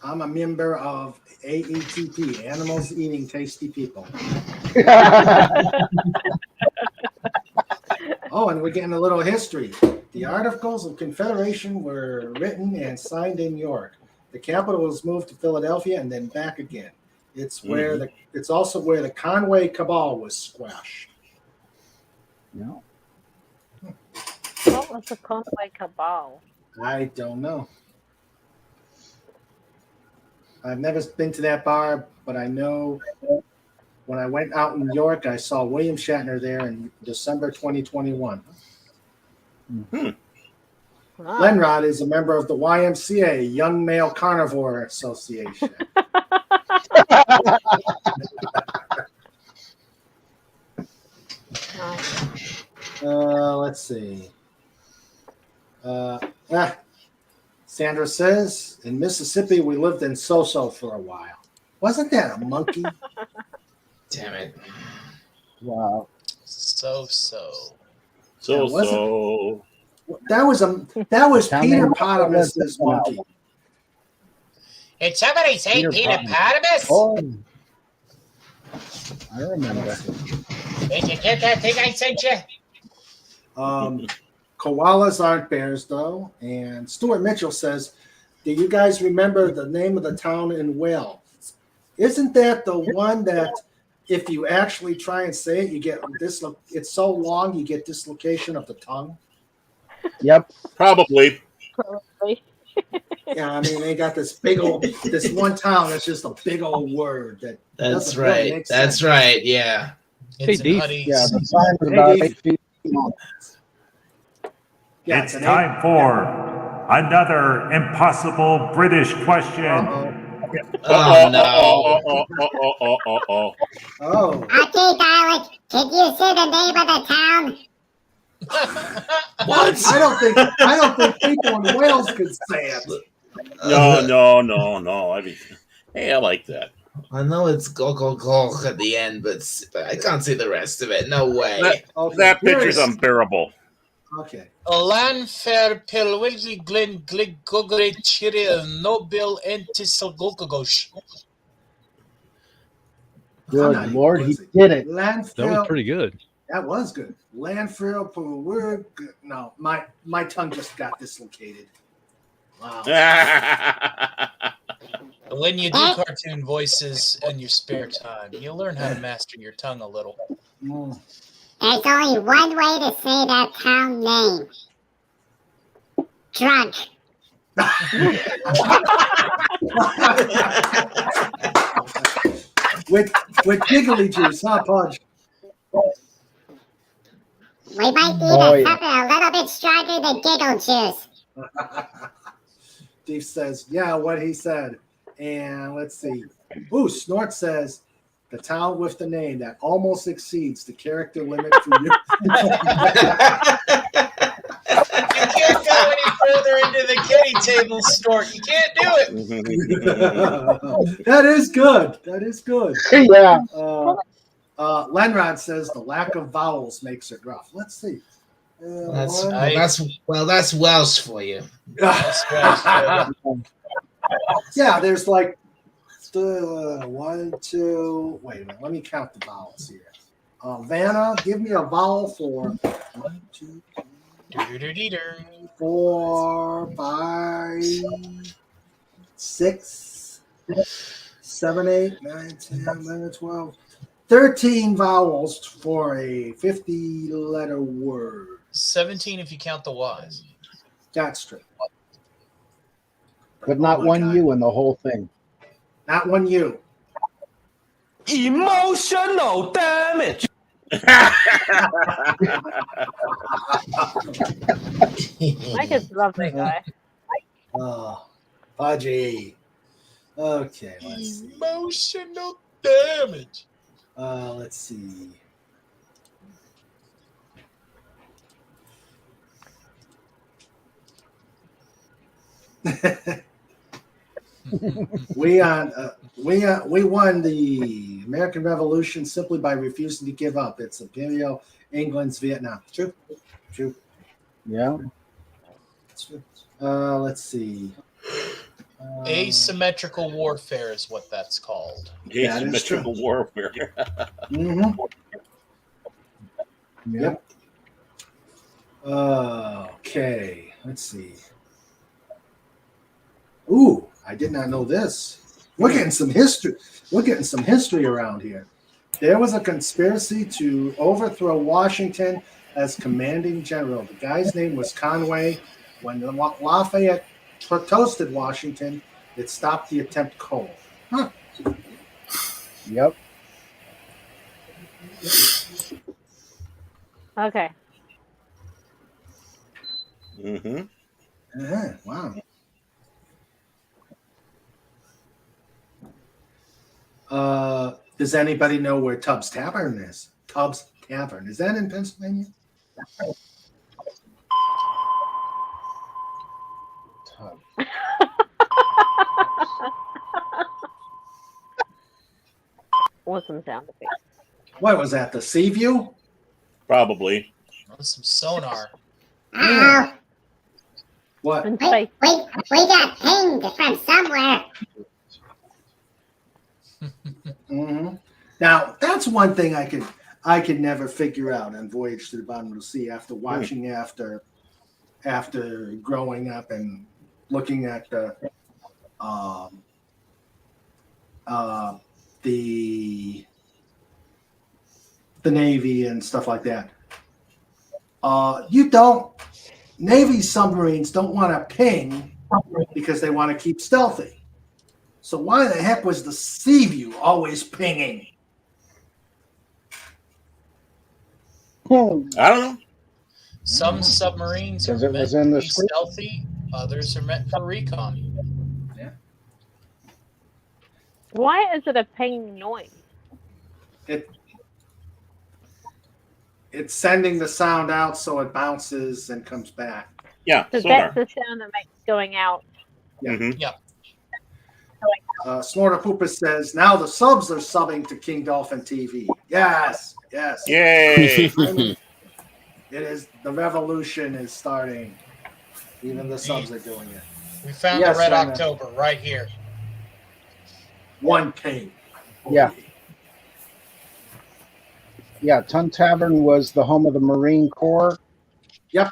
I'm a member of AETP, Animals Eating Tasty People. Oh, and we're getting a little history. The Articles of Confederation were written and signed in York. The capital was moved to Philadelphia and then back again. It's where it's also where the Conway Cabal was squashed. Yeah. What was the Conway Cabal? I don't know. I've never been to that bar, but I know when I went out in New York, I saw William Shatner there in December 2021. Lenrod is a member of the YMCA, Young Male Carnivore Association. Let's see. Sandra says, in Mississippi, we lived in So-So for a while. Wasn't that a monkey? Damn it. Wow. So. That was Peter Potamus's monkey. Did somebody say Peter Potamus? Oh, I remember. Did you get that thing I sent you? Koalas aren't bears, though. And Stuart Mitchell says, do you guys remember the name of the town in Wales? Isn't that the one that if you actually try and say it, you get it's so long you get dislocation of the tongue? Yep. Probably. Yeah, I mean, they got this one town that's just a big old word. That's really right. make That's sense. right. Yeah. It's Hey, Huddy. Yeah, the sign was about 8 feet long. Yeah, It's time for another impossible British question. Oh no. Oh. Okay, Dalek, can you say the name of the town? What? I don't think people in Wales could say it. No. I mean, hey, I like that. I know it's go go go at the end, but I can't see the rest of it. No way. That picture's unbearable. Okay. Lanfer Pelwilli Glen Glig Gogre Chiri Nobil Entisalgogosh. Good Lord, he did it. Landfill. That was pretty good. That was good. Landfill. No, my tongue just got dislocated. Wow. When you do cartoon voices in your spare time, you'll learn how to master your tongue a little. There's only one way to say that town name. Drunk. with giggly juice, huh, Pudge? We might need something a little bit stronger than giggle juice. Steve says, yeah, what he said. And let's see. Ooh, Snort says, the town with the name that almost exceeds the character limit for you. You can't go any further into the kitty table, Snort. You can't do it. That is good. That is good. Yeah. Lenrod says the lack of vowels makes it rough. Let's see. That's Welsh for you. Yeah, there's like 1, 2. Wait a minute. Let me count the vowels here. Vanna, give me a vowel for 1, 2, 3, 4, 5, 6, 7, 8, 9, 10, 11, 12, 13 vowels for a 50-letter word. 17 if you count the Y's. That's true. But not one U in the whole thing. Not one U. Emotional damage. Mike is a lovely guy. Oh, Pudgy. Okay, let's see. Emotional damage. Let's see. We won the American Revolution simply by refusing to give up. It's Imperial England's Vietnam. True. Yeah. True. Let's see. Asymmetrical warfare is what that's called. Asymmetrical warfare. Mm-hmm. Yep. Okay. Let's see. Ooh, I did not know this. We're getting some history. We're getting some history around here. There was a conspiracy to overthrow Washington as commanding general. The guy's name was Conway. When Lafayette toasted Washington, it stopped the attempt cold. Huh. Yep. Okay. Mm-hmm. Yeah, wow. Does anybody know where Tubbs Tavern is? Tubbs Tavern. Is that in Pennsylvania? Awesome sound effect. What was that? The Seaview? Probably. Some sonar. Uh-oh. What? We got pinged from somewhere. Mm-hmm. Now that's one thing I could never figure out on Voyage to the Bottom of the Sea after watching after growing up and looking at the Navy and stuff like that. Navy submarines don't want to ping because they want to keep stealthy. So why the heck was the Seaview always pinging? I don't know. Some submarines are meant to be stealthy, others are meant for recon. Yeah. Why is it a ping noise? it's sending the sound out so it bounces and comes back. Yeah, So sonar. that's the sound that makes going out. Yeah. Mhm. Yep. Snorter Poopus says, now the subs are subbing to King Dolphin TV. Yes, yes. Yay! It is, the revolution is starting. Even the subs are doing it. We found Yes, the Red Raymond. October right here. One king. Yeah. Yeah, Tun Tavern was the home of the Marine Corps. Yep.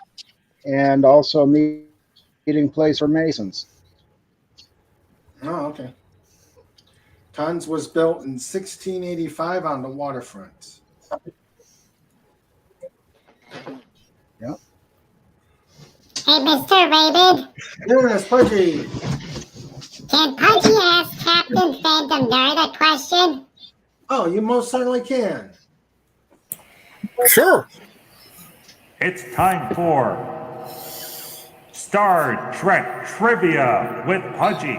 And also a meeting place for Masons. Oh, okay. Tons was built in 1685 on the waterfront. Yep. Hey, Mr. Raven, Yes, Pudgy. can Pudgy ask Captain Phantom Nerd a question? Oh, you most certainly can. Sure. It's time for Star Trek Trivia with Pudgy.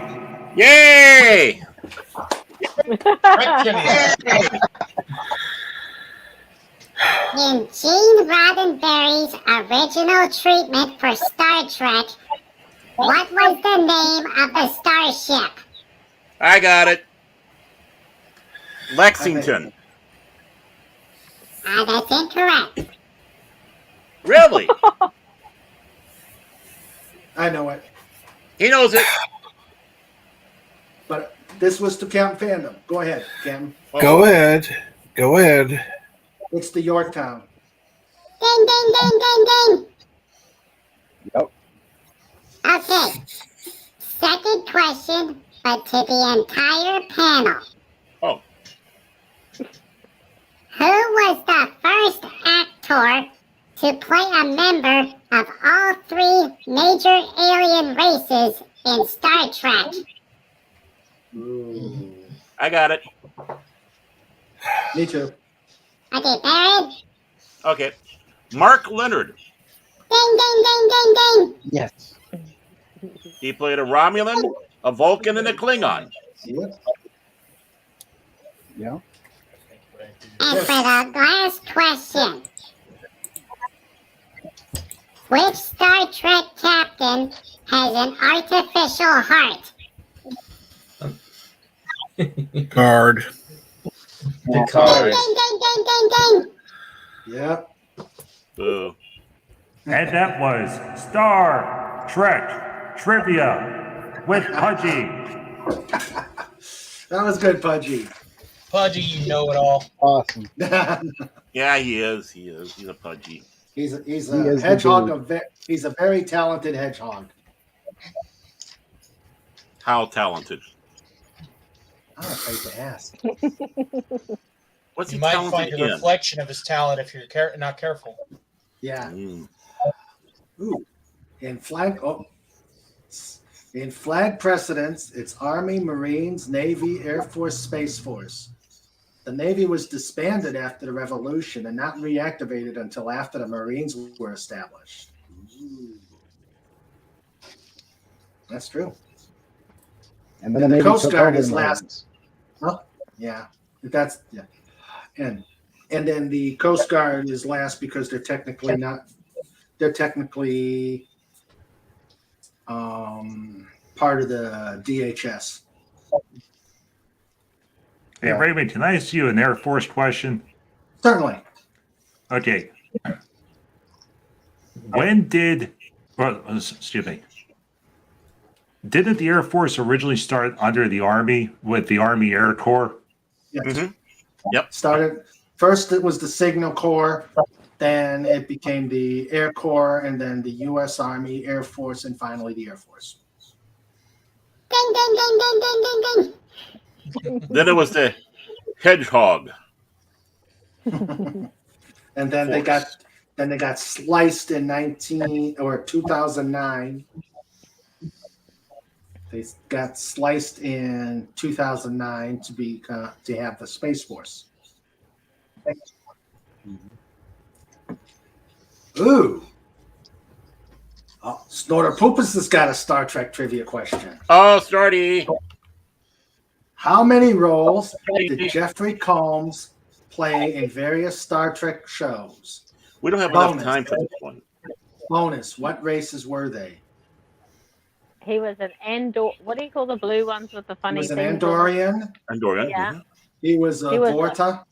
Yay! In Gene Roddenberry's original treatment for Star Trek, what was the name of the starship? I got it. Lexington. That's incorrect. Really? I know it. He knows it. But this was to Captain Fandom. Go ahead, Captain. Go ahead. Go ahead. It's the Yorktown. Ding, ding, ding, ding, ding. Yep. Okay. Second question, but to the entire panel. Oh. Who was the first actor to play a member of all three major alien races in Star Trek? Ooh. I got it. Me too. Okay, Barrett. Okay. Mark Leonard. Ding, ding, ding, ding, ding. Yes. He played a Romulan, a Vulcan, and a Klingon. Yep. Yeah. And for the last question, which Star Trek captain has an artificial heart? Card. Ding, ding, ding, ding, ding, ding. Yep. Boo. And that was Star Trek Trivia with Pudgy. That was good, Pudgy. Pudgy, you know it all. Awesome. Yeah, he is. He is. He's a Pudgy. He's He a is the hedgehog. dude. He's a very talented hedgehog. How talented. I'm afraid to ask. What's he You might talented find a in? reflection of his talent if you're not careful. Yeah. Mm. Ooh. In flag precedence, it's Army, Marines, Navy, Air Force, Space Force. The Navy was disbanded after the Revolution and not reactivated until after the Marines were established. Ooh. That's true. And then And the the Navy Coast took Guard over is the last. Marines. Huh? Yeah. That's yeah. And then the Coast Guard is last because they're technically part of the DHS. Hey, Raymond, can I ask you an Air Force question? Certainly. Okay. When did, well, excuse me, didn't the Air Force originally start under the Army with the Army Air Corps? Yes. Mm-hmm. Yep. Started first, it was the Signal Corps, then it became the Air Corps, and then the U.S. Army, Air Force, and finally the Air Force. Ding, ding, ding, ding, ding, ding, ding. Then it was the Hedgehog. And then they got sliced in 2009. They got sliced in 2009 to have the Space Force. Ooh. Oh, Snorter Poopus has got a Star Trek trivia question. Oh, Starty. How many roles did Jeffrey Combs play in various Star Trek shows? We don't have enough time for this one. Bonus. What races were they? He was an Andor. What do you call the blue ones with the He funny was an things on them? Andorian. Andorian. Yeah. He was a He was Vorta.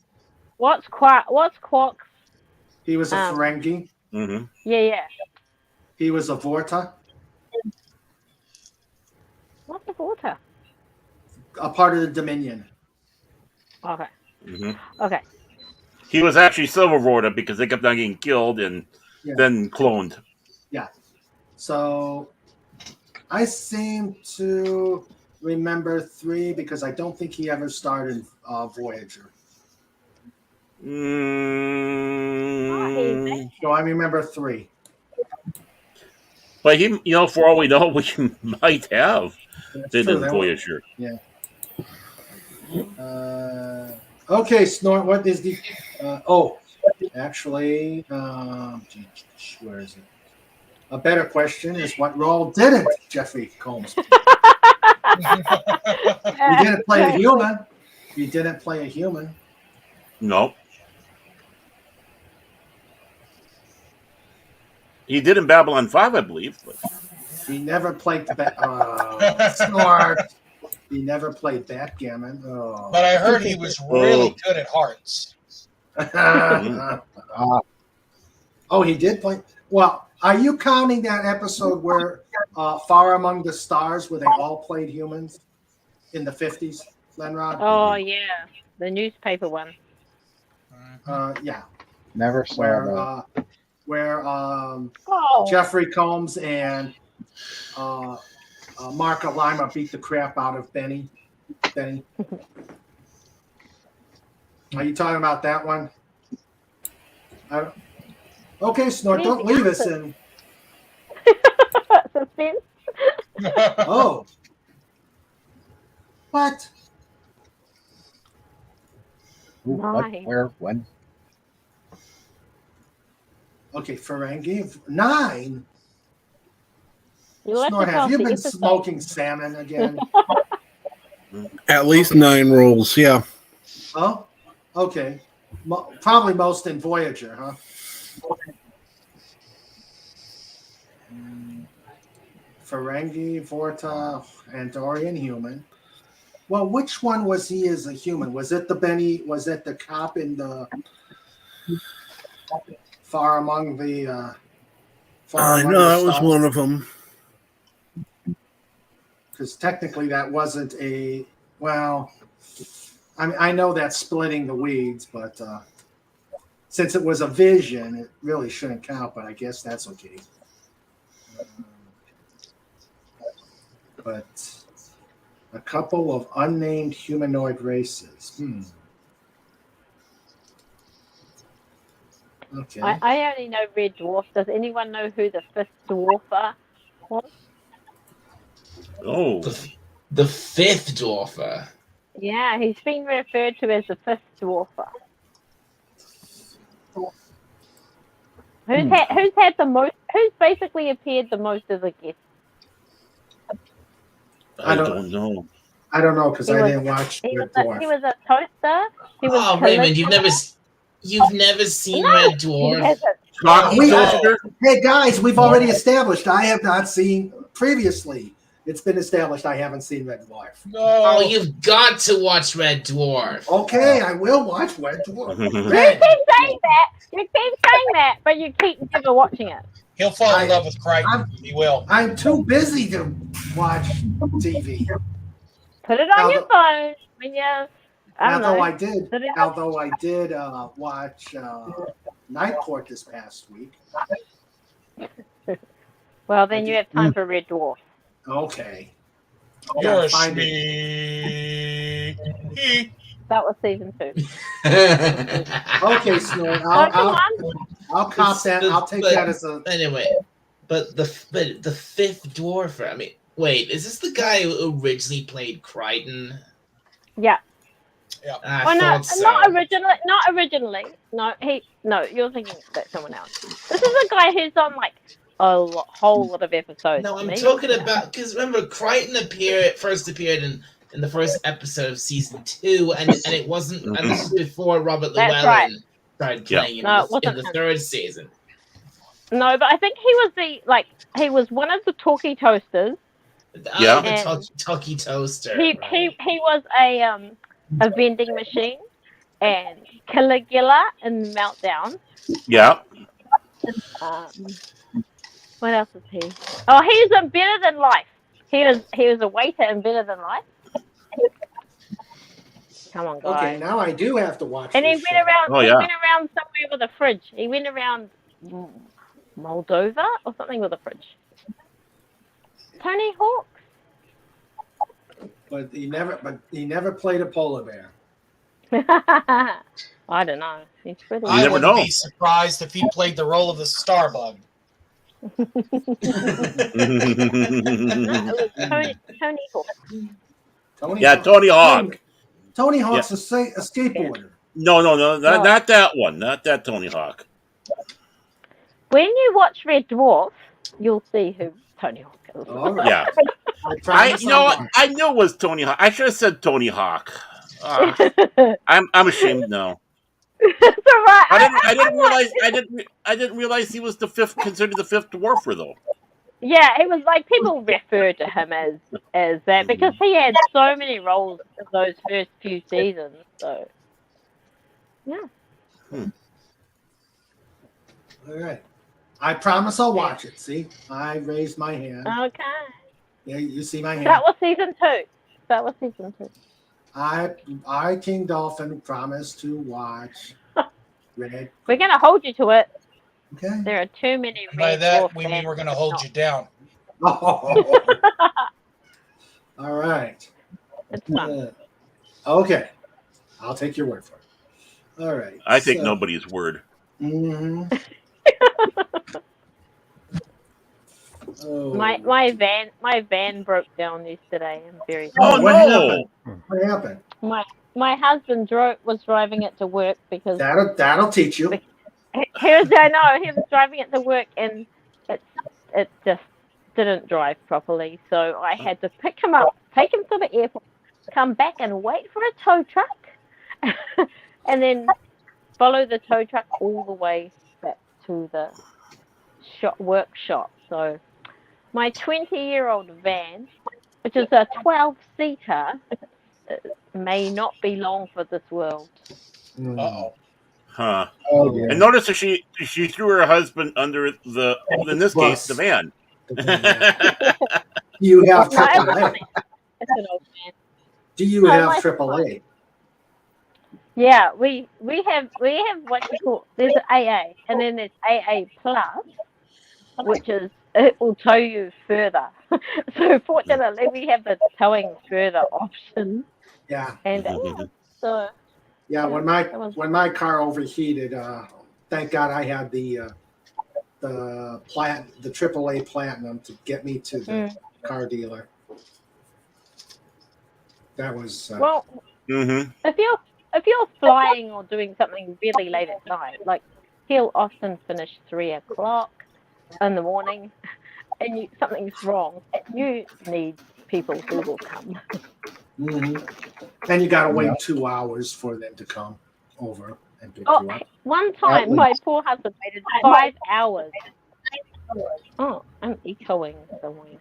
What's Quark? He was a Ferengi. Mm-hmm. Yeah. He was a Vorta. What's the water? A part of the Dominion. Okay. Mm-hmm. Okay. He was actually Silver Vorta because they kept on getting killed and then cloned. Yeah. So I seem to remember 3 because I don't think he ever started Voyager. So I remember 3. But he, for all we know, we might have been in true. Voyager. Yeah. Okay, Snort. What is the? Actually, where is it? A better question is what role didn't Jeffrey Combs play? He didn't play a human. He didn't play a human. No. He did in Babylon 5, I believe. But he never played Snort. He never played backgammon. Oh. But I heard he was really good at hearts. He did play. Well, are you counting that episode where Far Among the Stars, where they all played humans in the 50s, Lenrod? Oh, yeah. The newspaper one. Yeah. Never saw that. Where Jeffrey Combs and Mark Lima beat the crap out of Benny. Are you talking about that one? Okay, Snort, don't leave us in. Oh. What? Who, what, where, when? Okay, Ferengi. 9? You Snort, have you been smoking salmon again? At least 9 rolls, yeah. Oh, okay. Probably most in Voyager, huh? Ferengi, Vorta, Andorian human. Well, which one was he as a human? Was it the Benny? Was it the cop in the Far Among the? I know that was one of them. Because technically, that wasn't a. Well, I know that's splitting the weeds, but since it was a vision, it really shouldn't count. But I guess that's okay. But a couple of unnamed humanoid races. Okay. I only know Red Dwarf. Does anyone know who the 5th Dwarfer was? Oh. The 5th Dwarfer? Yeah, he's been referred to as the 5th Dwarfer. Who's had the most? Who's basically appeared the most as a guest? I don't know. I don't know because I didn't watch Red Dwarf. He was a toaster. He was Raymond, you've never seen Red Dwarf? Hey guys, we've already established I have not seen previously. It's been established I haven't seen Red Dwarf. No. Oh, you've got to watch Red Dwarf. Okay, I will watch Red Dwarf. You keep saying that. You keep saying that, but you keep never watching it. He'll fall in love with Crichton. He will. I'm too busy to watch TV. Put it on your phone when you. Although I did watch Night Court this past week. Well, then you have time for Red Dwarf. Okay. You're find That was season 2. Okay, Snort. I'll cop that. I'll take that as a. Anyway, but the 5th Dwarfer. I mean, wait, is this the guy who originally played Crichton? Yeah. I Well, thought so. not originally. No, you're thinking that's someone else. This is a guy who's on like a whole lot of episodes. No, I'm talking about because remember Crichton first appeared in the first episode of season 2, and it wasn't, and this is before Robert Llewellyn. tried playing in, No, it the, in wasn't the him. third season. No, but I think he was one of the talkie toasters. Yeah. The and Tucky Toaster. he was a vending machine and Caligula in Meltdown. Yeah. What else is he? Oh, he's in Better Than Life. He was a waiter in Better Than Life. Come on, guys. Okay, now I do have to watch And he this went show. around. Oh, He yeah. went around somewhere with a fridge. He went around Moldova or something with a fridge. Tony Hawk. But he never played a polar bear. I don't know. He's pretty. I wouldn't be surprised if he played the role of the Starbug. Tony Hawk. Tony Hawk. Tony Hawk's a skateboarder. No, not that one. Not that Tony Hawk. When you watch Red Dwarf, you'll see who Tony Hawk is. Yeah. I knew it was Tony Hawk. I should have said Tony Hawk. I'm ashamed now. It's all right. I didn't realize he was considered the fifth dwarfer though. Yeah, it was like people refer to him as that because he had so many roles in those first few seasons. So, yeah. All right. I promise I'll watch it. See, I raised my hand. Okay. Yeah, you see my hand. That was season 2. I King Dolphin promised to watch Red. We're gonna hold you to it. Okay. There are too many. By that, we mean we're going to hold you down. Oh. All right. It's fun. Okay. I'll take your word for it. All right. I take nobody's word. Mm-hmm. My van broke down yesterday. I'm very sorry. What happened? What happened? My husband was driving it to work because that'll teach you. He was driving it to work and it just didn't drive properly. So I had to pick him up, take him to the airport, come back and wait for a tow truck, and then follow the tow truck all the way back to the workshop. So my 20-year-old van, which is a 12-seater, may not be long for this world. Uh-oh. Huh. Oh, dear. And notice that she threw her husband under in this case, the van. You have No, it's AAA. funny. It's an old van. Do you No, have life's AAA? Yeah, we have what you call, there's AA and then there's AA plus, which is it will tow you further. So fortunately we have the towing further option. Yeah. And so Yeah, when my car overheated, thank God I had the AAA Platinum to get me to the car dealer. That was well. If you're flying or doing something really late at night, like he'll often finish 3 o'clock in the morning, and something's wrong, you need people who will come. And you got to wait 2 hours for them to come over and pick you up. One time, my poor husband waited 5 hours. Oh, I'm echoing somewhere.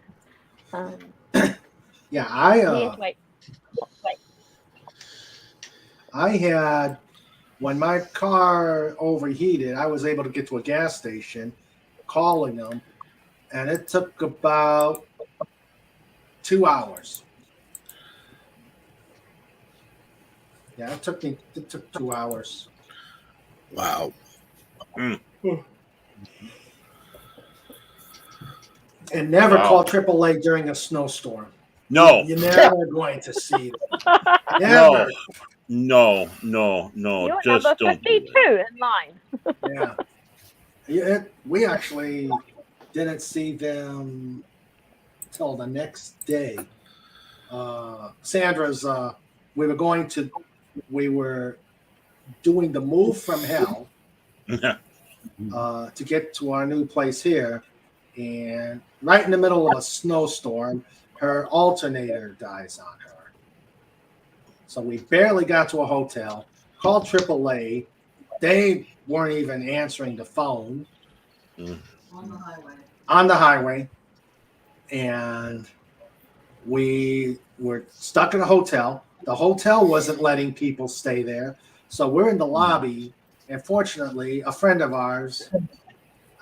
Yeah, Yes, wait. I had, when my car overheated, I was able to get to a gas station, calling them, and it took about 2 hours. Yeah, it took 2 hours. Wow. And never call AAA during a snowstorm. No. You're never going to see them. Never. No. You're Just number don't. 52 in line. Yeah. We actually didn't see them till the next day. Sandra's, we were doing the move from hell to get to our new place here. And right in the middle of a snowstorm, her alternator dies on her. So we barely got to a hotel, called AAA, they weren't even answering the phone. On the highway. And we were stuck in a hotel. The hotel wasn't letting people stay there. So we're in the lobby. And fortunately, a friend of ours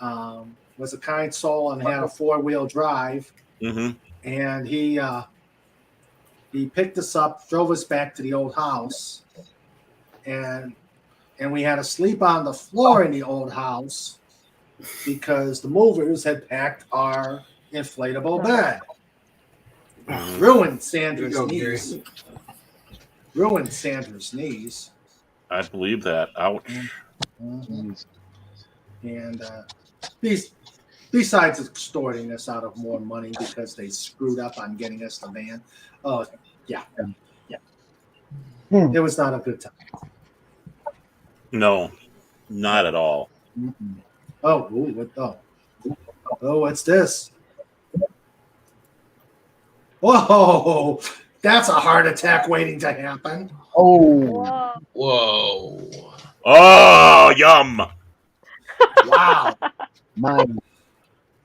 was a kind soul and had a 4-wheel drive. And he picked us up, drove us back to the old house. And we had to sleep on the floor in the old house because the movers had packed our inflatable bed. Ruined Sandra's knees. Ruined Sandra's knees. I believe that. Ouch. And besides extorting us out of more money because they screwed up on getting us the van. Oh, yeah. It was not a good time. No, not at all. Oh, what's this? Whoa, that's a heart attack waiting to happen. Oh. Whoa. Oh, yum. Wow. Mine.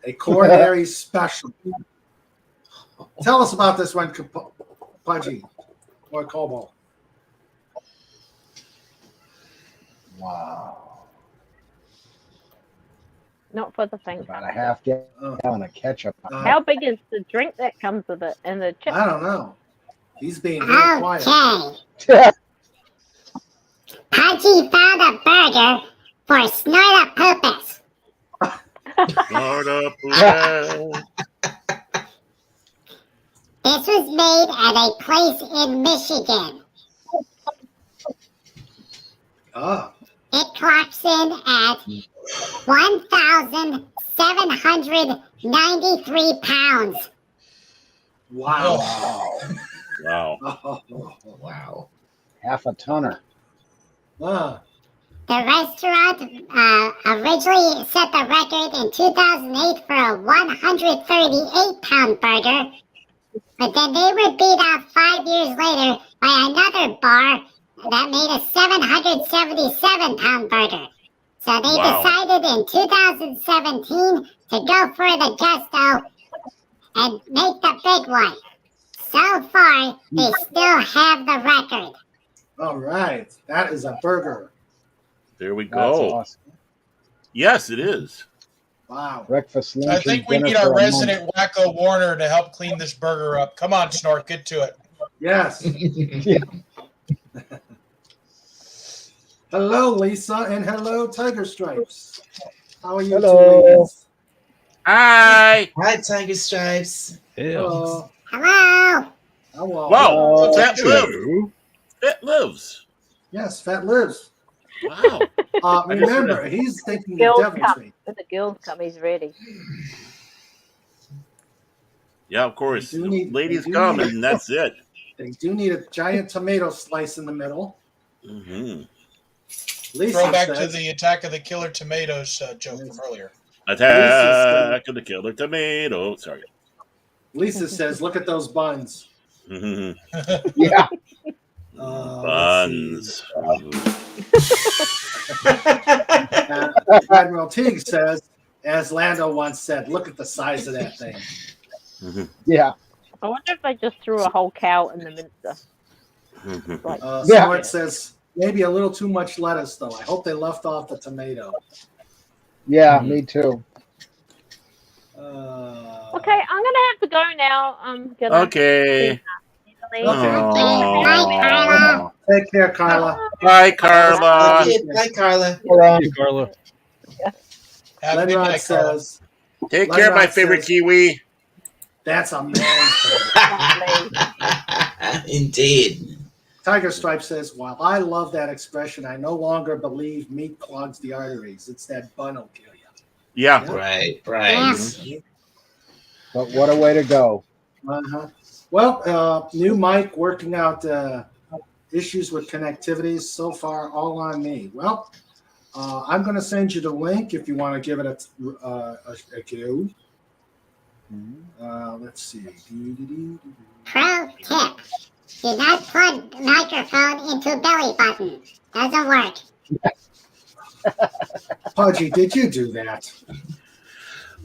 A coronary special. Tell us about this one, Pudgy or Kobo. Wow. Not for the thing. About a half gallon of ketchup. How big is the drink that comes with it and the chips? I don't know. He's being very quiet. Okay. Pudgy found a burger for snort purpose. This was made at a place in Michigan. It clocks in at 1,793 pounds. Wow. Wow. Wow. Half a tonner. Wow. The restaurant originally set the record in 2008 for a 138-pound burger, but then they were beat out 5 years later by another bar that made a 777-pound burger. So they decided in 2017 to go for the gusto and make the big one. So far, they still have the record. All right. That is a burger. There we That's go. awesome. Yes, it is. Wow. Breakfast, lunch, I think we and need dinner our for a month. resident Wacko Warner to help clean this burger up. Come on, Snort, get to it. Yes. Yeah. Hello, Lisa, and hello, Tiger Stripes. How are you Hello. two ladies? Hi. Hi, Tiger Stripes. Hello. Hello. Hello. Wow. Fat Hello. lives. Fat lives. Yes, Fat lives. Wow. Remember, he's thinking of Girls devil's come. meat. When the girls come, he's ready. Yeah, of course. They do need- Ladies they do come, need- and that's it. They do need a giant tomato slice in the middle. Lisa Throwback says, to the Attack of the Killer Tomatoes joke from earlier. Attack of the Killer Tomato. Sorry. Lisa says, look at those buns. Yeah. Buns. Admiral Teague says, as Lando once said, look at the size of that thing. Yeah. I wonder if they just threw a whole cow in the mincer. Like, Snort says, maybe a little too much lettuce, though. I hope they left off the tomato. Yeah, me too. okay, I'm gonna have to go now. I'm gonna. Okay. Oh. Take care, Carla. Bye, Carla. Bye, Carla. Hey, Carla. Have a good Lenrod night, Carla. says, Take care, my Lenrod favorite says, Kiwi. that's a man's Indeed. Tiger Stripe says, while I love that expression, I no longer believe meat clogs the arteries. It's that bun will kill you. Yeah. Right. But what a way to go. Uh-huh. Well, new mic working out issues with connectivity. So far, all on me. Well, I'm going to send you the link if you want to give it a go. Let's see. Pro tip. Do not plug microphone into belly button. Doesn't work. Pudgy, did you do that?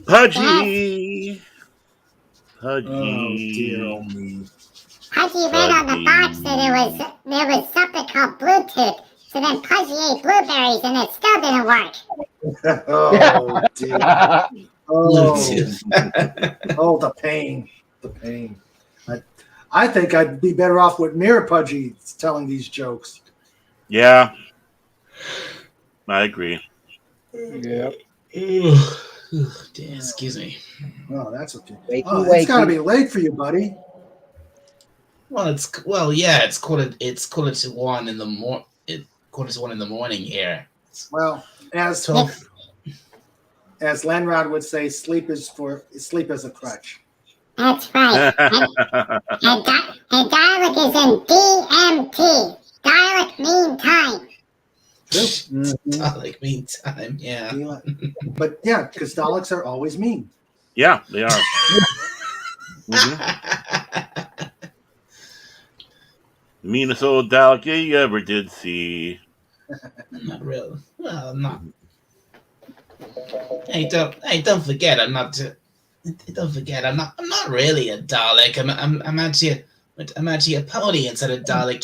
Pudgy. Oh, Pudgy. dear old me. Pudgy read on the box that there was something called Bluetooth. So then Pudgy ate blueberries and it still didn't work. Oh, dear. Oh, the pain. The pain. I think I'd be better off with Mirror Pudgy telling these jokes. Yeah. I agree. Yep. Excuse me. Oh, that's okay. Wakey, It's got to wakey. be late for you, buddy. Well, yeah. It's quarter to 1 in the quarter to 1 in the morning here. Well, as Lenrod would say, sleep is a crutch. That's right. And dialect is in DMT. Dialect mean time. Dalek mean time, yeah. But yeah, because Daleks are always mean. Yeah, they are. Meanest old Dalek you ever did see. Not really. Well, I'm not. Hey, don't forget, I'm not. Don't forget, I'm not really a Dalek. I'm actually a pony instead of Dalek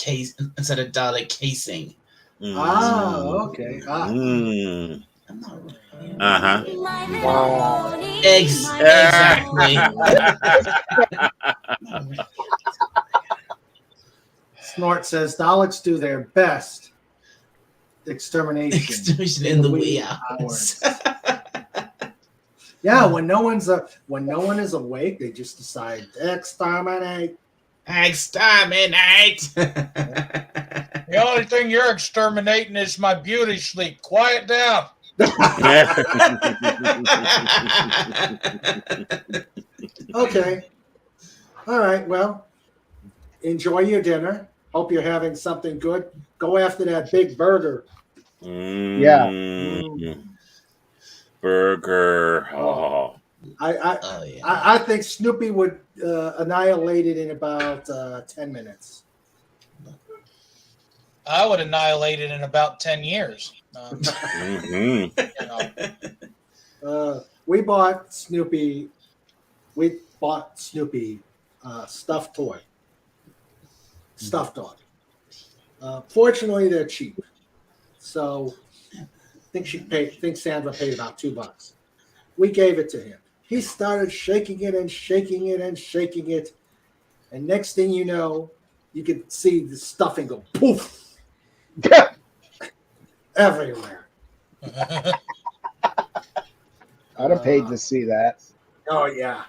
casing. Ah, okay. I'm not really. Wow. Exactly. Snort says Daleks do their best extermination in the wee hours. Yeah, when no one is awake, they just decide exterminate. The only thing you're exterminating is my beauty sleep. Quiet down. Okay. All right. Well, enjoy your dinner. Hope you're having something good. Go after that big burger. Burger. Oh. I think Snoopy would annihilate it in about 10 minutes. I would annihilate it in about 10 years. We bought Snoopy stuffed toy. Stuffed dog. Fortunately, they're cheap. So I think Sandra paid about $2. We gave it to him. He started shaking it and shaking it and shaking it. And next thing you know, you could see the stuffing go poof everywhere. I'd have paid to see that. Oh yeah.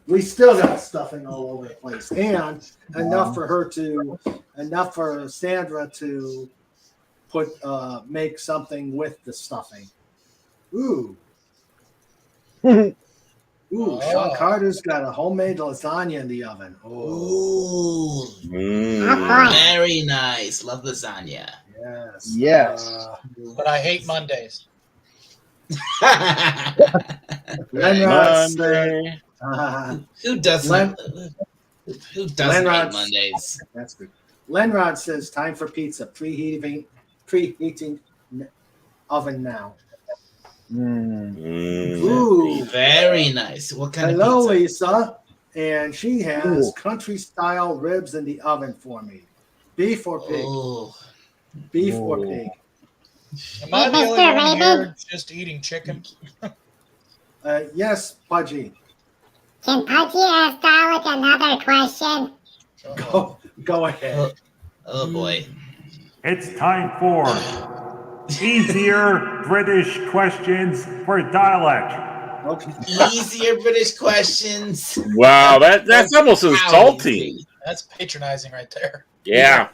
We still got stuffing all over the place. And enough for Sandra to make something with the stuffing. Ooh. Ooh, Sean Carter's got a homemade lasagna in the oven. Ooh. Very nice. Love lasagna. Yes. Yes. But I hate Mondays. Monday. Who doesn't hate Mondays? That's good. Lenrod says, time for pizza. Preheating oven now. Ooh, very nice. What kind Hello, of pizza? Lisa. And she has country-style ribs in the oven for me. Beef or pig? Beef or pig? Am I the only one here just eating chicken? Yes, Pudgy. Can Pudgy ask Dalek another question? Go ahead. Oh boy. It's time for easier British questions for dialect. Easier British questions. Wow, that's almost insulting. That's patronizing right there. Yeah.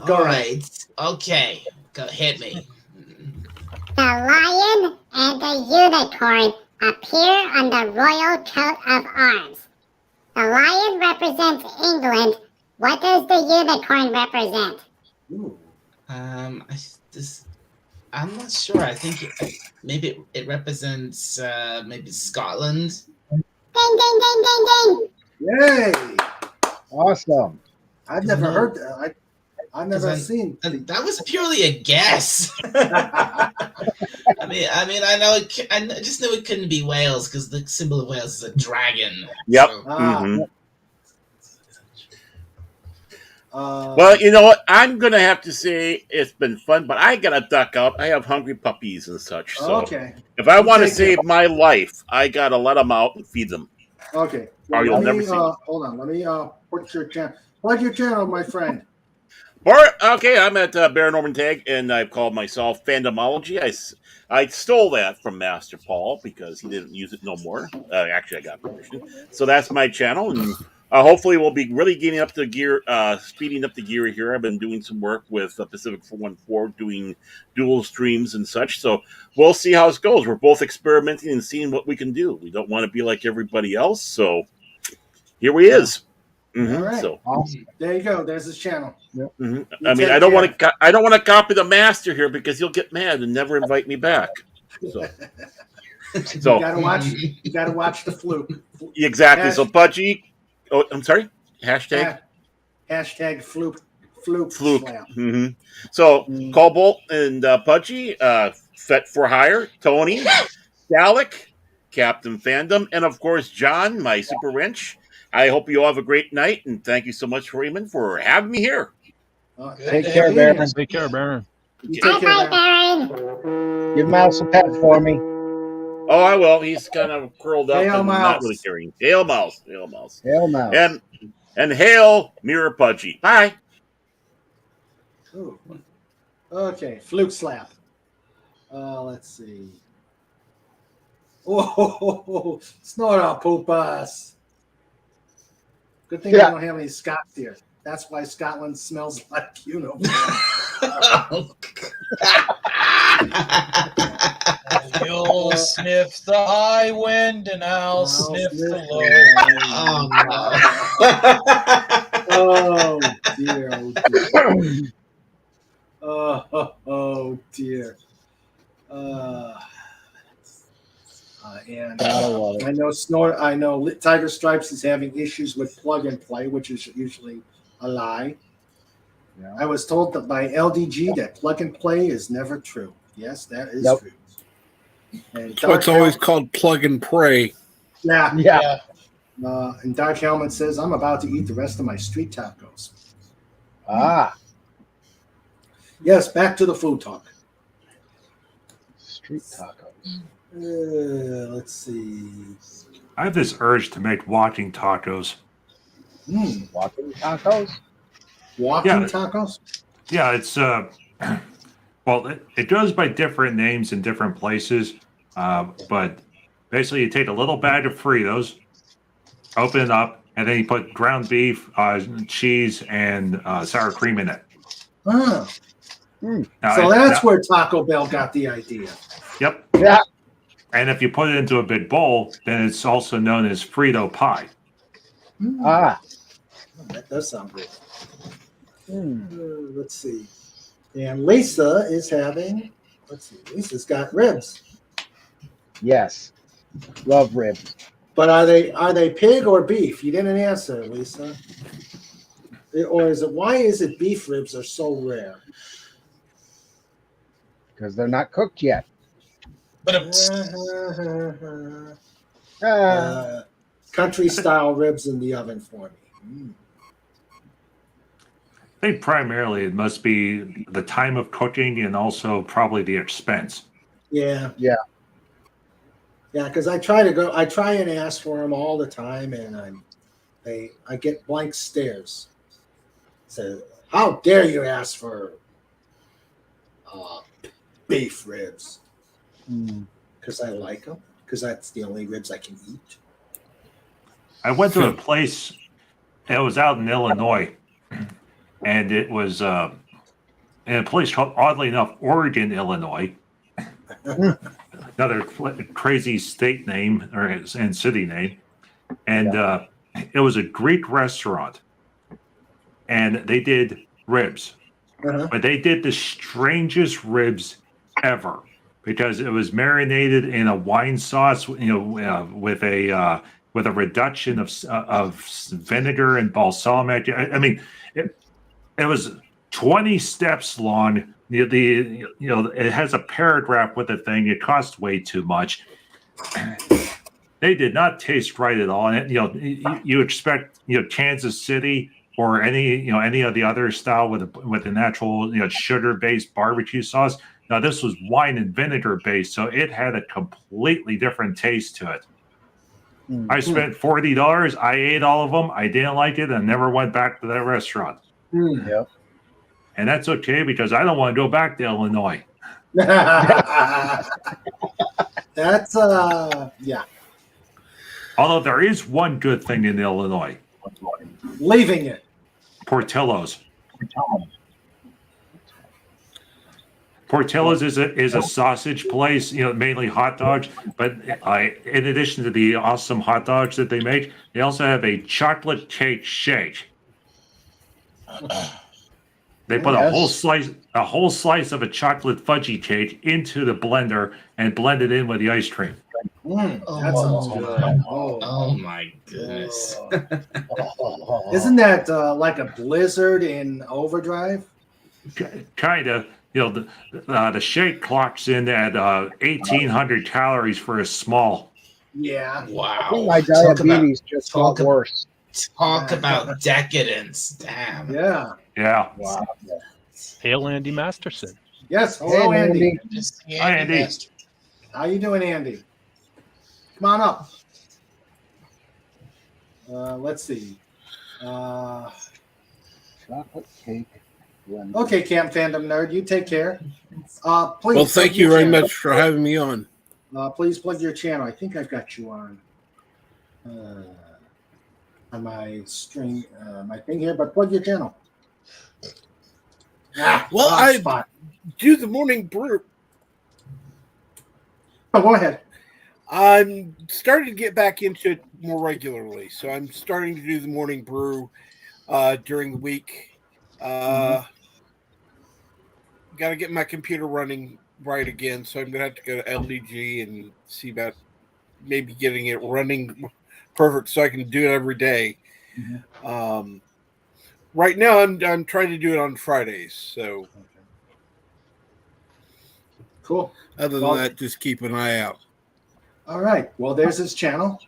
All right. Okay. Go hit me. The lion and the unicorn appear on the royal coat of arms. The lion represents England. What does the unicorn represent? I'm not sure. I think maybe it represents maybe Scotland. Ding, ding, ding, ding, ding. Yay! Awesome. I've never heard that. I've never seen. That was purely a guess. I just know it couldn't be whales because the symbol of whales is a dragon. Yep. So. Well, you know what? I'm gonna have to say it's been fun, but I gotta duck out. I have hungry puppies and such. So Okay. if I want to Take care. save my life, I gotta let them out and feed them. Okay. Or you'll let never me, see me. hold on. Let me put your channel. Plug your channel, my friend. Okay, I'm at Baron Norman Tag, and I've called myself Fandomology. I stole that from Master Paul because he didn't use it no more. Actually, I got permission. So that's my channel, and hopefully we'll be really getting up the gear, speeding up the gear here. I've been doing some work with Pacific 414, doing dual streams and such. So we'll see how it goes. We're both experimenting and seeing what we can do. We don't want to be like everybody else, so here we is. All right. So awesome. There you go. There's his channel. I mean, I don't want to copy the master here because he'll get mad and never invite me back. So, You gotta watch the fluke. Exactly. So Pudgy, I'm sorry. Hashtag fluke. Slap. So Cobalt and Pudgy, Fet for Hire, Tony, Gallic, Captain Fandom, and of course John, my super wrench. I hope you all have a great night, and thank you so much, Raymond, for having me here. Take care, Baron. Take care, Baron. Bye-bye, Baron. Give Mouse a pet for me. Oh, I will. He's kind of curled up Hail and not Mouse. really caring. Hail Mouse. Hail Mouse. Hail Mouse. And hail Mirror Pudgy. Bye. Ooh. Okay, fluke slap. Let's see. Oh, snort out poop us. Good thing we don't have any Scots here. That's why Scotland smells like You'll sniff the high wind, and I'll sniff the low wind. Oh dear! Oh dear! And I know Tiger Stripes is having issues with plug and play, which is usually a lie. Yeah. I was told that by LDG that plug and play is never true. Yes, that is true. And So it's always called plug and pray. Yeah. And Dark Helmet says, I'm about to eat the rest of my street tacos. Yes, back to the food talk. Street tacos. Let's see. I have this urge to make walking tacos. Walking tacos? Tacos? Yeah, it's well, it goes by different names in different places, but basically you take a little bag of Fritos, open it up, and then you put ground beef, cheese, and sour cream in it. So that's where Taco Bell got the idea. Yep. Yeah. And if you put it into a big bowl, then it's also known as Frito pie. That does sound good. Let's see. And Lisa is having, Lisa's got ribs. Yes. Love ribs. But are they pig or beef? You didn't answer, Lisa. Or why is it beef ribs are so rare? Because they're not cooked yet. Country style ribs in the oven for me. I think primarily it must be the time of cooking and also probably the expense. Yeah. Yeah. Yeah, because I try and ask for them all the time, and I get blank stares. So how dare you ask for beef ribs? Because I like them. Because that's the only ribs I can eat. I went to a place. It was out in Illinois, and it was in a place called, oddly enough, Oregon, Illinois. Another crazy state name and city name, and it was a Greek restaurant, and they did ribs, but they did the strangest ribs ever because it was marinated in a wine sauce, with a reduction of vinegar and balsamic. I mean, it was 20 steps long. It has a paragraph with the thing. It costs way too much. They did not taste right at all. And you expect Kansas City or any of the other style with an actual sugar based barbecue sauce. Now this was wine and vinegar based, so it had a completely different taste to it. I spent $40. I ate all of them. I didn't like it and never went back to that restaurant. Yep. And that's okay because I don't want to go back to Illinois. That's yeah. Although there is one good thing in Illinois. Leaving it. Portillo's. Portillo's is a sausage place, mainly hot dogs. But in addition to the awesome hot dogs that they make, they also have a chocolate cake shake. They put a whole slice of a chocolate fudgy cake into the blender and blend it in with the ice cream. That sounds good. Oh my goodness. Isn't that like a blizzard in Overdrive? Kind of. The shake clocks in at 1,800 calories for a small. Yeah. Wow. I think my diabetes just got worse. Talk about decadence. Damn. Yeah. Yeah. Wow. Hail Andy Masterson. Yes. Hello, Hey, Andy. Hi, Andy. How you doing, Andy? Come on up. Let's see. Chocolate cake. Okay, Camp Fandom Nerd, you take care. Please. Well, thank you very much for having me on. Please plug your channel. I think I've got you on my string, my thing here, but plug your channel. Well, I do the morning brew. Oh, go ahead. I'm starting to get back into it more regularly, so I'm starting to do the morning brew during the week. Got to get my computer running right again, so I'm gonna have to go to LDG and see about maybe getting it running perfect so I can do it every day. Right now, I'm trying to do it on Fridays. So, cool. Other than that, just keep an eye out. All right. Well, there's his channel.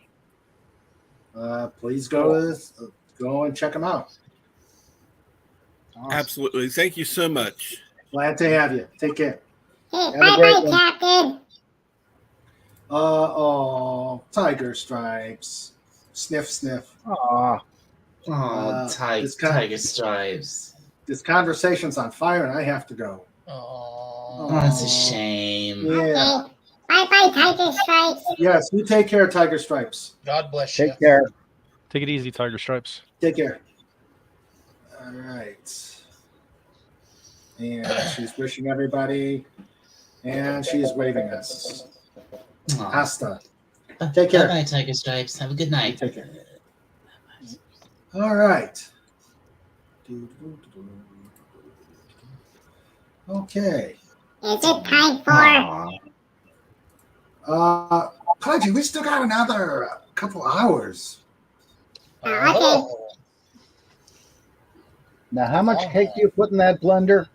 Please go and check him out. Awesome. Absolutely. Thank you so much. Glad to have you. Take care. Hey, bye-bye, Captain. Tiger Stripes. Sniff, sniff. Oh, Tiger Stripes. This conversation's on fire, and I have to go. Oh, that's a shame. Yeah. Okay. Bye-bye, Tiger Stripes. Yes, you take care, Tiger Stripes. God bless you. Take care. Take it easy, Tiger Stripes. Take care. All right. And she's wishing everybody, and she's waving us. Hasta. Take care. Bye-bye, Tiger Stripes. Have a good night. Take care. All right. Okay. Is it time for... Pudgy, we still got another couple hours. Okay. Now, how much cake do you put in that blender?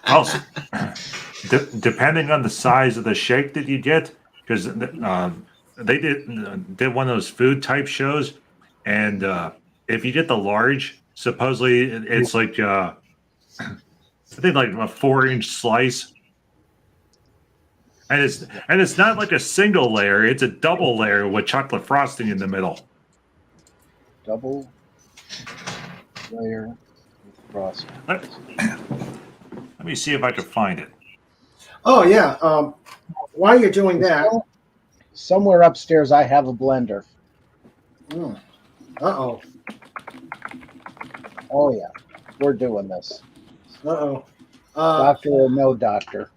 Also, depending on the size of the shake that you get, because they did one of those food type shows, and if you get the large, supposedly it's like I think like a 4-inch slice, and it's not like a single layer; it's a double layer with chocolate frosting in the middle. Double layer frosting. Let me see if I can find it. Oh yeah. While you're doing that, somewhere upstairs I have a blender. Uh-oh. Oh yeah, we're doing this. Uh-oh. Doctor or no doctor.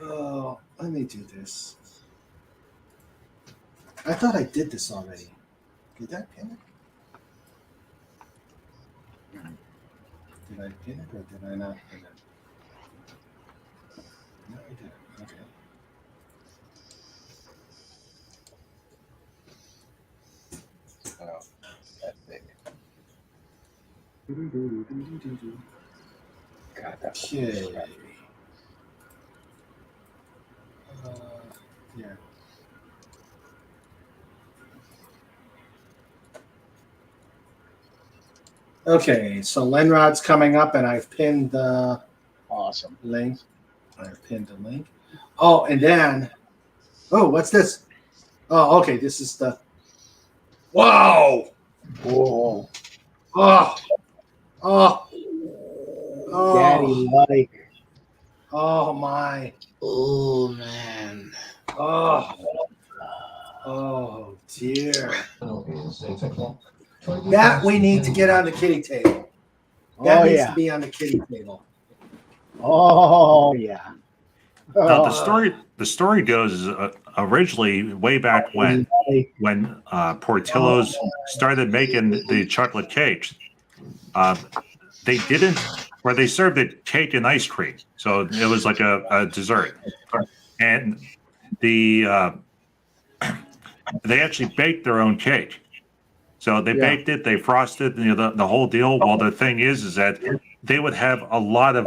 Oh, let me do this. I thought I did this already. Did I pin it? Did I pin it or did I not pin it? No, I didn't. Okay. God, that Okay. Yeah. Okay, so Lenrod's coming up, and I've pinned the awesome link. I've pinned the link. Oh, and then, oh, what's this? Oh, okay, this is the. Whoa! Whoa. Oh, oh, Daddy oh, like. oh my! Oh man! Oh, oh dear! That we need to get on the kitty table. That Oh needs yeah. to be on the kitty table. Oh yeah. Now Oh, the story goes is originally way back when Portillo's started making the chocolate cakes. They didn't where they served it cake and ice cream, so it was like a dessert, and the they actually baked their own cake. So they Yeah. baked it, they frosted, the whole deal. Well, the thing is that they would have a lot of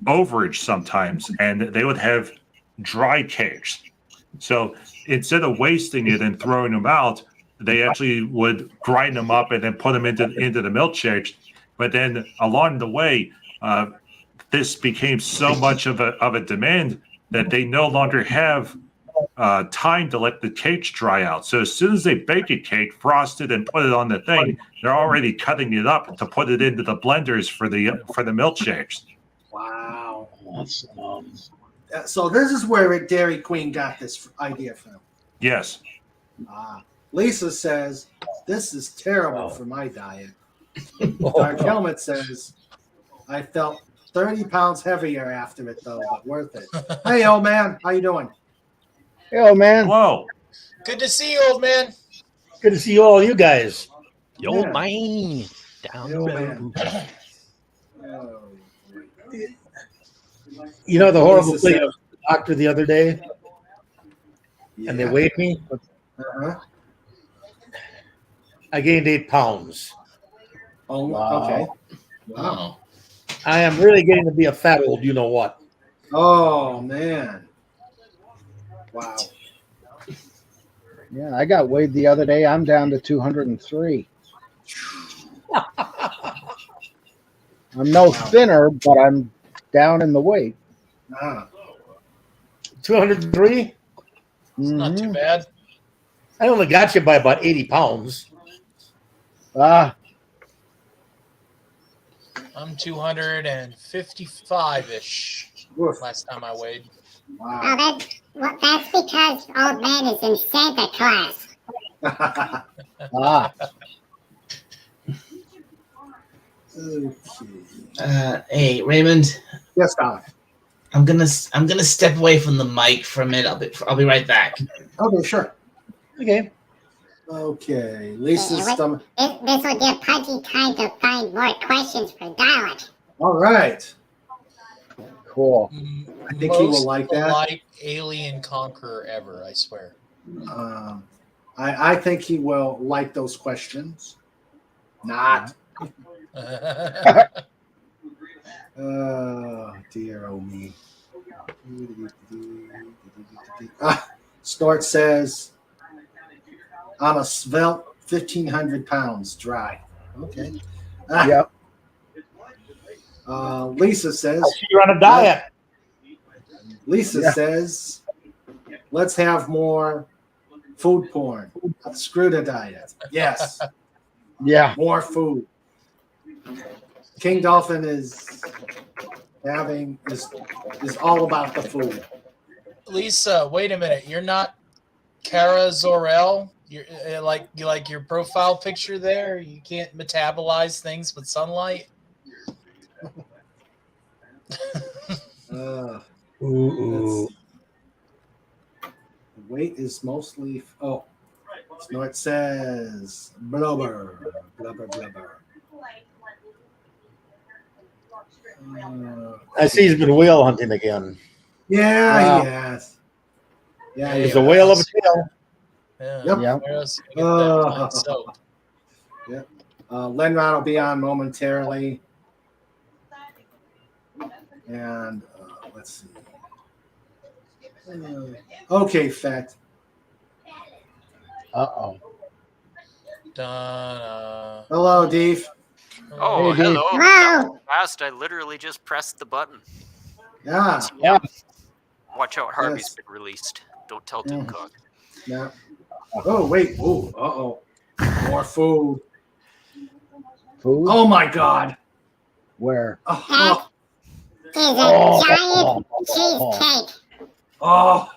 overage sometimes, and they would have dry cakes. So instead of wasting it and throwing them out, they actually would grind them up and then put them into the milkshakes. But then along the way, this became so much of a demand that they no longer have time to let the cakes dry out. So as soon as they bake a cake, frost it, and put it on the thing, they're already cutting it up to put it into the blenders for the milkshakes. Wow. awesome. So this is where Dairy Queen got this idea from. Yes. Lisa says this is terrible for my diet. Dark Helmet says I felt 30 pounds heavier after it though, but worth it. Hey, old man, how you doing? Hey, old man. Hello. Good to see you, old man. Good to see all you guys. Yo, man. Down the road. You know the horrible Lisa thing? said- I was at the doctor the other day, and they Yeah. weighed me. Uh-huh. I gained 8 pounds. Oh, Wow. okay. Wow. I am really getting to be a fat old you know what. Oh man. Wow. Yeah, I got weighed the other day. I'm down to 203. I'm no thinner, but I'm down in the weight. 203? It's not too bad. I only got you by about 80 pounds. Ah, I'm 255-ish. Last time I weighed. Oh, that's because old man is in Santa Claus. ah. Hey, Raymond. Yes, Doc. I'm gonna step away from the mic for a minute. I'll be right back. Okay, sure. Okay. Okay. Lisa's stomach. This will give Pudgy time to find more questions for Dalek. All right. Cool. I think he will like that. Polite alien conqueror ever, I swear. I think he will like those questions. Not. Oh dear, oh me. Snort says, I'm a svelte 1,500 pounds dry. Okay. Yep. Lisa says, I see you're on a diet. Lisa says, let's have more food porn. Screw the diet. Yes. Yeah. More food. King Dolphin is all about the food. Lisa, wait a minute. You're not Kara Zor-El? You're like your profile picture there? You can't metabolize things with sunlight? Ooh. The weight is mostly. Oh, Snort says blubber, blubber, blubber. I see he's been whale hunting again. Yeah, Wow. yes. Yeah, He's a whale of a tail. Yeah. Yep. Where else can I get that fine soap? Yep. Lenrod will be on momentarily. And let's see. Okay, Fett. Uh-oh. Hello, Dave. Oh, Hey, Dave. hello. That was fast. I literally just pressed the button. Yeah. Yeah. Watch out, Harvey's Yes. been released. Don't tell Duke Cook. Yeah. Oh, wait. Oh, uh-oh. More food. Food? Oh, my God. Where? Oh, Is a giant cheesecake. oh,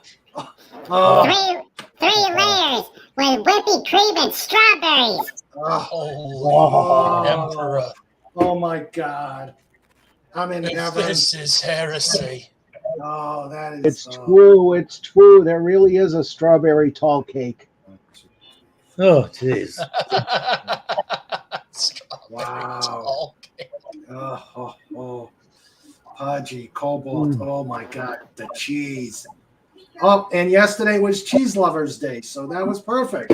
Three layers with whippy cream and strawberries. Holy Emperor. Oh, my God. I'm in If heaven. this is heresy. Oh, that is. It's true. It's true. There really is a strawberry tall cake. Oh, jeez. Wow. Pudgy, Cobalt. Oh, my God. The cheese. Oh, and yesterday was Cheese Lovers Day, so that was perfect.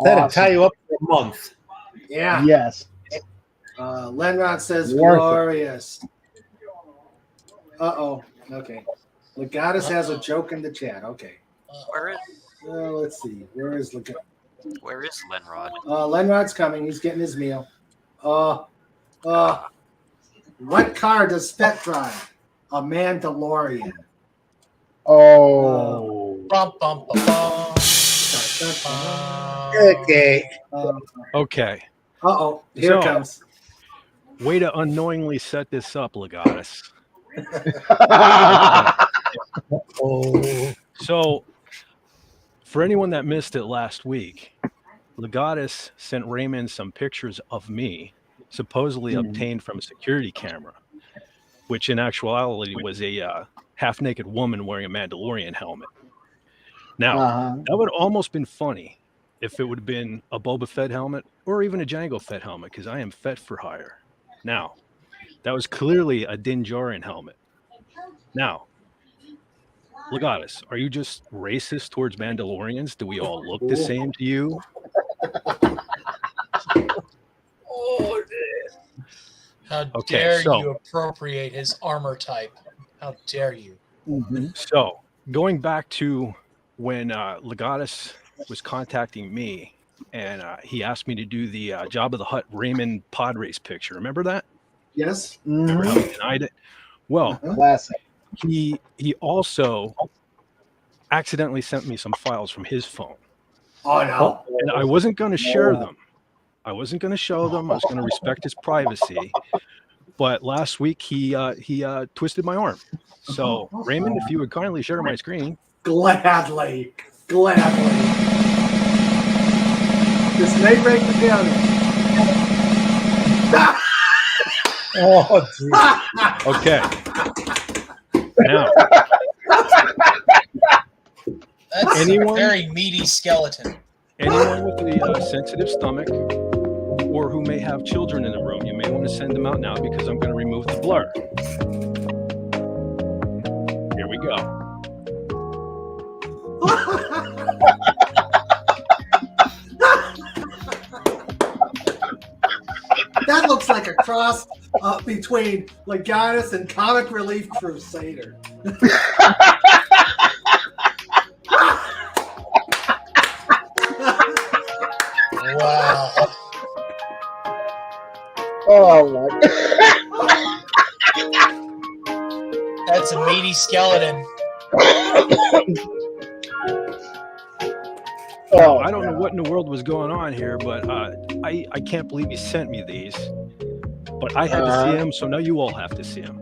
That'll tie you up for a month. Yeah. Yes. Lenrod says Worth it. glorious. Uh-oh. Okay. Legatus has a joke in the chat. Okay. Let's see. Where is Legatus? Where is Lenrod? Lenrod's coming. He's getting his meal. What car does Fett drive? A Mandalorian. Oh. Bum, bum, bum, bum. Okay. Okay. Uh-oh. Here it comes. Way to unknowingly set this up, Legatus. So, for anyone that missed it last week, Legatus sent Raymond some pictures of me, supposedly obtained from a security camera, which in actuality was a half-naked woman wearing a Mandalorian helmet. Now, that would almost been funny if it would have been a Boba Fett helmet or even a Jango Fett helmet, because I am Fett for hire. Now, that was clearly a Din Djarin helmet. Now, Legatus, are you just racist towards Mandalorians? Do we all look the same to you? Oh, how Okay, dare so- you appropriate his armor type? How dare you? So, going back to when Legatus was contacting me and he asked me to do the Jabba the Hutt Raymond pod race picture. Remember that? Yes. Remember how he denied it? Well, Classic. he also accidentally sent me some files from his phone. Oh, no. And I wasn't going to share them. I wasn't going to show them. I was going to respect his privacy. But last week he twisted my arm. So Raymond, if you would kindly share my screen. Gladly. This may break the piano. Oh, geez. Okay. Now, That's Anyone- a very meaty skeleton. anyone with a sensitive stomach or who may have children in the room, you may want to send them out now because I'm going to remove the blur. Here we go. That looks like a cross between Legatus and Comic Relief Crusader. Wow. Oh, my. That's a meaty skeleton. Now, I don't know what in the world was going on here, but I can't believe he sent me these. But I had to see him, so now you all have to see him.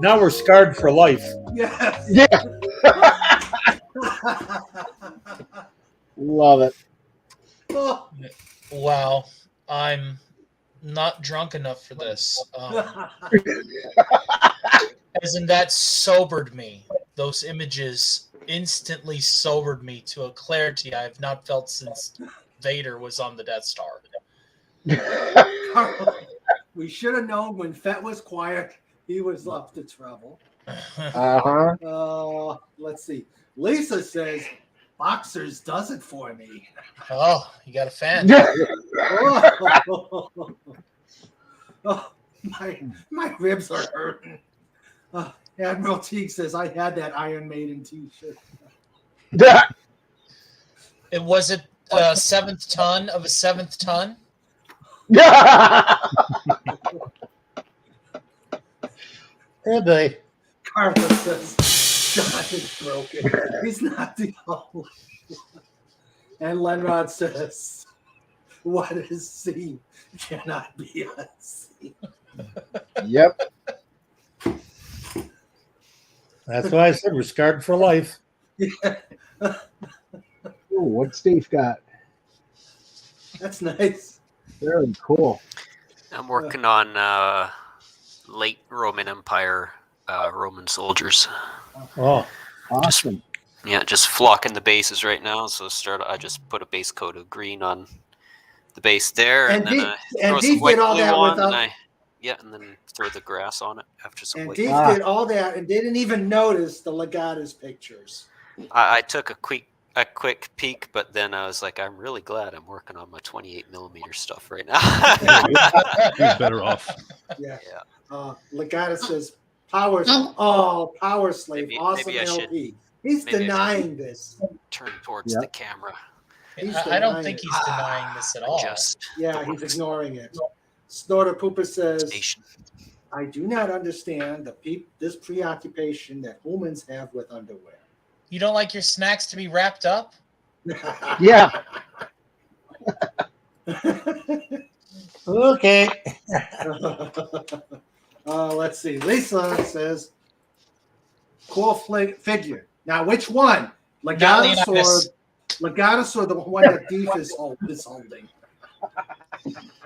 Now we're scarred for life. Yes. Yeah. Love it. Wow. I'm not drunk enough for this. As in, that sobered me. Those images instantly sobered me to a clarity I have not felt since Vader was on the Death Star. We should have known when Fett was quiet, he was up to trouble. Uh-huh. Let's see. Lisa says, Boxers does it for me. Oh, you got a fan. Oh, my ribs are hurting. Admiral Teague says I had that Iron Maiden T-shirt. It was it a seventh ton of a seventh ton? Hey, boy. Carver says John is broken. He's not the only one. And Lenrod says, what is seen cannot be unseen. Yep. That's why I said we're scarred for life. Ooh, what Steve got? That's nice. Very cool. I'm working on late Roman Empire Roman soldiers. Oh, awesome. Just flocking the bases right now. So I just put a base coat of green on the base there, and then throw some white glue on, and then throw the grass on it after some And white. Deke did all that and didn't even notice the Legatus pictures. I took a quick peek, but then I was like, I'm really glad I'm working on my 28mm stuff right now. He's better off. Yeah. Legatus says power slave, Maybe awesome I should- LP. He's maybe I should denying this. Turn towards the camera. I don't think he's denying this at all. Yeah, he's ignoring it. Snorter Pooper says, I do not understand this preoccupation that humans have with underwear. You don't like your snacks to be wrapped up? Yeah. Okay. Let's see. Lisa says, cool figure. Now, which one? Legatus or the one that Deef is holding?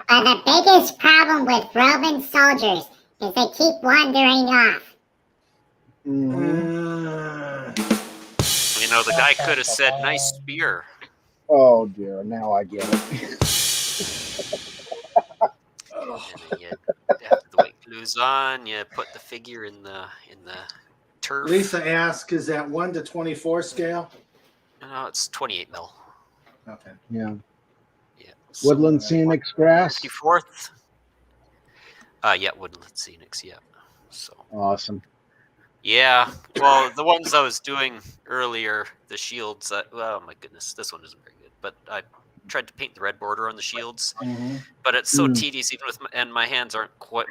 The biggest problem with Roman soldiers is they keep wandering off. You know, the guy could have said, "Nice spear." Oh dear, now I get it. And then after the white glue's on, you put the figure in the turf. Lisa asks, is that 1 to 24 scale? No, it's 28mm. Okay. Yeah. Yeah. Woodland Scenics grass. 54th. Yeah, Woodland Scenics. Yeah. So. Awesome. Yeah. Well, the ones I was doing earlier, the shields. Oh my goodness, this one isn't very good. But I tried to paint the red border on the shields, but it's so tedious. Even with my hands aren't quite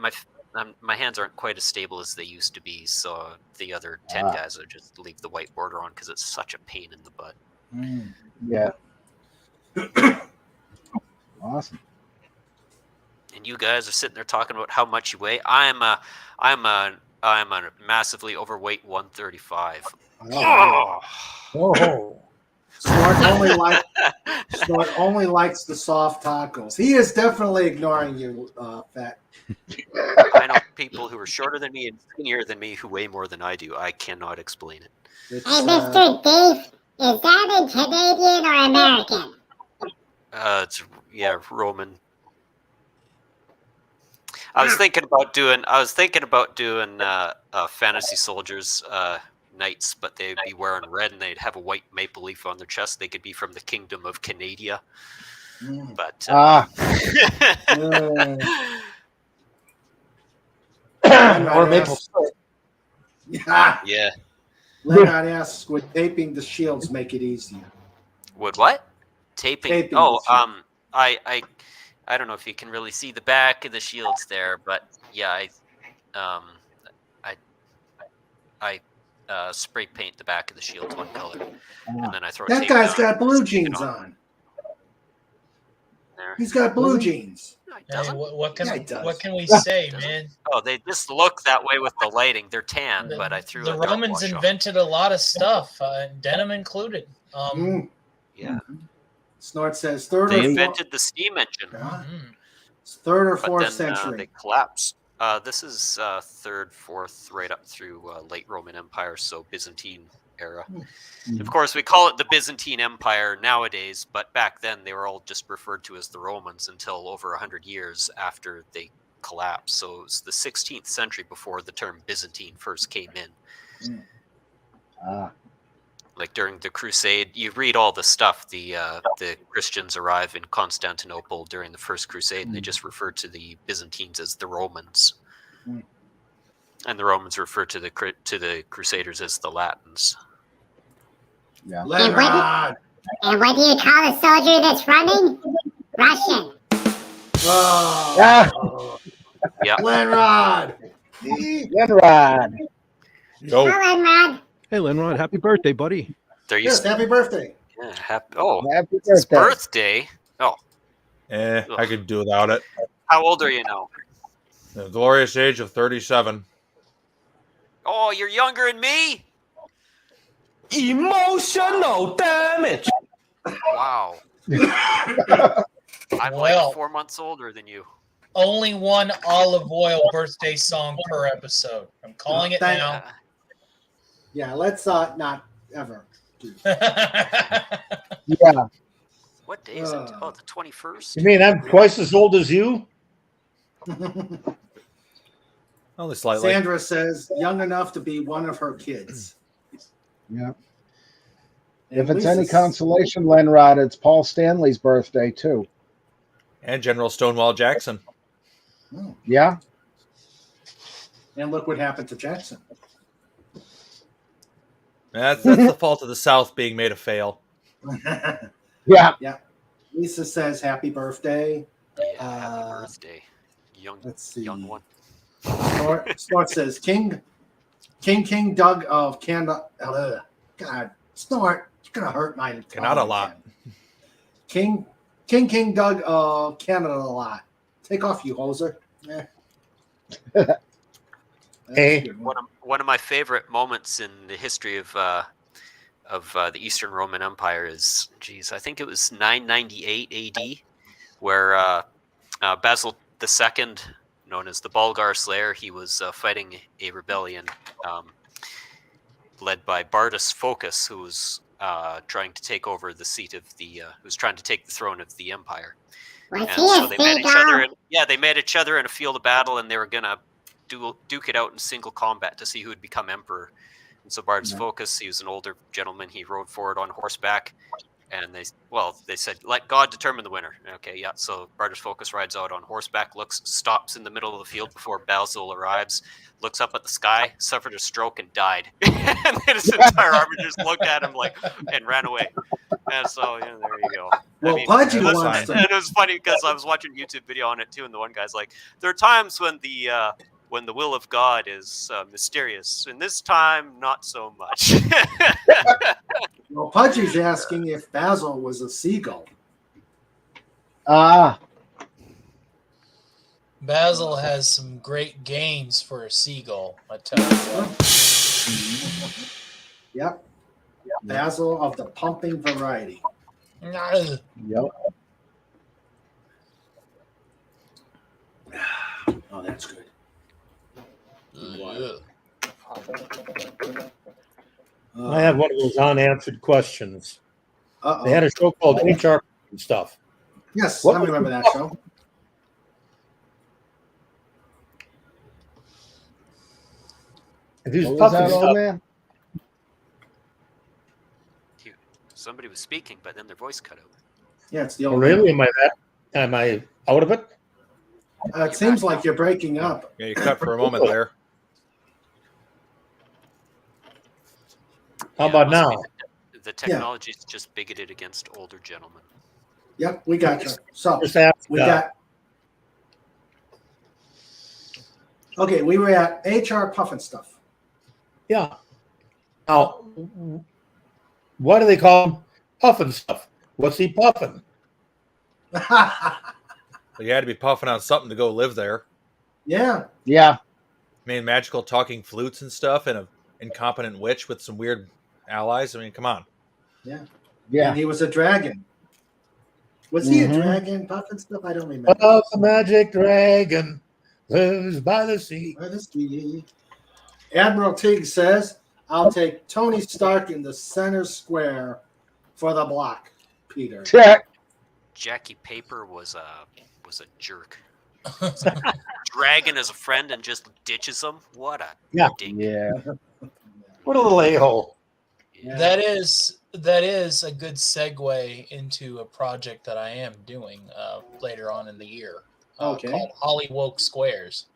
my hands aren't quite as stable as they used to be. So the other 10 guys would just leave the white border on because it's such a pain in the butt. Yeah. Awesome. And you guys are sitting there talking about how much you weigh. I'm a massively overweight 135. Oh. Snort only likes the soft tacos. He is definitely ignoring you, Fat. I know people who are shorter than me and skinnier than me who weigh more than I do. I cannot explain it. Hey, Mr. Dave, is that a Canadian or American? It's Roman. I was thinking about doing fantasy soldiers knights, but they'd be wearing red and they'd have a white maple leaf on their chest. They could be from the kingdom of Canada. But or maple syrup. Yeah. Leonard asks, would taping the shields make it easier? Would what? Taping the I don't know if you can really see the back of the shields there, but yeah, I spray paint the back of the shields one color, and then I throw. That tape guy's down got blue jeans on. there. He's got blue jeans. Hey, what Yeah, he does. can we say, man? Oh, they just look that way with the lighting. They're tan, but I threw The a dark Romans wash on. invented a lot of stuff, denim included. Yeah. Snort says They third invented the steam engine. or But fourth then, century. they collapsed. This is third, fourth, right up through late Roman Empire, so Byzantine era. Of course, we call it the Byzantine Empire nowadays, but back then they were all just referred to as the Romans until over 100 years after they collapsed. So it was the 16th century before the term Byzantine first came in. like during the Crusade, you read all the stuff. The Christians arrive in Constantinople during the First Crusade, and they just refer to the Byzantines as the Romans, and the Romans refer to the Crusaders as the Latins. Yeah. And what do you call a soldier that's running? Russian. Oh. Yeah. Lenrod. Lenrod. Yo. Hello, Lenrod. Hey, Lenrod, happy birthday, buddy. Yes, happy birthday. Yeah, Happy it's his birthday. birthday. Oh, I could do without it. how old are you now? The glorious age of 37. Oh, you're younger than me. Emotional damage. Wow. I'm Well. like 4 months older than you. Only one olive oil birthday song per episode. I'm calling it now. Yeah, let's not ever do Yeah. What day is it? Oh, the 21st. You mean I'm twice as old as you? Only slightly. Sandra says young enough to be one of her kids. Yeah. And If it's Lisa's- any consolation, Lenrod, it's Paul Stanley's birthday too. And General Stonewall Jackson. Yeah. And look what happened to Jackson. That's the fault of the South being made a fail. Yeah. Yeah. Lisa says happy birthday. Happy birthday, let's see. young one. Snort says King Doug of Canada. God, Snort, you're gonna hurt my. Canada a lot. King Doug of Canada a lot. Take off, you hoser. Hey. One of my favorite moments in the history of the Eastern Roman Empire is, I think it was 998 AD, where Basil II, known as the Bulgar Slayer, he was fighting a rebellion led by Bardas Phocas, who was trying to take over the seat of who was trying to take the throne of the empire. Was And he so a they met each other. seagull? They met each other in a field of battle, and they were gonna duke it out in single combat to see who would become emperor. And so Bardas Phocas, he was an older gentleman. He rode forward on horseback, and they said, "Let God determine the winner." Okay, yeah. So Bardas Phocas rides out on horseback, stops in the middle of the field before Basil arrives, looks up at the sky, suffered a stroke, and died. And then his entire army just looked at him and ran away. And so there you go. Well, Pudgy and wants to. it was funny because I was watching a YouTube video on it too, and the one guy's like, "There are times when the will of God is mysterious, and this time not so much." Well, Pudgy's asking if Basil was a seagull. Basil has some great gains for a seagull, I tell you what. Yep. Basil of the pumping variety. Yep. Oh, that's good. I have one of those unanswered questions. Uh-oh. They had a show called HR and stuff. Yes, What I was remember the- that show. If he was What was puffing that, old stuff, man? Somebody was speaking, but then their voice cut out. Yeah, it's the oh, old. really? Am I out of it? It seems like you're breaking up. Yeah, you cut for a moment there. How about now? The technology is just bigoted against older gentlemen. Yep, we got you. So Just ask, we got. Okay, we were at HR puffing stuff. Yeah. Now, why do they call him puffing stuff? What's he puffing? You had to be puffing on something to go live there. Yeah. Yeah. I mean, magical talking flutes and stuff, and an incompetent witch with some weird allies. I mean, come on. Yeah. Yeah. And he was a dragon. Was he a Mhm. dragon puffing stuff? I don't remember. Oh, the magic dragon lives by the sea. By the sea. Admiral Teague says, "I'll take Tony Stark in the center square for the block." Peter. Check. Jackie Paper was a jerk. Dragon as a friend and just ditches him. What a Yeah. dick. Yeah. What a little a-hole. That is a good segue into a project that I am doing later on in the year called Hollywoke Squares.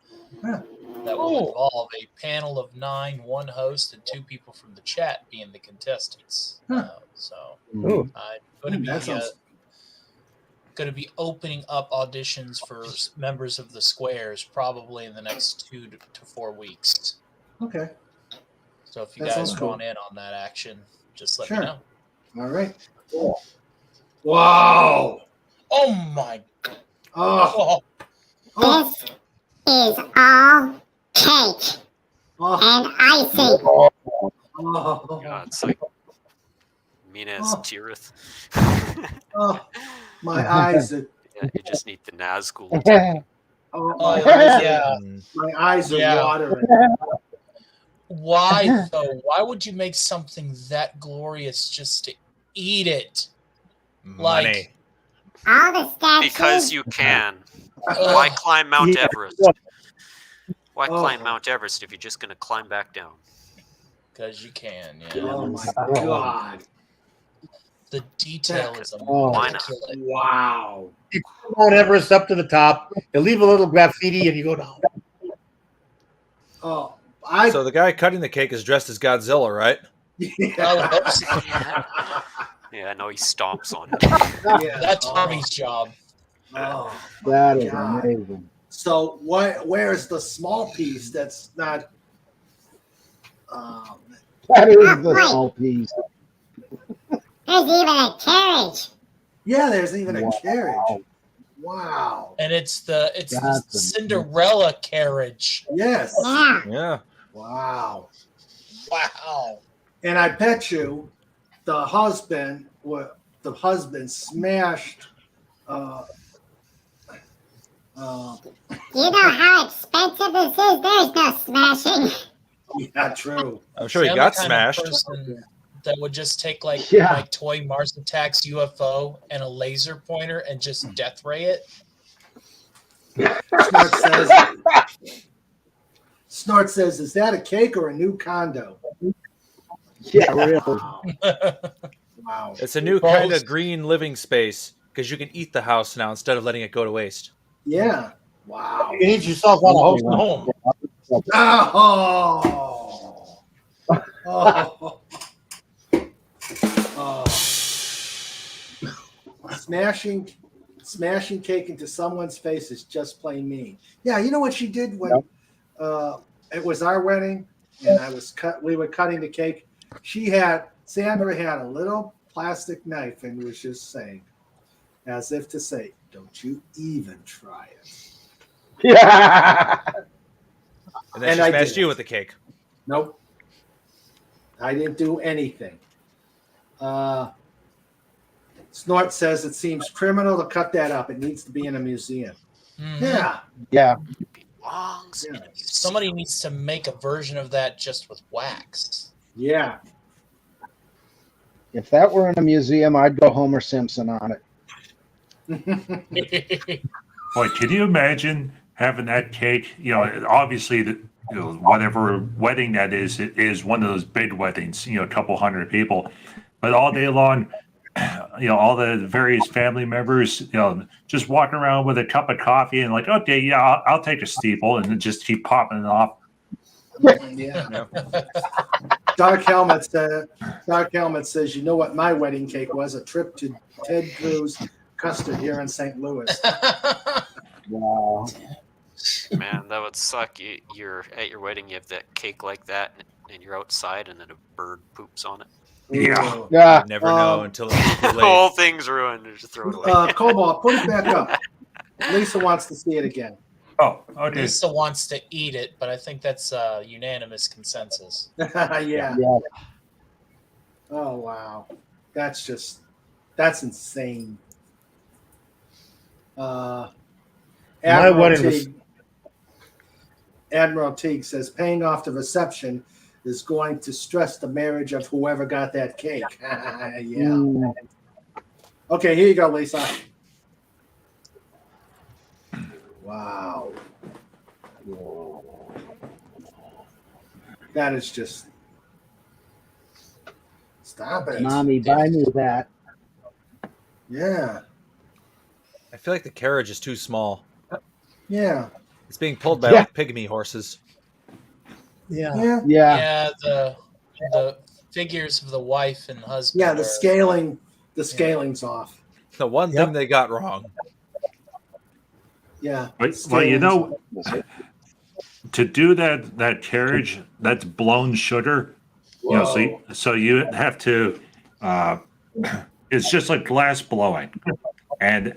Huh. That will involve a panel of 9, 1 host, and 2 people from the chat being the contestants. So I'm going to be opening up auditions for members of the Squares probably in the next 2 to 4 weeks. Okay. So if you That guys sounds cool. want in on that action, just let me Sure. know. All right. Wow. Oh my. Oh. This is all cake and icing. Oh. God, it's like mean as Tirith. Oh. My eyes are. Yeah, you just need the Nazgul. Oh, my eyes are Yeah. watering. Why though? Why would you make something that glorious just to eat it? Money. All the statues. Because you can. Why climb Mount Everest? Why climb Mount Everest if you're just going to climb back down? Because you can, yeah. Oh my God. The detail is Why not? immaculate. Wow. You put Mount Everest up to the top, you leave a little graffiti, and you go down. Oh, So the guy cutting the cake is dressed as Godzilla, right? Yeah, I know he stomps on it. That's Harvey's job. Oh, That is God. amazing. So where's the small piece that's not? That is the small piece. There's even a carriage. Yeah, there's even a carriage. Wow. And it's the That's Cinderella carriage. Yes. Yeah. Yeah. Wow. Wow. And I bet you, the husband smashed. You know how expensive this is? There's no smashing. Yeah, true. I'm sure he I'm got the kind of smashed. person that would just take like Yeah. my toy Mars Attacks UFO and a laser pointer and just death ray it. Snort says, "Is that a cake or a new condo?" Yeah, really. Wow. It's a new kind of green living space because you can eat the house now instead of letting it go to waste. Yeah. Wow. You need yourself on a host at home. Oh. Smashing cake into someone's face is just plain mean. Yeah, you know what she did when it was our wedding and we were cutting the cake. Sandra had a little plastic knife and was just saying, as if to say, "Don't you even try it." Yeah. And then she I smashed didn't. you with the cake. Nope. I didn't do anything. Snort says it seems criminal to cut that up. It needs to be in a museum. Yeah. Yeah. Somebody needs to make a version of that just with wax. Yeah. If that were in a museum, I'd go Homer Simpson on it. Boy, can you imagine having that cake? You know, obviously, whatever wedding that is, it is one of those big weddings. You know, a couple hundred people, but all day long, you know, all the various family members, you know, just walking around with a cup of coffee and like, okay, yeah, I'll take a steeple, and then just keep popping it off. Yeah. Dark Helmet says, "You know what my wedding cake was? A trip to Ted Drew's Custard here in St. Louis." Wow. Man, that would suck. You're at your wedding, you have that cake like that, and you're outside, and then a bird poops on it. Yeah. Yeah. You never know until it's too The late. whole thing's ruined. Just throw it away. Cobalt, put it back up. Lisa wants to see it again. Oh, okay. Lisa wants to eat it, but I think that's unanimous consensus. Yeah. Oh wow, that's insane. Admiral Teague says paying off the reception is going to stress the marriage of whoever got that cake. Yeah. Okay, here you go, Lisa. Wow. That is just Stop it. Mommy, buy me that. Yeah. I feel like the carriage is too small. Yeah. It's being pulled by like pygmy horses. Yeah. Yeah, the figures of the wife and husband. Yeah, the are- scaling's off. The one thing they got wrong. Yeah. Well, you know, to do that carriage, that's blown sugar. You know, so you have to. It's just like glass blowing, and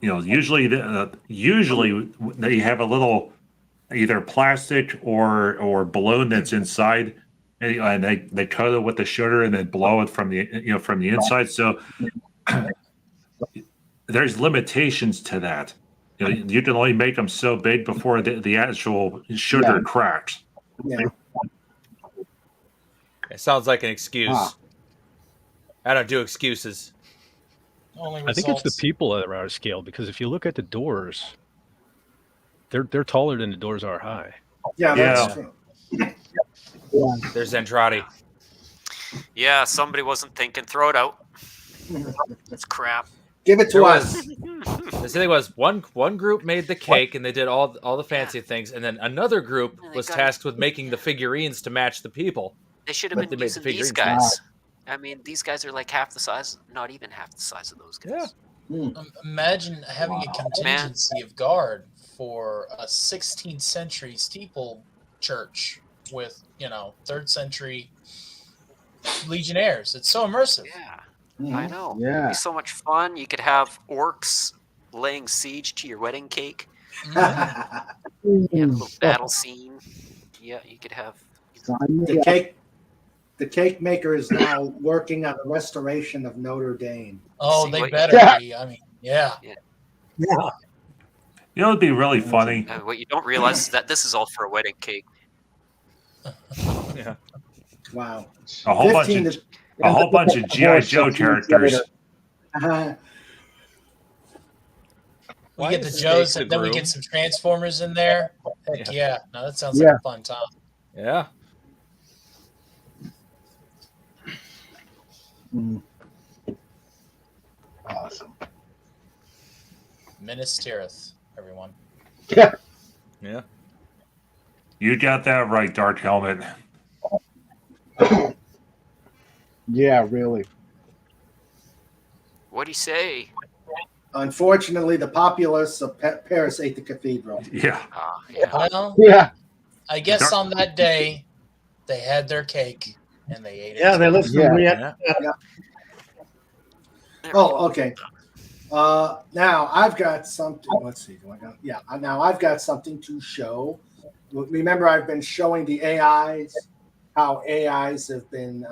you know, usually they have a little either plastic or balloon that's inside, and they coat it with the sugar and then blow it from the inside. So there's limitations to that. You know, you can only make them so big before the actual sugar cracks. Yeah. It sounds like an excuse. I don't do excuses. Only I think it's the results. people that are out of scale because if you look at the doors, they're taller than the doors are high. Yeah, that's true. There's Andrade. Yeah, somebody wasn't thinking. Throw it out. It's crap. Give it to us. The thing was one group made the cake and they did all the fancy things, and then another group was tasked with making the figurines to match the people. They should have But been they made using the these figurines. guys. I mean, these guys are like half the size, not even half the size of those guys. Imagine having a contingency of guard for a 16th century steeple church with 3rd century legionnaires. It's so immersive. Yeah, I know. Yeah. It'd be so much fun. You could have orcs laying siege to your wedding cake. You have a little battle scene. Yeah, you could have. The cake maker is now working on the restoration of Notre Dame. Oh, See they what- better Yeah. be. I mean, yeah. You know, it'd be really funny. What you don't realize is that this is all for a wedding cake. Yeah. Wow. A whole bunch 15 of GI Joe characters. We Why get the is Joes, Snake and the then we groom? get some Transformers in there. Heck yeah. No, that sounds Yeah. like a fun time. Yeah. Awesome. Minas Tirith, everyone. Yeah. Yeah. You got that right, Dark Helmet. Yeah, really. What'd he say? Unfortunately, the populace of Paris ate the cathedral. Yeah. Well, Yeah. I guess on that day, they had their cake and they ate it. Yeah, they listened to me. Oh, okay. Now I've got something. Let's see. Now I've got something to show. Remember, I've been showing the AIs, how AIs have been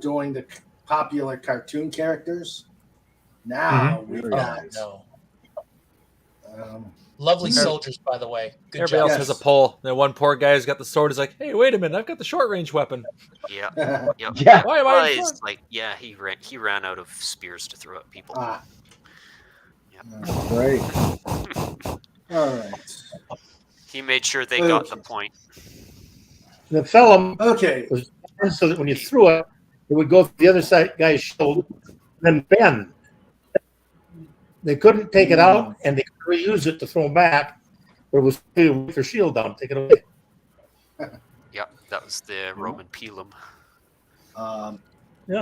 doing the popular cartoon characters. Now we've got. Lovely soldiers, by the way. Good Everybody job. else has a pole. Then one poor guy who's got the sword is like, "Hey, wait a minute! I've got the short range weapon." Yeah. Yep. Yeah. Why am I Well, in it's front? like, yeah, he ran out of spears to throw at people. Great. All right. He made sure they got the point. The fellow Okay. was so that when you threw it, it would go through the other side guy's shoulder, then bend. They couldn't take it out, and they could reuse it to throw back, but it was with their shield down, take it away. Yep, that was the Roman Pelum.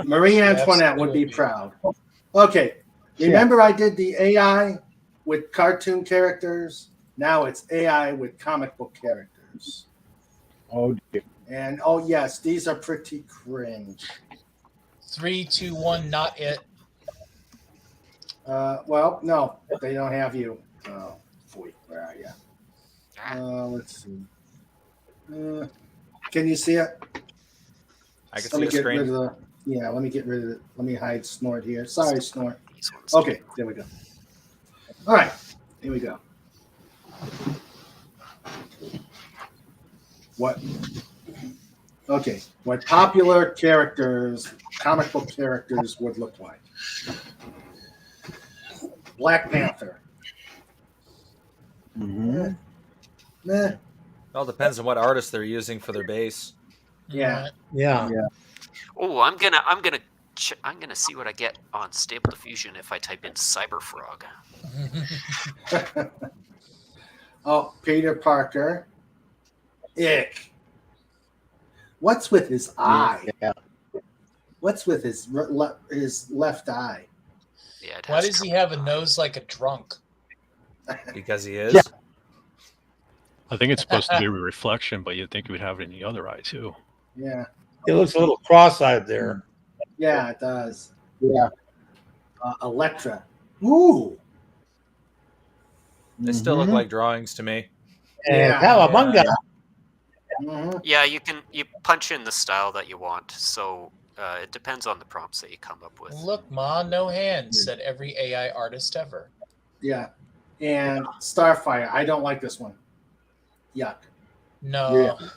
Marie Antoinette would be proud. Okay. Remember, I did the AI with cartoon characters. Now it's AI with comic book characters. Oh, dear. And oh yes, these are pretty cringe. 3, 2, 1, not it. Well, no, they don't have you. Oh, boy, where are you? Let's see. Can you see it? I can Let me see the get rid of screen. the. Yeah, let me get rid of it. Let me hide Snort here. Sorry, Snort. Okay, there we go. All right, here we go. What? Okay, what popular characters, comic book characters, would look like. Black Panther. Mm-hmm. Nah. Well, it depends on what artist they're using for their base. Yeah. Yeah. Oh, I'm gonna see what I get on Stable Diffusion if I type in Cyberfrog. Oh, Peter Parker. Ick. What's with his eye? Yeah. What's with his left eye? Yeah. Why does he have a nose like a drunk? Because he is. Yeah. I think it's supposed to be a reflection, but you'd think he would have it in the other eye too. Yeah. It looks a little cross-eyed there. Yeah, it does. Yeah. Electra. Ooh. They still look like drawings to me. And Cowabunga. Yeah, you punch in the style that you want, so it depends on the prompts that you come up with. Look, Ma, no hands, said every AI artist ever. Yeah. And Starfire. I don't like this one. Yuck. No. Yeah.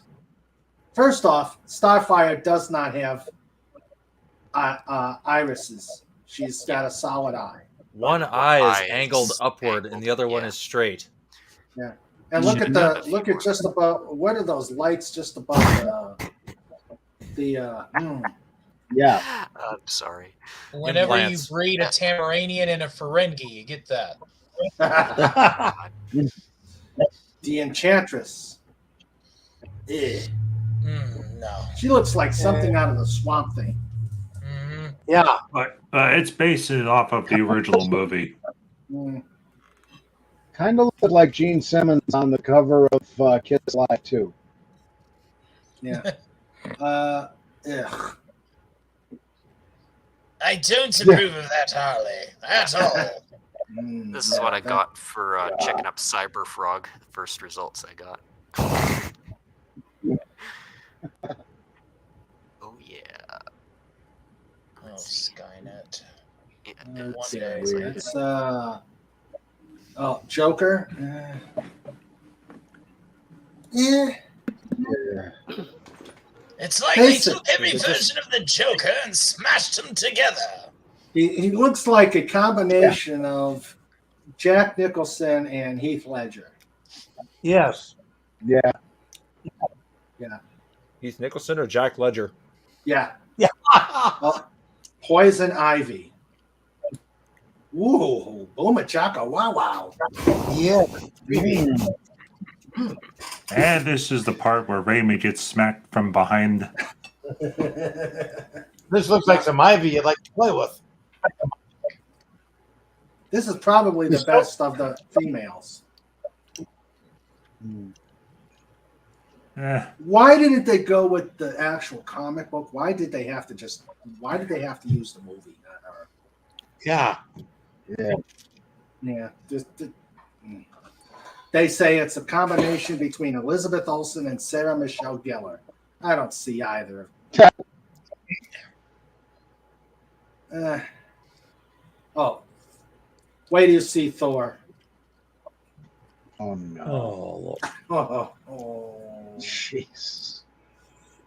First off, Starfire does not have irises. She's got a solid eye. One eye is angled upward, and the other one is straight. Yeah. And look at just above. What are those lights just above the? Yeah. I'm sorry. Whenever Implants. you breed a Tamaranian and a Ferengi, you get that. The Enchantress. Eh. No. She looks like something out of the Swamp Thing. Yeah. But it's based off of the original movie. Kind of looked like Gene Simmons on the cover of Kids Live too. Yeah. Ugh. I don't approve of that, Harley. At all. This is what I got for checking up Cyberfrog. The first results I got. Oh yeah. Oh, Skynet. Let's see. It's Joker. Yeah. It's like they Basic. took every version of the Joker and smashed them together. He looks like a combination of Jack Nicholson and Heath Ledger. Yes. Yeah. Yeah. Heath Nicholson or Jack Ledger? Yeah. Yeah. Poison Ivy. Ooh, booma chaka wow wow. Yeah. And this is the part where Raimi gets smacked from behind. This looks like some ivy you'd like to play with. This is probably the best of the females. Why didn't they go with the actual comic book? Why did they have to use the movie? Yeah. Yeah. Yeah. They say it's a combination between Elizabeth Olsen and Sarah Michelle Gellar. I don't see either. Wait till you see Thor. Oh no. Jeez.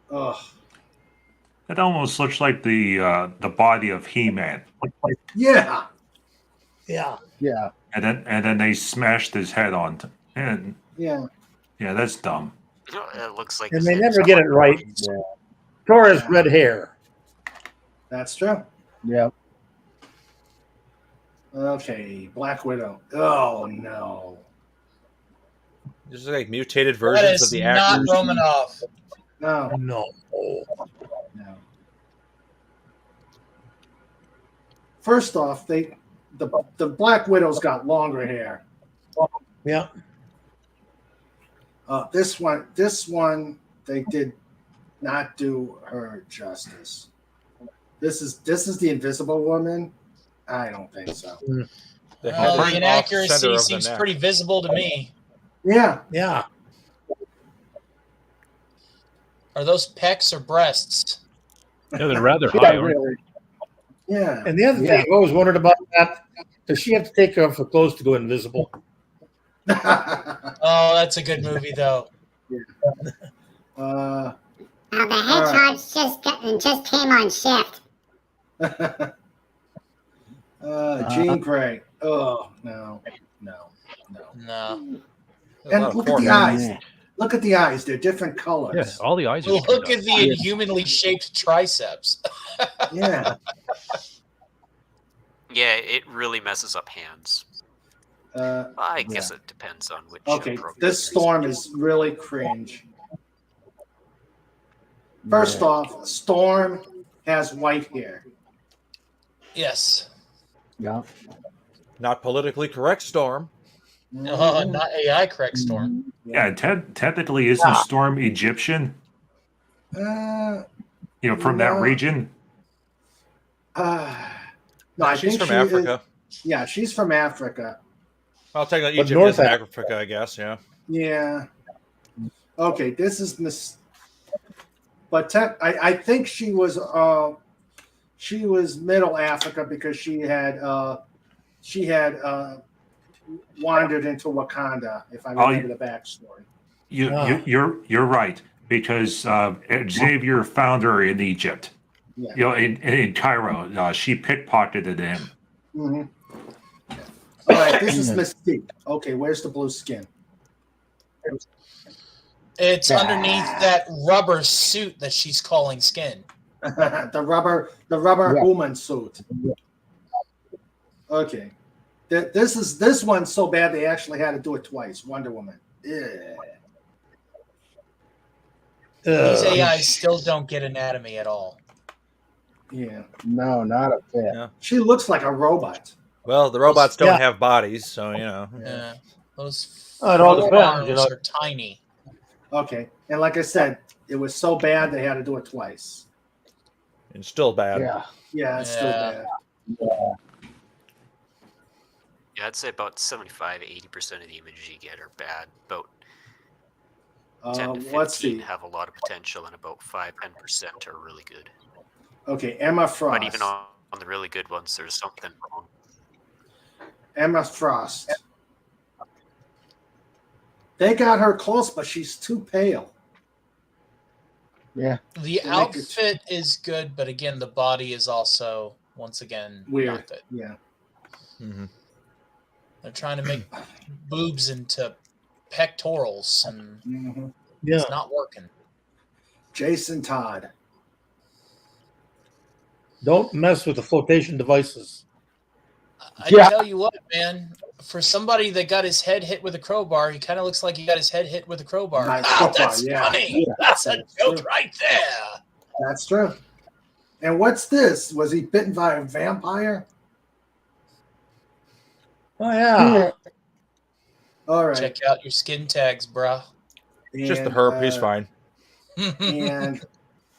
Oh. It almost looks like the body of He-Man. Yeah. Yeah. Yeah. And then they smashed his head on. And yeah, that's dumb. It looks like. And they never get it right. Yeah. Thor has red hair. That's true. Yeah. Okay, Black Widow. Oh no. These are like mutated That versions is of the not actors. Romanoff. No. No. No. First off, the Black Widow's got longer hair. Yeah. This one, they did not do her justice. This is the Invisible Woman. I don't think so. The inaccuracy seems pretty visible to me. Yeah. Yeah. Are those pecs or breasts? Yeah, they're rather high. Really. Yeah. And the other thing I've always wondered about that, does she have to take off her clothes to go invisible? Oh, that's a good movie, though. The Hedgehogs just came on shift. Jean Grey. Oh no. No. And look at the eyes. Look at the eyes; they're different colors. Yeah, all the eyes are Look different. at the inhumanly shaped triceps. Yeah. Yeah, it really messes up hands. I guess it depends on which. Okay, program this you're Storm is really cringe. First off, Storm has white hair. Yes. Yeah. Not politically correct, Storm. Not AI correct, Storm. Yeah, technically, isn't Storm Egyptian? Uh, from that no. region. No, I she's think from she Africa. Yeah, she's from Africa. I'll take But Egypt North is Africa, I guess. Yeah. Yeah. Okay, this is but I think she was Middle Africa because she had wandered into Wakanda. If I remember the backstory. You're right, because Xavier found her in Egypt. Yeah. In Cairo, she pickpocketed him. Mm-hmm. All right, this is Mystique. Okay, where's the blue skin? It's underneath that rubber suit that she's calling skin. the rubber human suit. Okay, this one's so bad they actually had to do it twice. Wonder Woman. Yeah. These AIs still don't get anatomy at all. Yeah. No, not a bit. Yeah. She looks like a robot. Well, the robots don't have bodies, so Yeah. Those it all depends, arms are tiny. Okay, and like I said, it was so bad they had to do it twice. And still bad. Yeah, it's still bad. Yeah, I'd say about 75-80% of the images you get are bad. About 10 to 15 have a lot of potential, and about 5-10% are really good. Okay, Emma Frost. But even on the really good ones, there's something wrong. Emma Frost. They got her close, but she's too pale. Yeah. The outfit is good, but again, the body is also, once again, weird. not good. Yeah. Mm-hmm. They're trying to make boobs into pectorals, and it's not working. Jason Todd. Don't mess with the flotation devices. I tell you what, man. For somebody that got his head hit with a crowbar, he kind of looks like he got his head hit with a crowbar. That's funny. Yeah. That's a joke right there. That's true. And what's this? Was he bitten by a vampire? Oh yeah. All right. Check out your skin tags, bruh. Just the herb. He's fine. And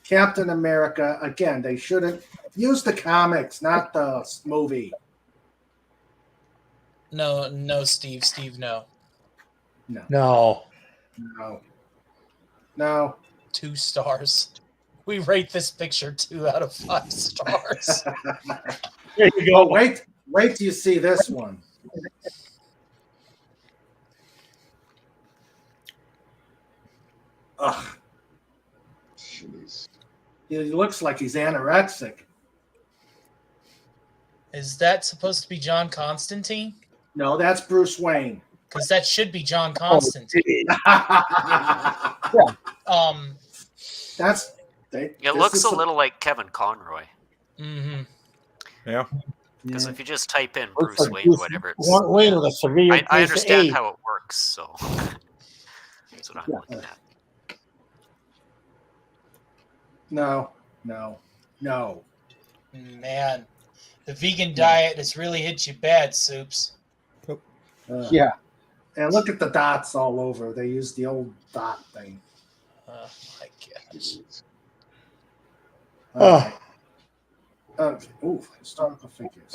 Captain America, again, they should have used the comics, not the movie. No, Steve. Steve, no. No. 2 stars. We rate this picture 2 out of 5 stars. There you go. Oh, wait till you see this one. Ugh. Jeez. He looks like he's anorexic. Is that supposed to be John Constantine? No, that's Bruce Wayne. Because that should be John Constantine. That's. It looks a little like Kevin Conroy. Mm-hmm. Yeah. Because if you just type in Bruce like Wayne, Bruce whatever, Wayne with a severe I case of understand AIDS. how it works, so that's what I'm looking at. No. Man, the vegan diet has really hit you bad, Soups. Yeah. And look at the dots all over. They use the old dot thing. Oh my gosh. Historical figures.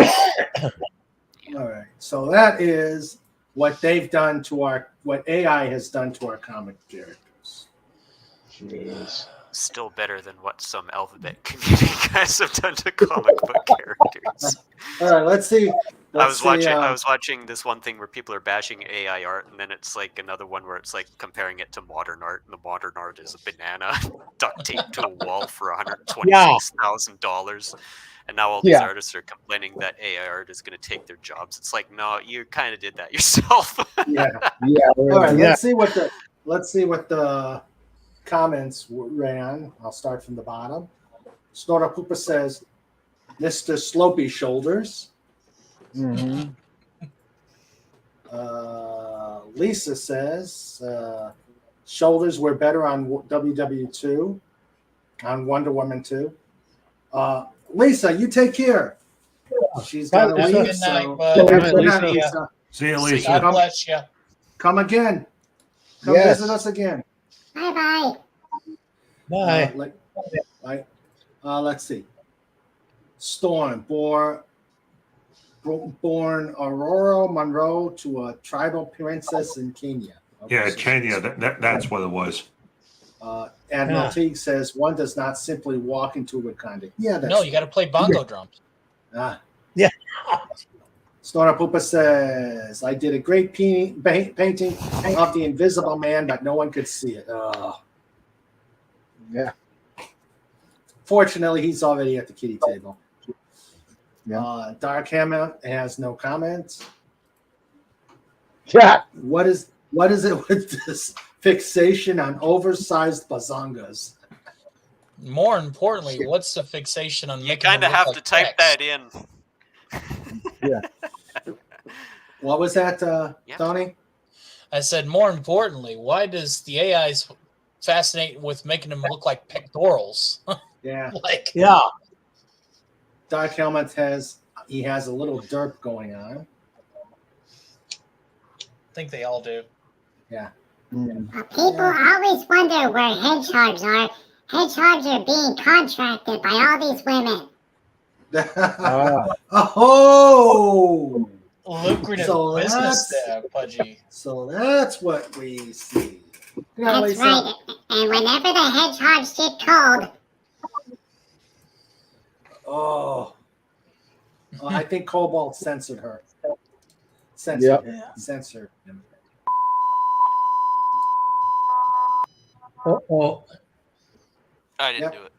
All right. So that is what they've done to what AI has done to our comic characters. Jeez. Still better than what some alphabet community guys have done to comic book characters. All right, let's see. I was watching this one thing where people are bashing AI art, and then it's like another one where it's like comparing it to modern art, and the modern art is a banana duct taped to a wall for $126,000. And now all these artists are complaining that AI art is going to take their jobs. It's like, no, you kind of did that yourself. All right, let's see what let's see what the comments ran. I'll start from the bottom. Snorter Pooper says, Mr. Slopey Shoulders. Mhm. Lisa says, shoulders were better on WW2, on Wonder Woman 2. Lisa, you take care. She's got to Have a leave. good night, So bud. have a Good night, good night, Lisa. Lisa. See you, God Lisa. bless you. Come again. Come Yes. visit us again. Bye-bye. Bye. Let's see. Storm born Aurora Monroe to a tribal princess in Kenya. Okay, Yeah, so Kenya. That's what it was. Admiral Yeah. Teague says one does not simply walk into Wakanda. Yeah, that's No, you got to play bongo drums. Yeah. Snorter Poopa says, I did a great painting of the Invisible Man, but no one could see it. Yeah. Fortunately, he's already at the kiddie table. Yeah. Dark Hammer has no comments. Yeah. What is it with this fixation on oversized bazongas? More importantly, what's the fixation on You making kind them of look have like to type text? that in. Yeah. What was that, Tony? I said, more importantly, why does the AIs fascinate with making them look like pectorals? Yeah. Like, Yeah. Dark Helmet has a little derp going on. I think they all do. Yeah. People always wonder where hedgehogs are. Hedgehogs are being contracted by all these women. Oh! Lucrative So business that's- there, Pudgy. So that's what we see. That's Lisa. right. And whenever the hedgehogs get cold, Oh, I think Cobalt censored her. Yep. Censored him. Oh. I didn't Yep. do it.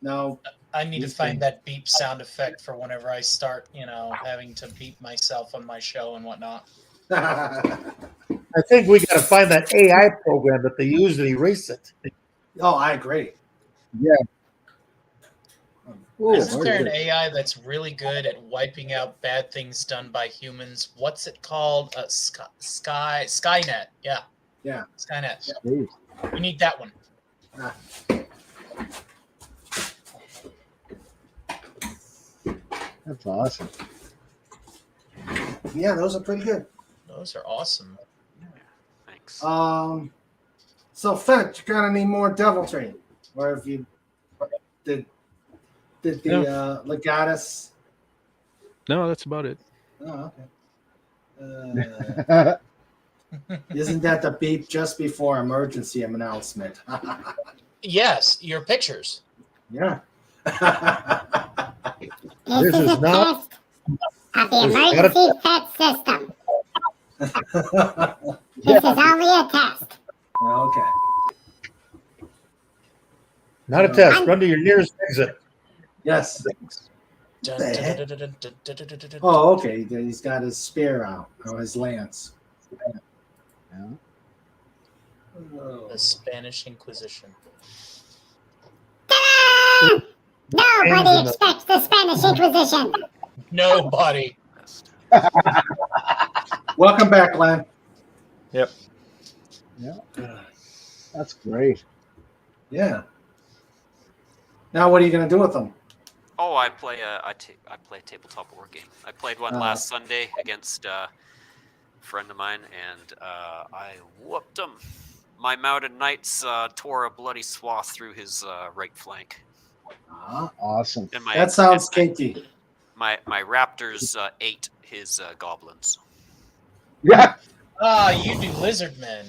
No. I need to He's find been- that beep sound effect for whenever I start, having to beep myself on my show and whatnot. I think we got to find that AI program that they use to erase it. Oh, I agree. Yeah. Ooh, Isn't there an okay. AI that's really good at wiping out bad things done by humans? What's it called? Skynet. Yeah. Yeah. Skynet. Jeez. We need that one. That's awesome. Yeah, those are pretty good. Those are awesome. Thanks. So Fetch, you got any more deviltry? Or if you did the Legatus? No, that's about it. Oh, okay. Isn't that the beep just before emergency announcement? Yes, your pictures. Yeah. this is a not- test of the emergency pet system. This is only a test. Okay. Not a test. Run to your nearest exit. Yes. Dun, The dun, heck? dun, dun, dun, dun, dun, dun, dun, dun. Oh, okay. He's got his spear out, or his lance. The Spanish Inquisition. Ta-da! Nobody expects the Spanish Inquisition. Nobody. Welcome back, Glenn. Yep. Yeah. That's great. Yeah. Now, what are you going to do with them? Oh, I play a tabletop war game. I played one last Sunday against a friend of mine, and I whooped him. My mounted knights tore a bloody swath through his right flank. Awesome. And That sounds kinky. My raptors ate his goblins. Yeah. Ah, you do lizard men.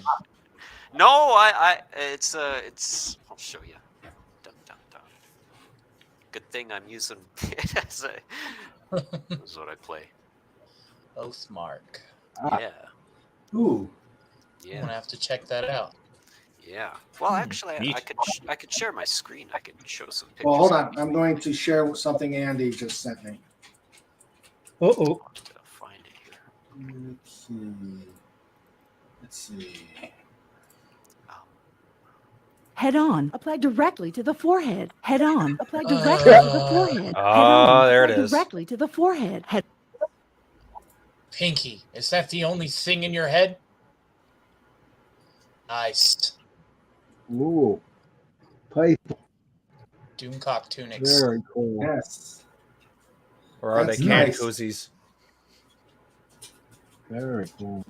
No, it's I'll show you. Dun, dun, dun. Good thing I'm using it as a. This is what I play. Oathmark. Yeah. Ooh. I'm Yeah. gonna have to check that out. Yeah. Well, actually, Neat. I could share my screen. I could show some pictures. Well, hold on. I'm going to share something Andy just sent me. Uh-oh. Find it here. Let's see. Head on. Apply directly to the forehead. Head on. Apply directly to the forehead. Head on. there it Apply is. directly to the forehead. Head. Pinky, is that the only thing in your head? Nice. Ooh. Playful. Doomcock tunics. Very cool. Yes. Or are That's they canned nice. koozies? Very cool.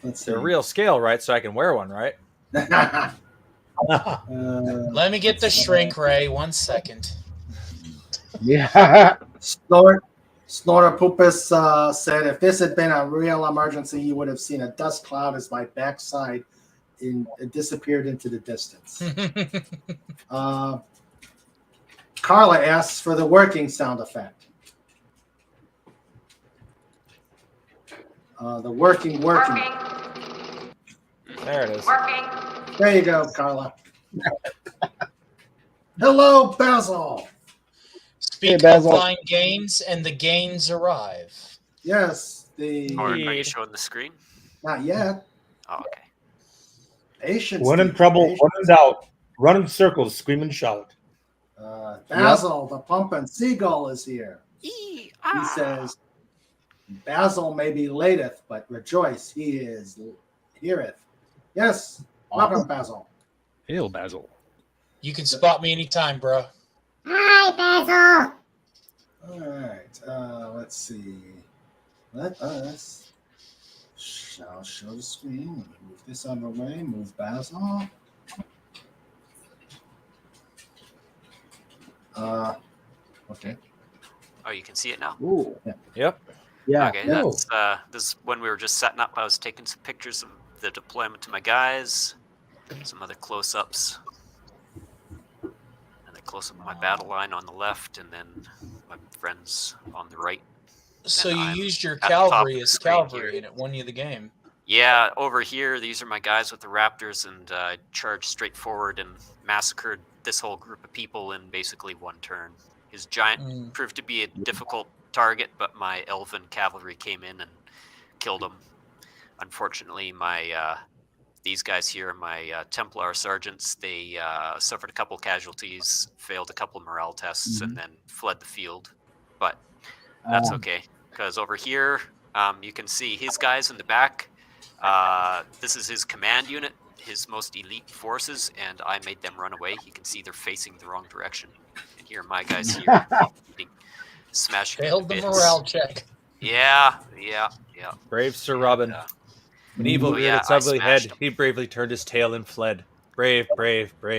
Let's see. They're real scale, right? So I can wear one, right? Let me get the shrink ray. 1 second. Yeah. Snorter Poopus said, if this had been a real emergency, you would have seen a dust cloud as my backside it disappeared into the distance. Carla asks for the working sound effect. The working. There it is. There you go, Carla. Hello, Basil. Speak of fine gains, and the gains arrive. Yes, Are you showing the screen? Not yet. Oh, okay. Patience. When in trouble, when in doubt, run in circles, scream and shout. Basil, the pumping seagull, is here. He says, Basil may be lateth, but rejoice, he is heareth. Yes, welcome, Basil. Hail, Basil. You can spot me anytime, bro. Hi, Basil. All right, let's see. Let us shall show the screen. Move this on the way. Move Basil. Okay. Oh, you can see it now? Ooh. Yep. Yeah. Okay, that's this is when we were just setting up. I was taking some pictures of the deployment to my guys, some other close-ups, and then close-up of my battle line on the left, and then my friends on the right. So you used your at the top of cavalry the as screen cavalry, here. and it won you the game. Yeah, over here, these are my guys with the Raptors, and I charged straight forward and massacred this whole group of people in basically one turn. His giant proved to be a difficult target, but my elven cavalry came in and killed him. Unfortunately, my these guys here, my Templar sergeants, they suffered a couple casualties, failed a couple morale tests, and then fled the field. But that's okay, because over here, you can see his guys in the back. This is his command unit, his most elite forces, and I made them run away. You can see they're facing the wrong direction. And here are my guys here, smashing Failed the bits. morale check. Yeah. Brave Sir Robin. When evil reared its I ugly head, smashed him. he bravely turned his tail and fled. Brave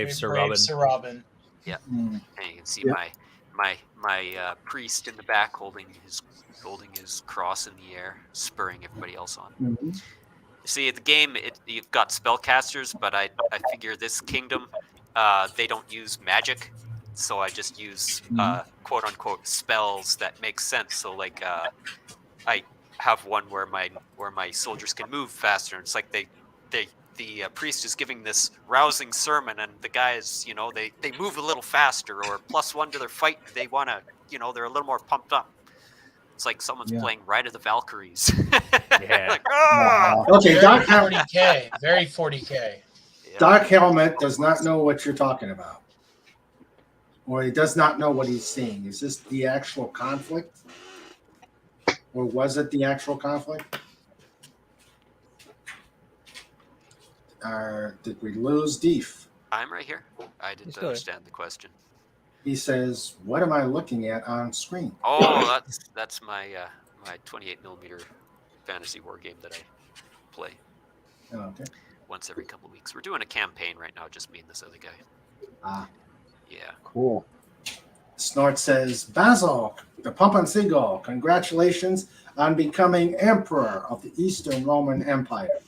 Sir Robin. Sir Robin. Yeah, and you can see my priest in the back holding his cross in the air, spurring everybody else on. See, at the game, you've got spellcasters, but I figure this kingdom, they don't use magic, so I just use quote unquote spells that make sense. So like, I have one where my soldiers can move faster. It's like the priest is giving this rousing sermon, and the guys, they move a little faster, or +1 to their fight. They want to, they're a little more pumped up. It's like someone's playing Ride of the Valkyries. Yeah. Like, ah! Okay, Dark 40K, very 40K. Dark Helmet does not know what you're talking about, or he does not know what he's seeing. Is this the actual conflict, or was it the actual conflict? Did we lose Deef? I'm right here. I didn't understand the question. He says, "What am I looking at on screen?" Oh, that's my my 28mm fantasy war game that I play. Oh, okay. Once every couple of weeks. We're doing a campaign right now, just me and this other guy. Yeah. Cool. Snort says, Basil, the Pumpin' Seagull, congratulations on becoming Emperor of the Eastern Roman Empire.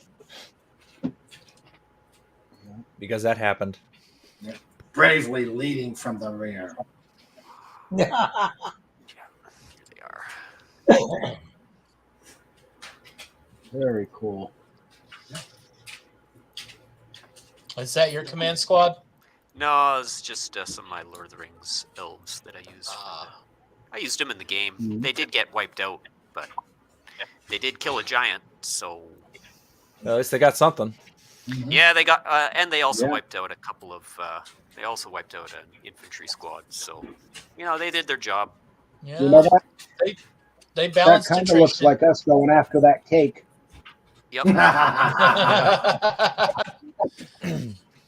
Because that happened. Yeah. Bravely leading from the rear. They are. Very cool. Is that your command squad? No, it's just some of my Lord of the Rings elves that I used. I used them in the game. They did get wiped out, but they did kill a giant, so... At least they got something. Yeah, they got, and they also Yeah. wiped out a couple of. They also wiped out an infantry squad. So, they did their job. Yeah, You know that? they That balanced kind of looks attrition. like us going after that cake. Yep.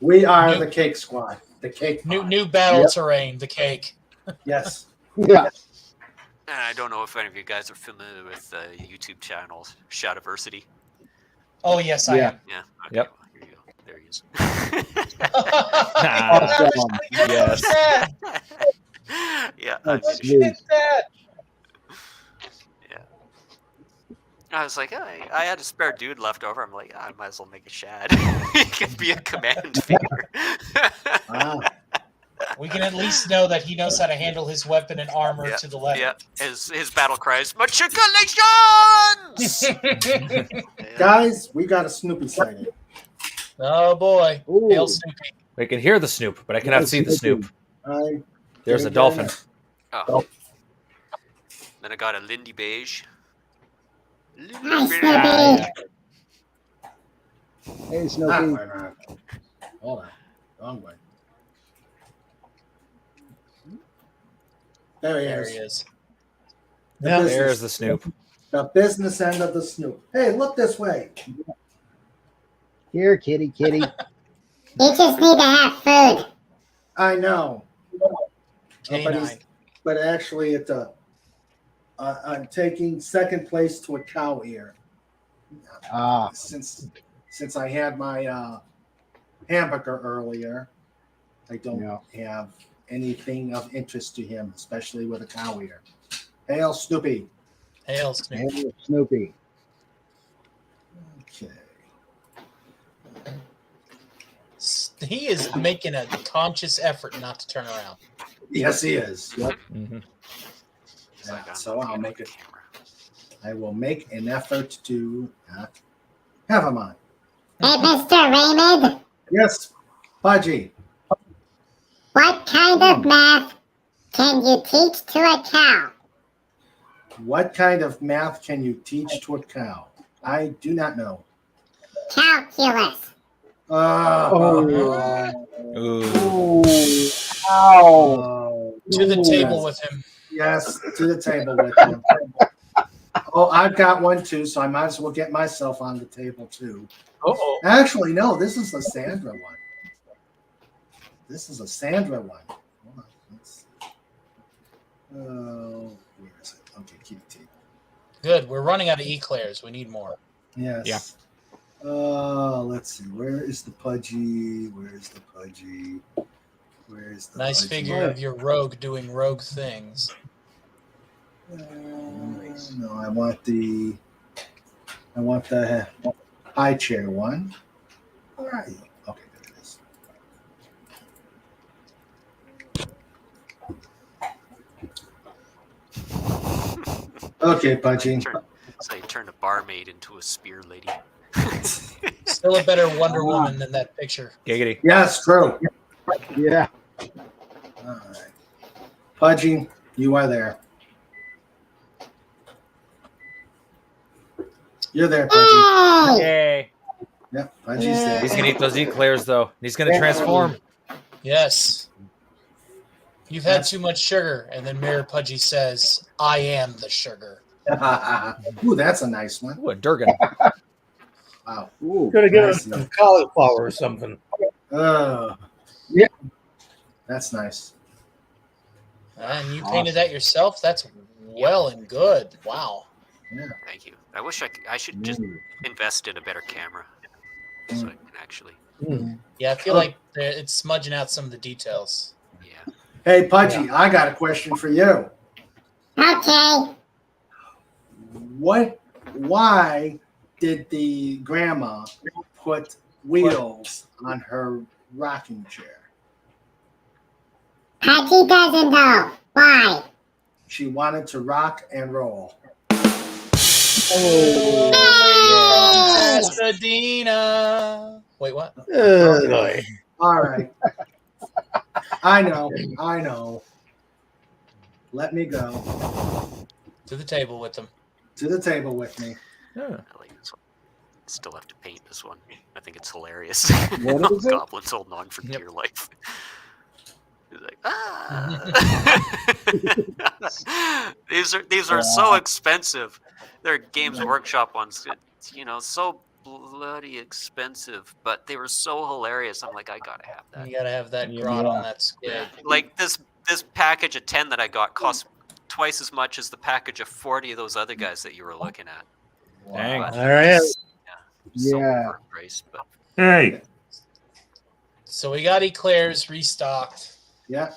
We are the cake squad. The cake. New battle Yep. terrain. The cake. Yes. Yeah. And I don't know if any of you guys are familiar with the YouTube channel Shadiversity. Oh yes, I am. Yeah. Okay, Yep. well, here you go. There he is. Awesome. Yes. Yeah. That's Look at sweet. that. I was like, I had a spare dude left over. I'm like, I might as well make a Shad. He can be a command figure. We can at least know that he knows how to handle his weapon and armor to the letter. Yeah. His battle cry is matriculations. Guys, we got a Snoopy sighting. Oh boy. Ooh. Hail Snoopy. We can hear the Snoop, but I cannot Yes, see the Snoop. There's a didn't get dolphin. it. Oh. Then I got a Lindy Beige. Hi, Snoopy. Hey, Ah, Snoopy. why not? Hold on. Wrong way. There he There is. he is. The Yeah. business- There's the Snoop. The business end of the Snoop. Hey, look this way. Here, kitty, kitty. You just need to have food. I know. K9. But actually, it's I'm taking second place to a cow ear. Ah. Since I had my hamburger earlier, I don't have anything of interest to him, especially with a cow ear. Hail Snoopy. Hail Snoopy. Hey, Snoopy. Okay. He is making a conscious effort not to turn around. Yes, he is. Yep. Mm-hmm. Yeah, so I'll make it. I will make an effort to not have him on. Hey, Mr. Raymond, Yes, Pudgy. what kind of math can you teach to a cow? What kind of math can you teach to a cow? I do not know. Calculus. Ooh. Ow. To the table Yes. with him. Yes, to the table with him. Oh, I've got one too, so I might as well get myself on the table too. Uh-oh. Actually, no, this is a Sandra one. This is a Sandra one. Hold on, let's see. Oh, where is it? Okay, kitty table. Good. We're running out of eclairs. We need more. Yes. Yeah. Let's see. Where is the Pudgy? Where's the Pudgy? Where's the Nice Pudgy? figure of your rogue doing rogue things. No, I want the high chair one. Where are you? Okay, there it is. Okay, Pudgy. So you turned a barmaid into a spear lady. Still a better Wonder Woman than that picture. Giggity. Yes, true. Yeah. All right. Pudgy, you are there. You're there, Pudgy. Yay. Yep, Pudgy's there. He's gonna eat those eclairs though. He's gonna transform. Yes. You've had too much sugar. And then Mirror Pudgy says, I am the sugar. Ooh, that's a nice one. Ooh, a Durgan. Wow. Ooh. Could have given Nice. him some cauliflower or something. Yeah. That's nice. And you painted that yourself? That's well and good. Wow. Yeah. Thank you. I wish I should just invest in a better camera so I can actually. Yeah, I feel like it's smudging out some of the details. Yeah. Hey, Pudgy, I got a question for you. Okay. Why did the grandma put wheels on her rocking chair? Pudgy doesn't know. Why? She wanted to rock and roll. Pasadena. Wait, what? All right. I know. Let me go To the table with them. to the table with me. Yeah. I like this one. still have to paint this one. I think it's hilarious. What is it? Goblins holding on for dear life. He's like, these are so expensive. They're Games Workshop ones. So bloody expensive, but they were so hilarious. I'm like, I gotta have that. You gotta have that grot on that squid. Yeah. Like this package of 10 that I got cost twice as much as the package of 40 of those other guys that you were looking at. Dang. But, All right. so Yeah. overpriced, but Hey, So we got Eclairs restocked, Yeah.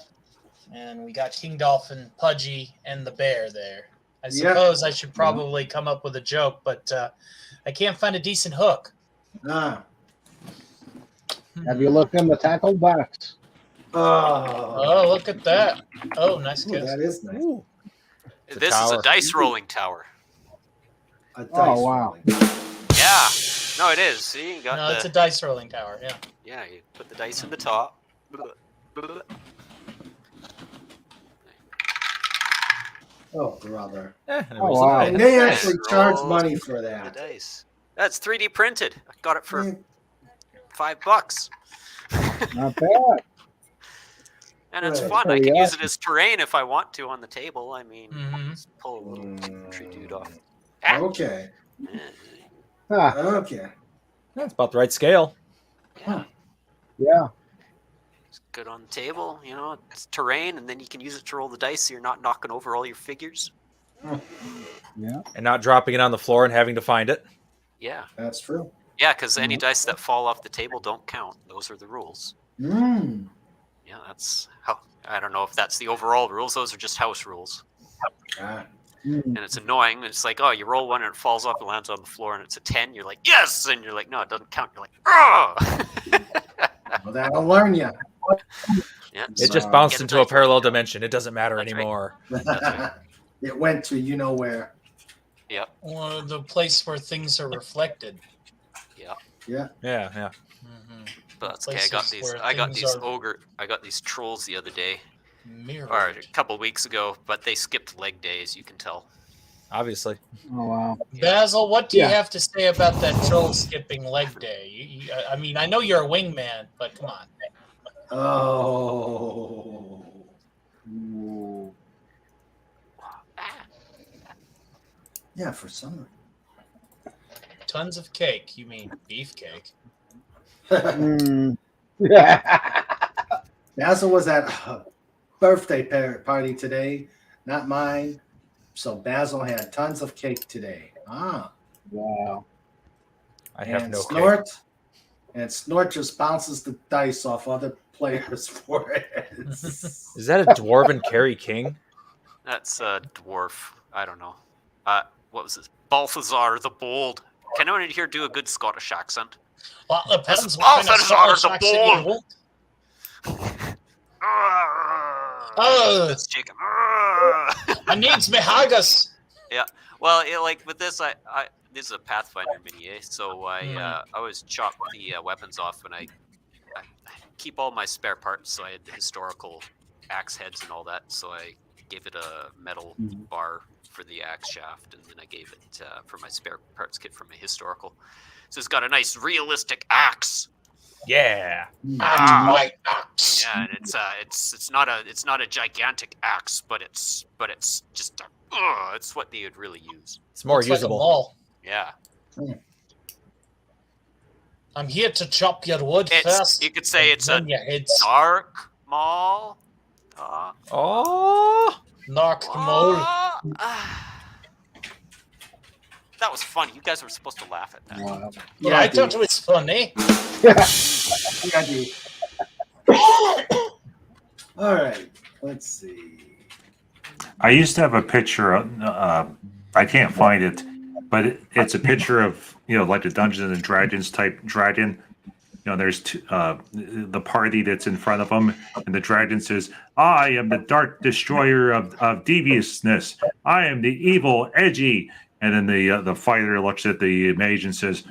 and we got King Dolphin, Pudgy, and the bear there. I Yeah. suppose I should probably come up with a joke, but I can't find a decent hook. Ah. Have you looked in the tackle box? Oh. Oh, look at that. Oh, nice Ooh, kiss. that is nice. this is a dice rolling tower. A dice Oh, wow. rolling. Yeah. No, it is. See, you got No, it's a dice rolling tower, yeah. Yeah, you put the dice in the top. Oh, brother. Oh, wow. And they actually charge Roll money for the that. dice. That's 3D printed. I got it for $5. Not bad. And it's Right. fun. I Oh, can yeah. use it as terrain if I want to on the table. I mean, Mhm. just pull a little tree dude off. Okay. Huh. Okay. That's about the right scale. Yeah. It's good on the table. It's terrain, and then you can use it to roll the dice so you're not knocking over all your figures. Yeah. And not dropping it on the floor and having to find it. Yeah. That's true. Yeah, because any dice that fall off the table don't count. Those are the rules. Mm. Yeah, that's how. I don't know if that's the overall rules. Those are just house rules. Ah. And it's annoying. It's like, oh, you roll one and it falls off and lands on the floor, and it's a 10. You're like, yes! And you're like, no, it doesn't count. You're like, oh! Well, that'll learn you. Yeah, It so just bounced get a into a dice roll. parallel dimension. It doesn't matter That's right. anymore. It went to you know where. Yep. Or the place where things are reflected. Yeah. Yeah. Yeah, yeah. But that's okay. I got Places these. where I got things these are I got these trolls the other day, mirrored. or a couple of weeks ago. But they skipped leg day, as you can tell. Obviously. Oh, wow. Basil, what do you Yeah. have to say about that troll skipping leg day? I mean, I know you're a wingman, but come on. Oh. Ooh. Yeah, for some. Tons of cake. You mean beefcake? Mm. Basil was at a birthday party today, not mine. So Basil had tons of cake today. Ah. Wow. I have And no Snort. And Snort just bounces the dice off other players' foreheads. Is that a dwarven Carrie King? That's a dwarf. I don't know. What was this? Balthazar the Bold. Can anyone here do a good Scottish accent? Well, it depends That's what kind of Balthazar Scottish the accent you Bold. want. Oh, That's chicken. I needs me haggis. Yeah. Well, like with this, I this is a Pathfinder mini, so I always chop the weapons off when I keep all my spare parts. So I had the historical axe heads and all that. So I gave it a metal bar for the axe shaft, and then I gave it for my spare parts kit for my historical. So it's got a nice realistic axe. Yeah. My axe. Yeah, and it's not a gigantic axe, but it's just it's what they would really use. It's more Looks like a usable. maul. Yeah. I'm here to chop your wood It's first. you could say it's a then your heads. dark maul. Oh. Narc mole. That was funny. You guys were supposed to laugh at that. Wow. Well, I thought it was funny. Yeah, dude. All right. Let's see. I used to have a picture of, I can't find it, but it's a picture of, like the Dungeons and Dragons type dragon. There's the party that's in front of them, and the dragon says, "I am the dark destroyer of deviousness. I am the evil, edgy." And then the fighter looks at the mage and says,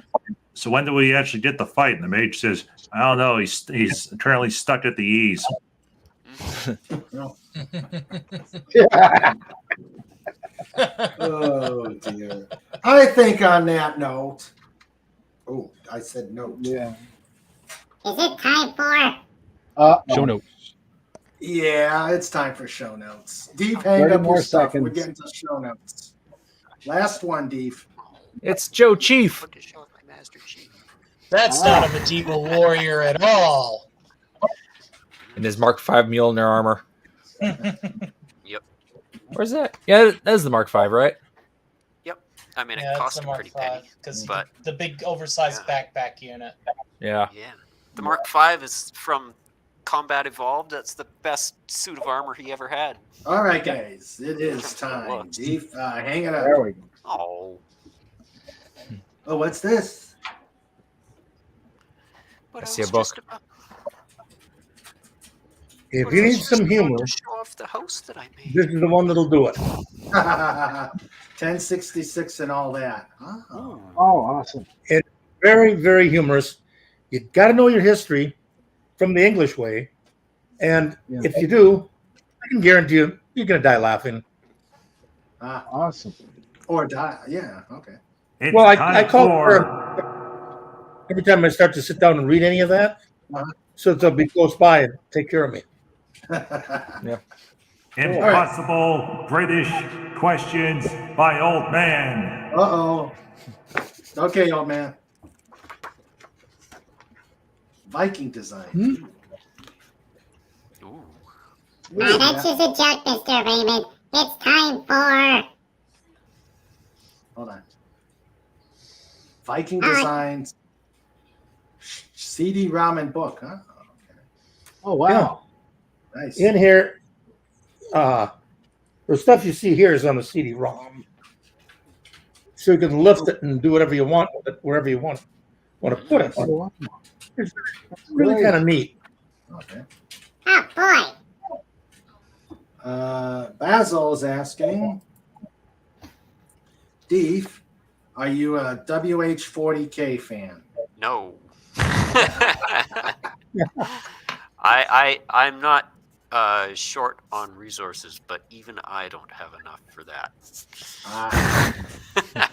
"So when do we actually get the fight?" And the mage says, "I don't know. He's apparently stuck at the E's." Oh dear. I think on that note, Oh, I said note. Yeah. Is it time for? Show notes. Yeah, it's time for show notes. Deep, 30 hang up more your stuff. We're seconds. getting to show notes. Last one, Deep. It's Joe Chief. That's not a medieval warrior at all. In his Mark V Mjolnir armor. Yep. Where's that? Yeah, that's the Mark V, right? Yep. I mean, Yeah, it it's cost the him Mark pretty V penny. because But the big oversized backpack unit. Yeah. yeah, the Mark V is from Combat Evolved. That's the best suit of armor he ever had. All right, guys. It is time. Deep, hang it up. There we go. Oh. Oh, what's this? But I see a book. If you need some humor, Show off the house that I made. this is the one that'll do it. 1066 and all that. Oh. Awesome. It's very, very humorous. You got to know your history from the English way. And if you do, I can guarantee you, you're going to die laughing. Awesome. Or die. Yeah, okay. Well, I call her every time I start to sit down and read any of that, so they'll be close by and take care of me. Yeah. Impossible British questions by old man. Uh-oh. Okay, old man. Viking design. That's just a joke, Mr. Raymond. It's time for. Hold on. Viking designs. CD-ROM and book, huh? Oh, wow. Nice. In here, the stuff you see here is on the CD-ROM. So you can lift it and do whatever you want with it, wherever you want to put it. It's really kind of neat. Okay. Oh, boy. Basil is asking, Deef, are you a WH40K fan? No. I'm not short on resources, but even I don't have enough for that.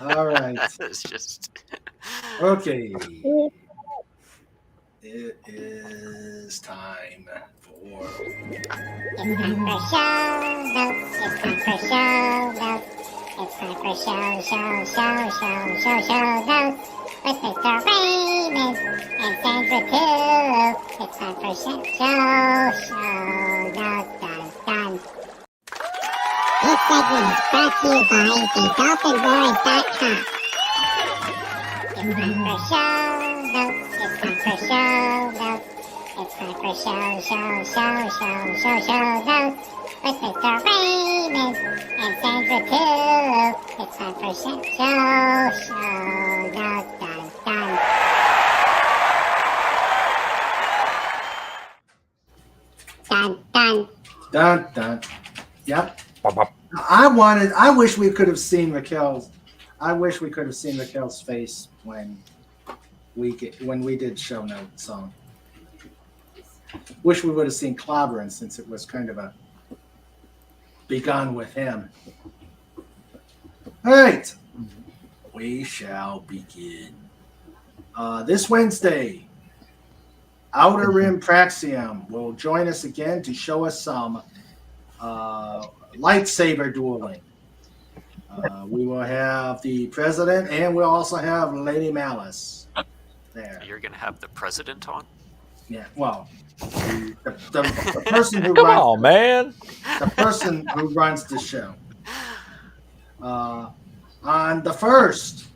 All right. It's just Okay. It is time for. It's time for show notes. It's time for show notes. It's time for show notes. With Mr. Raymond and Sandra too. It's time for show notes. Done. This segment is brought to you by TheDolphinBoys.com. It's time for show notes. It's time for show notes. It's time for show notes. With Mr. Raymond and Sandra too. It's time for show notes. Dun. Yep. I wish we could have seen Raquel's. I wish we could have seen Raquel's face when we did show note song. Wish we would have seen Clobbering, since it was kind of a begun with him. All right, we shall begin. This Wednesday, Outer Rim Praxium will join us again to show us some lightsaber dueling. We will have the president, and we'll also have Lady Malice there. You're gonna have the president on? Yeah, well, the person who Come runs, on, man. the person who runs the show. On the 1st,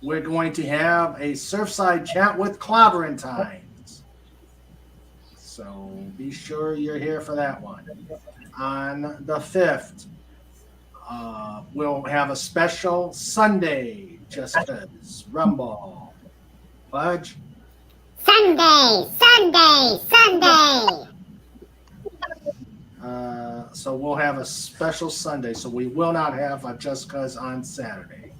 we're going to have a Surfside chat with Clobbering Times. So be sure you're here for that one. On the 5th, we'll have a special Sunday, just because Rumble. Fudge? Sunday. So we'll have a special Sunday. So we will not have a Just Cause on Saturday.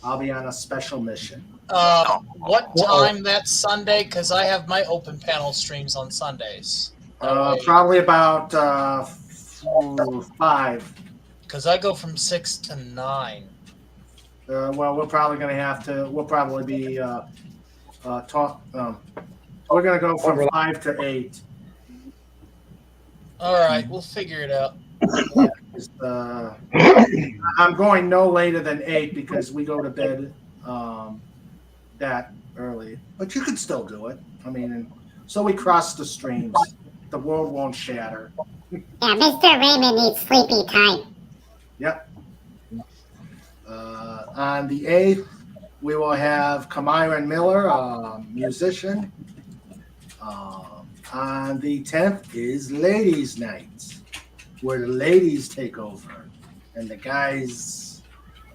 I'll be on a special mission. What time that Sunday? Because I have my open panel streams on Sundays. Probably about 5. Because I go from 6 to 9. Well, we're probably going to have to. We'll probably be talk. We're going to go from 5 to 8. All right, we'll figure it out. I'm going no later than 8 because we go to bed that early. But you could still do it. I mean, so we cross the streams. The world won't shatter. Yeah, Mr. Raymond needs sleepy time. Yep. On the 8th, we will have Kamiron Miller, a musician. On the 10th is Ladies' Night, where the ladies take over. And the guys...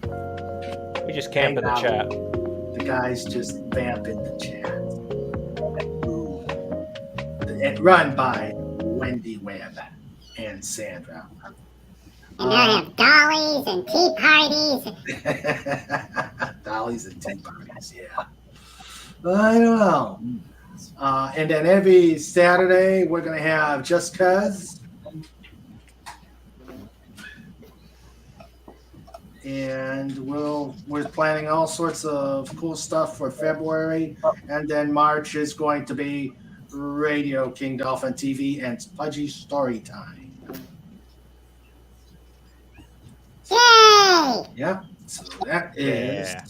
We just camp in the chat. The guys just vamp in the chat. And run by Wendy Webb and Sandra. And they'll have dollies and tea parties. Dollies and tea parties, yeah. I don't know. And then every Saturday, we're going to have Just Cuz. And we're planning all sorts of cool stuff for February. And then March is going to be Radio King Dolphin TV and Pudgy Story Time. Yay! Yep. So that is. Yeah.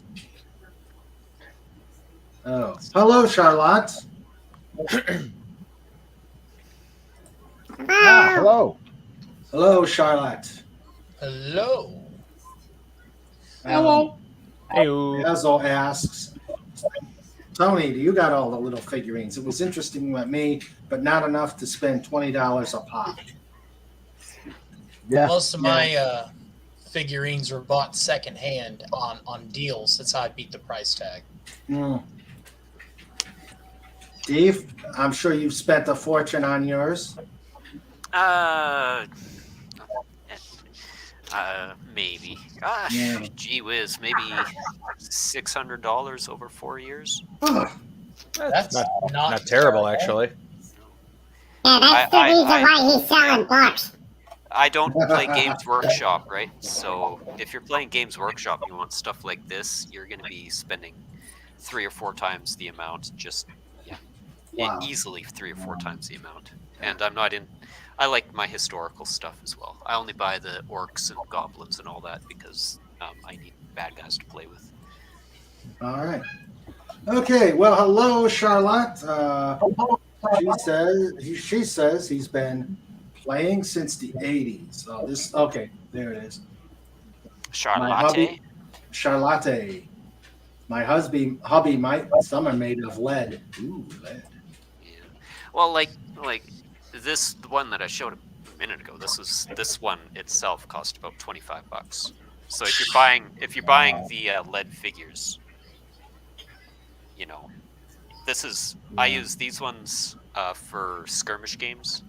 Oh, hello, Charlotte. Hello. Hello, Charlotte. Hello. Hello. Basil asks, Tony, do you got all the little figurines? It was interesting with me, but not enough to spend $20 a pop. Yeah. Most of my figurines were bought secondhand on deals. That's how I beat the price tag. Steve, I'm sure you've spent a fortune on yours. Maybe. Gosh, gee whiz, maybe $600 over 4 years. That's not terrible, actually. Yeah, that's the reason why he's selling books. I don't play Games Workshop, right? So if you're playing Games Workshop and you want stuff like this, you're going to be spending 3 or 4 times the amount. Easily 3 or 4 times the amount. And I'm not in. I like my historical stuff as well. I only buy the orcs and goblins and all that because I need bad guys to play with. All right. Okay. Well, hello, Charlotte. She says he's been playing since the 80s. Oh, this. Okay, there it is. Charlotte. Charlotte. My hubby, some are made of lead. Ooh, lead. Yeah. Well, like this one that I showed a minute ago. This one itself cost about $25. So if you're buying the lead figures, you know, I use these ones for skirmish games.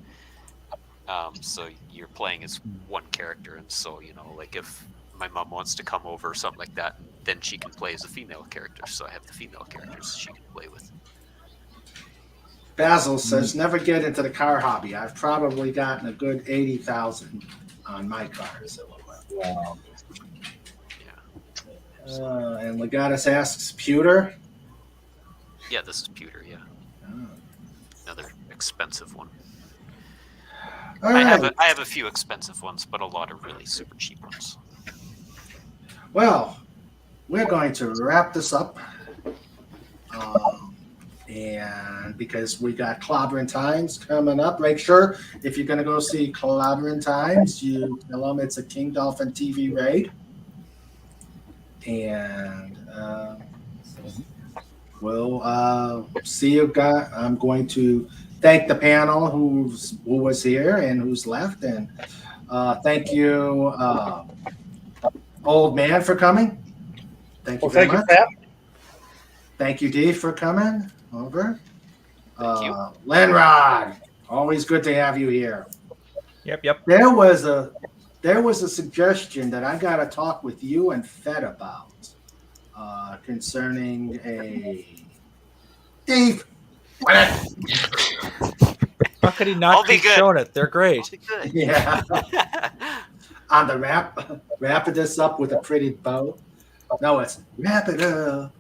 So you're playing as one character, and so like if my mom wants to come over or something like that, then she can play as a female character. So I have the female characters she can play with. Basil says, never get into the car hobby. I've probably gotten a good 80,000 on my cars. Wow. Yeah. And Legatus asks, pewter? Yeah, this is pewter, yeah. Oh. Another expensive one. I have a few expensive ones, but a lot of really super cheap ones. Well, we're going to wrap this up. And because we got Clobbering Times coming up, make sure if you're going to go see Clobbering Times, you tell them it's a King Dolphin TV raid. And we'll see you guys. I'm going to thank the panel who was here and who's left. And thank you, Old Man, for coming. Thank you very much. Pat. Thank you, Dave, for coming over. Lenrod, always good to have you here. Yep. There was a suggestion that I got to talk with you and Fed about concerning a Dave. How could he not keep showing it? They're great. Yeah. On the wrap this up with a pretty bow. No, it's wrap it up.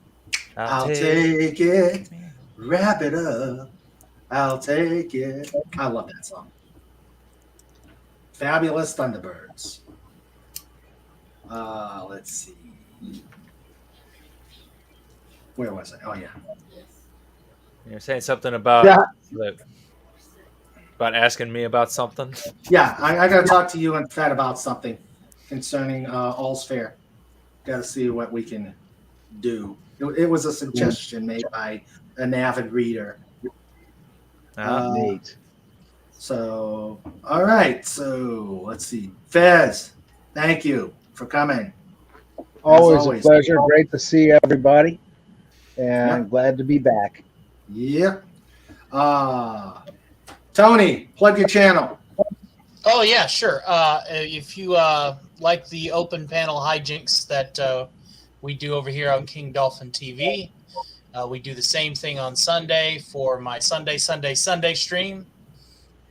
I'll take it. Wrap it up. I'll take it. I love that song. Fabulous Thunderbirds. Let's see. Where was I? Oh yeah. You're saying something about about asking me about something. Yeah, I got to talk to you and Fed about something concerning All's Fair. Got to see what we can do. It was a suggestion made by an avid reader. Neat. So, all right. So, let's see. Fez, thank you for coming. Always a pleasure. Great to see everybody. And glad to be back. Yep. Tony, plug your channel. Oh yeah, sure. If you like the open panel hijinks that we do over here on King Dolphin TV, we do the same thing on Sunday for my Sunday stream,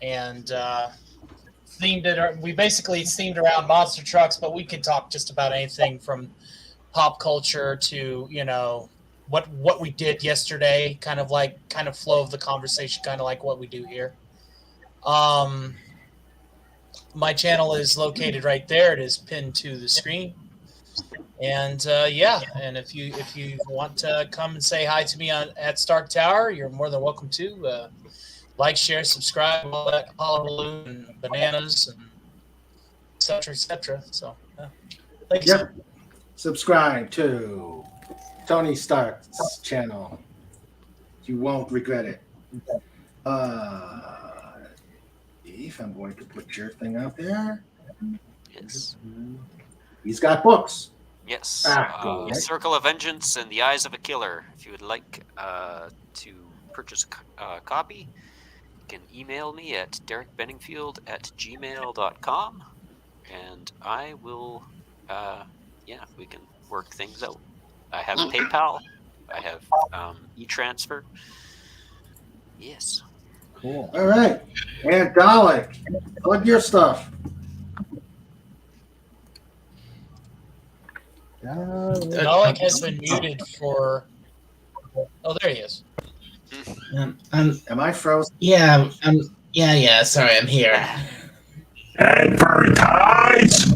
and we basically themed around monster trucks, but we can talk just about anything from pop culture to what we did yesterday, kind of flow of the conversation, kind of like what we do here. My channel is located right there. It is pinned to the screen. And and if you want to come and say hi to me at Stark Tower, you're more than welcome to. Like, share, subscribe, all that hullabaloo and bananas and et cetera, et cetera. So, thank you, sir. Subscribe to Tony Stark's channel. You won't regret it. If I'm going to put your thing out there. Yes. He's got books. Yes. Cool. Circle of Vengeance and the Eyes of a Killer. If you would like to purchase a copy, you can email me at derekbenningfield@gmail.com, and I will, we can work things out. I have PayPal. I have e-transfer. Yes. Cool. All right. And Dalek, plug your stuff. Dalek has been muted for. Oh, there he is. Am I frozen? Yeah, yeah. Sorry, I'm here. Advertise.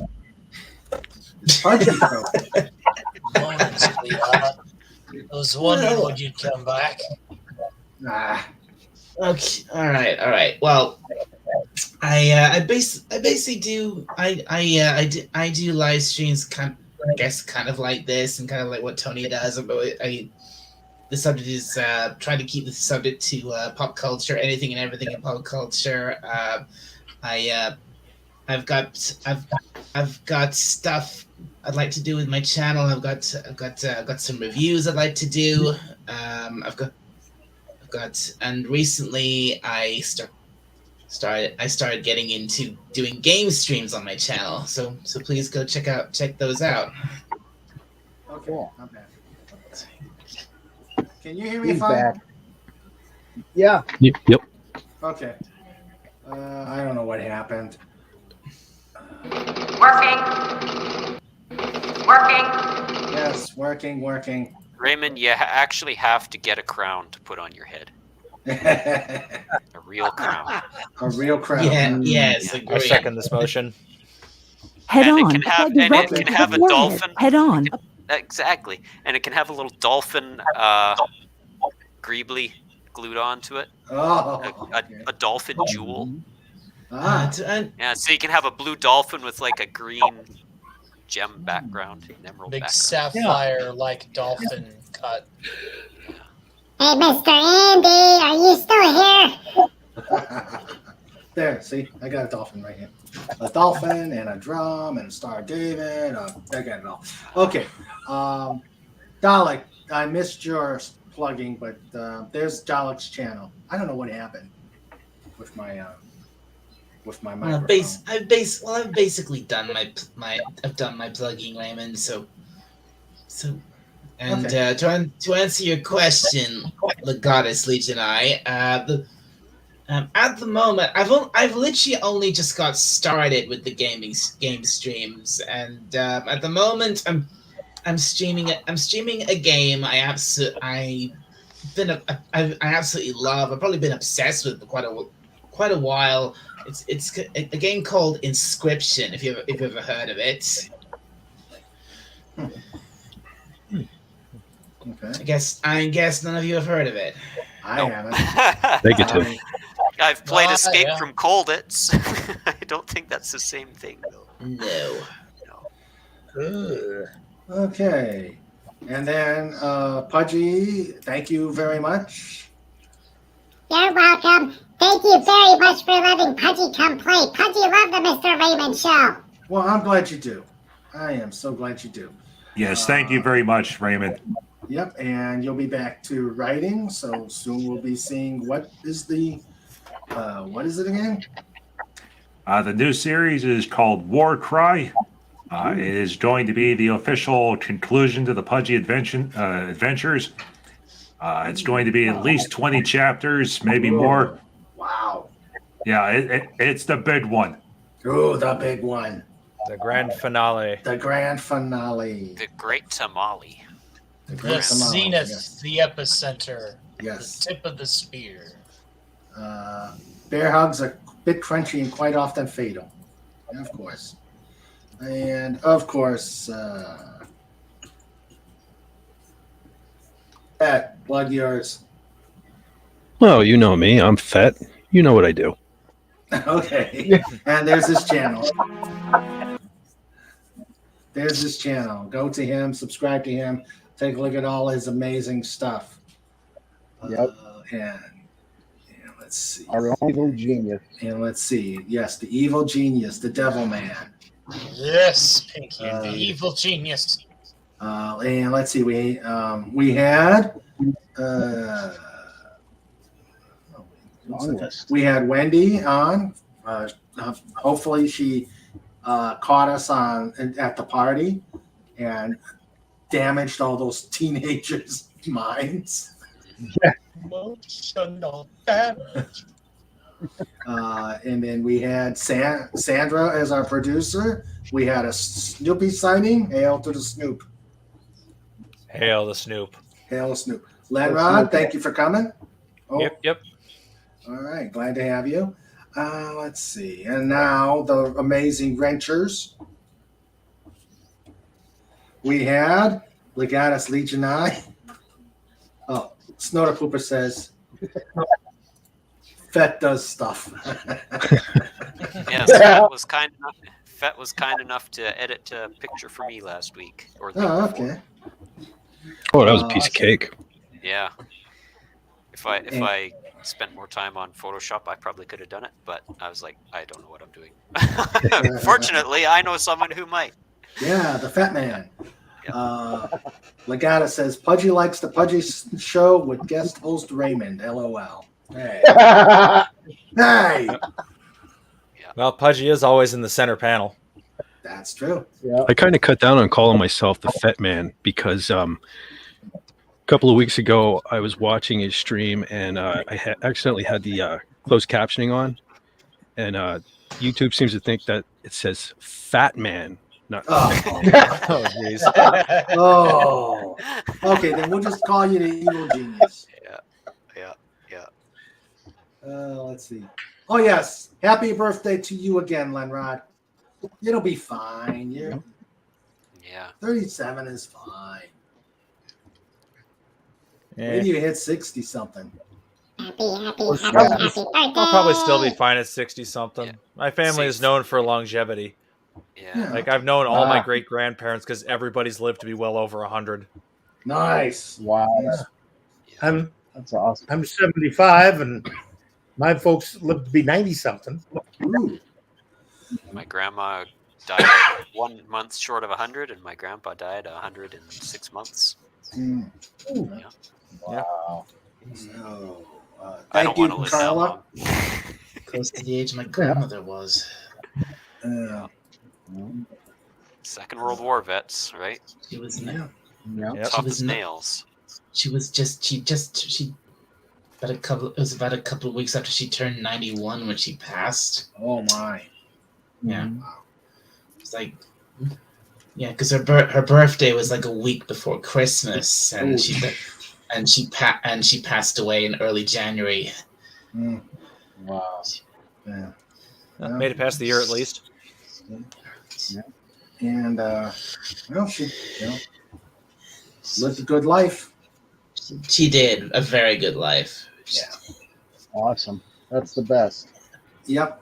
Honestly, I was wondering when you'd come back. Okay. All right. Well, I basically do live streams kind of like this and kind of like what Tony does. But the subject is trying to keep the subject to pop culture, anything and everything in pop culture. I've got stuff I'd like to do with my channel. I've got some reviews I'd like to do. And recently I started getting into doing game streams on my channel. So please go check those out. Okay, not bad. Can you hear me He's fine? back. Yeah. Yep. Okay. I don't know what happened. Working. Yes, working. Raymond, you actually have to get a crown to put on your head. A real crown. A real crown. Yes. I second this motion. Head And it on. can have- Apply and it directly can to have the a forehead. dolphin. Head on. Exactly. And it can have a little dolphin greebly glued onto it. A dolphin jewel. Yeah, so you can have a blue dolphin with like a green gem background, an emerald Big background. sapphire-like dolphin cut. Hey, Mr. Andy, are you still here? There, see, I got a dolphin right here. A dolphin and a drum and a Star of David. I got it all. Okay. Dalek, I missed your plugging, but there's Dalek's channel. I don't know what happened with my microphone. I've basically done I've done my plugging, Raymond. To answer your question, the Goddess Legion at the moment, I've literally only just got started with the game streams, and at the moment I'm streaming a game I absolutely love. I've probably been obsessed with it for quite a while. It's a game called Inscription. If you've ever heard of it. Okay. I guess none of you have heard of it. I haven't. Negative. I've played Ah, Escape yeah. from Colditz. I don't think that's the same thing, though. No. Okay. And then Pudgy, thank you very much. You're welcome. Thank you very much for letting Pudgy come play. Pudgy loved the Mr. Raymond show. Well, I'm glad you do. I am so glad you do. Yes, thank you very much, Raymond. Yep, and you'll be back to writing, so soon we'll be seeing what is it again? The new series is called War Cry. It is going to be the official conclusion to the Pudgy adventures. It's going to be at least 20 chapters, maybe more. Wow. Yeah, it's the big one. Oh, the big one. The grand finale. The grand finale. The Great Tamale. The zenith, yes. the epicenter, Yes. the tip of the spear. Bear hugs are a bit crunchy and quite often fatal. Of course. And of course, Pat, plug yours. Well, you know me. I'm fat. You know what I do. Okay. And there's his channel. There's his channel. Go to him, subscribe to him, take a look at all his amazing stuff. Yep. And let's see. Our evil genius. And let's see. Yes, the evil genius, the devil man. Yes, Pinky, the evil genius. And let's see. We had we had Wendy on. Hopefully she caught us at the party and damaged all those teenagers' minds. Yeah. Emotional damage. And then we had Sandra as our producer. We had a Snoopy sighting. Hail to the Snoop. Hail the Snoop. Hail Snoop. Lenrod, thank you for coming. Oh, Yep. all right, glad to have you. Let's see. And now the amazing Wrenchers. We had Legatus Legionai. Oh, Snorter Pooper says, Fett does stuff. Yes, Fett was kind enough to edit a picture for me last week. Or the week before. Okay. Oh, that was a piece of cake. Yeah. If I spent more time on Photoshop, I probably could have done it, but I was like, I don't know what I'm doing. Fortunately, I know someone who might. Yeah, the Fat Man. Legata says, Pudgy likes the Pudgy show with guest host Raymond. LOL. Hey. Hey. Well, Pudgy is always in the center panel. That's true. Yeah. I kind of cut down on calling myself the Fat Man because a couple of weeks ago I was watching his stream and I accidentally had the closed captioning on, and YouTube seems to think that it says Fat Man, not. Oh, jeez. Oh. Okay, then we'll just call you the evil genius. Yeah. Let's see. Oh yes, happy birthday to you again, Lenrod. It'll be fine. Yeah. 37 is fine. Maybe you hit 60 something. Happy birthday. I'll probably still be fine at 60 something. Yeah. My family is known for longevity. Yeah. Like I've known all my great grandparents because everybody's lived to be well over 100. Nice. Wow. That's awesome. I'm 75 and my folks lived to be 90 something. My grandma died 1 month short of 100, and my grandpa died 106 months. Mm. Yeah. Wow. So, I thank don't you, want to live that Carla. long. Close to the age my grandmother was. Second World War vets, right? She was Yep. Tough as nails. She about a couple of weeks after she turned 91 when she passed. Oh my. Yeah. It's like Yeah, because her birthday was like a week before Christmas, and Ooh. she passed away in early January. Mm. Wow. Yeah. Made it past the year at least. Yeah. And well, she lived a good life. She did a very good life. Yeah. Awesome. That's the best. Yep.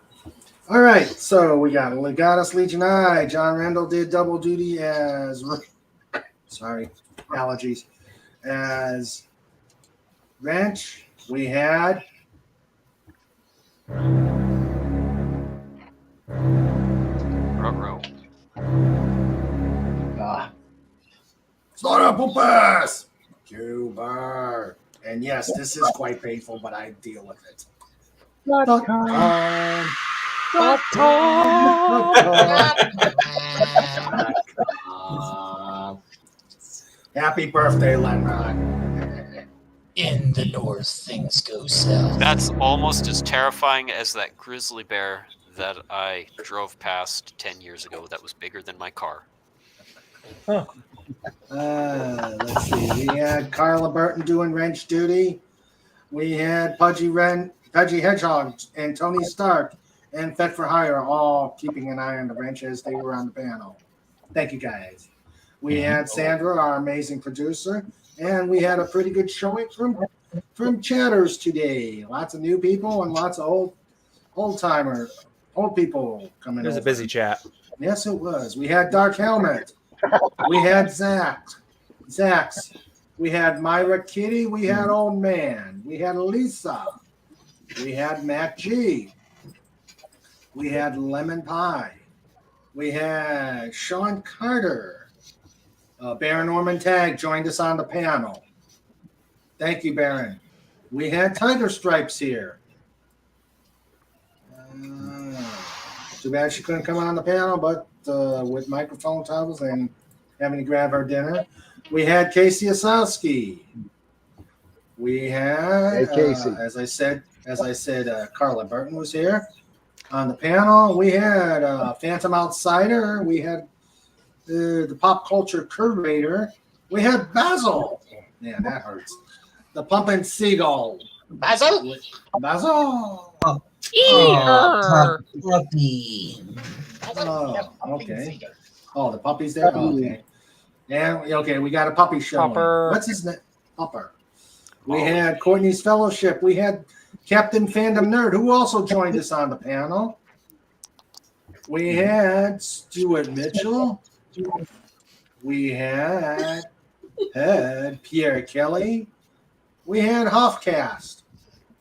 All right. So we got Legatus Legion I. John Randall did double duty as allergies. As Wrench, we had Ruh-roh. Slaughter Poopers! Cuber. And yes, this is quite painful, but I deal with it. Happy birthday, Lenrock. In the north, things go south. That's almost as terrifying as that grizzly bear that I drove past 10 years ago that was bigger than my car. Let's see. We had Carla Burton doing wrench duty. We had Pudgy Hedgehog and Tony Stark and Fed for Hire all keeping an eye on the wrench as they were on the panel. Thank you, guys. We had Sandra, our amazing producer, and we had a pretty good showing from chatters today. Lots of new people and lots of old people coming. It was a busy chat. Yes, it was. We had Dark Helmet. We had Zax. We had Myra Kitty. We had Old Man. We had Lisa. We had Matt G. We had Lemon Pie. We had Sean Carter. Baron Norman Tag joined us on the panel. Thank you, Baron. We had Tiger Stripes here. Too bad she couldn't come on the panel, but with microphone troubles and having to grab her dinner. We had Casey Osowski. We had, as I said, Carla Burton was here on the panel. We had Phantom Outsider. We had the pop culture curator. We had Basil. Man, that hurts. The Pumpin' Seagull. Basil? Basil. Puppy. Oh, okay. Oh, the puppy's there? Oh, okay. Yeah, okay, we got a puppy showing. Popper. What's his name? Popper. We had Courtney's Fellowship. We had Captain Fandom Nerd, who also joined us on the panel. We had Stuart Mitchell. We had Pierre Kelly. We had Huffcast.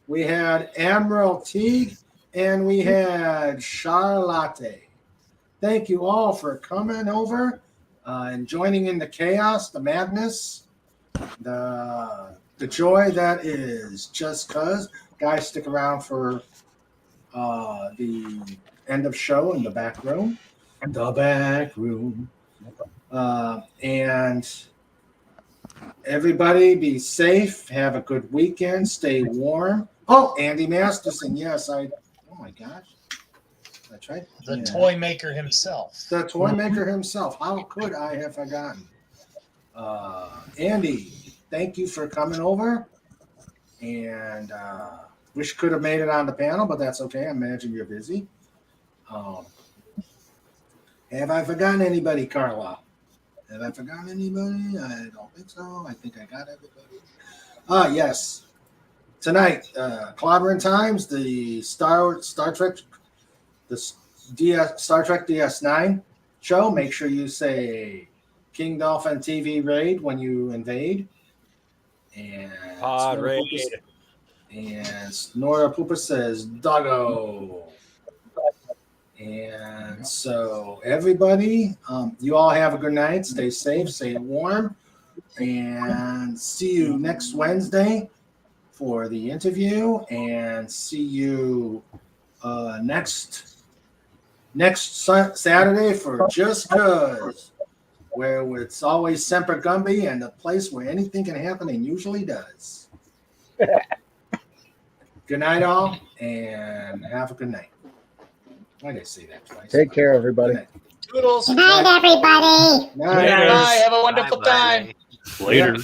We had Admiral Teague. And we had Charlotte. Thank you all for coming over and joining in the chaos, the madness, the joy that is Just Cuz. Guys, stick around for the end of show in the back room. The back room. And everybody be safe. Have a good weekend. Stay warm. Oh, Andy Masterson. Yes, oh my gosh. That's right. The toy maker himself. The toy maker himself. How could I have forgotten? Andy, thank you for coming over. And wish could have made it on the panel, but that's okay. I imagine you're busy. Have I forgotten anybody, Carla? Have I forgotten anybody? I don't think so. I think I got everybody. Yes. Tonight, Clobbering Times, the Star Trek DS9 show. Make sure you say King Dolphin TV Raid when you invade. And Pod Raid. And Nora Poopa says Doggo. And so everybody, you all have a good night. Stay safe, stay warm, and see you next Wednesday for the interview, and see you next Saturday for Just Cuz, where it's always Semper Gumby and the place where anything can happen and usually does. Good night, all, and have a good night. Why did I say that twice? Take care, everybody. Toodles. Good night, everybody. Night. Bye. Have a wonderful Bye-bye. time. Later.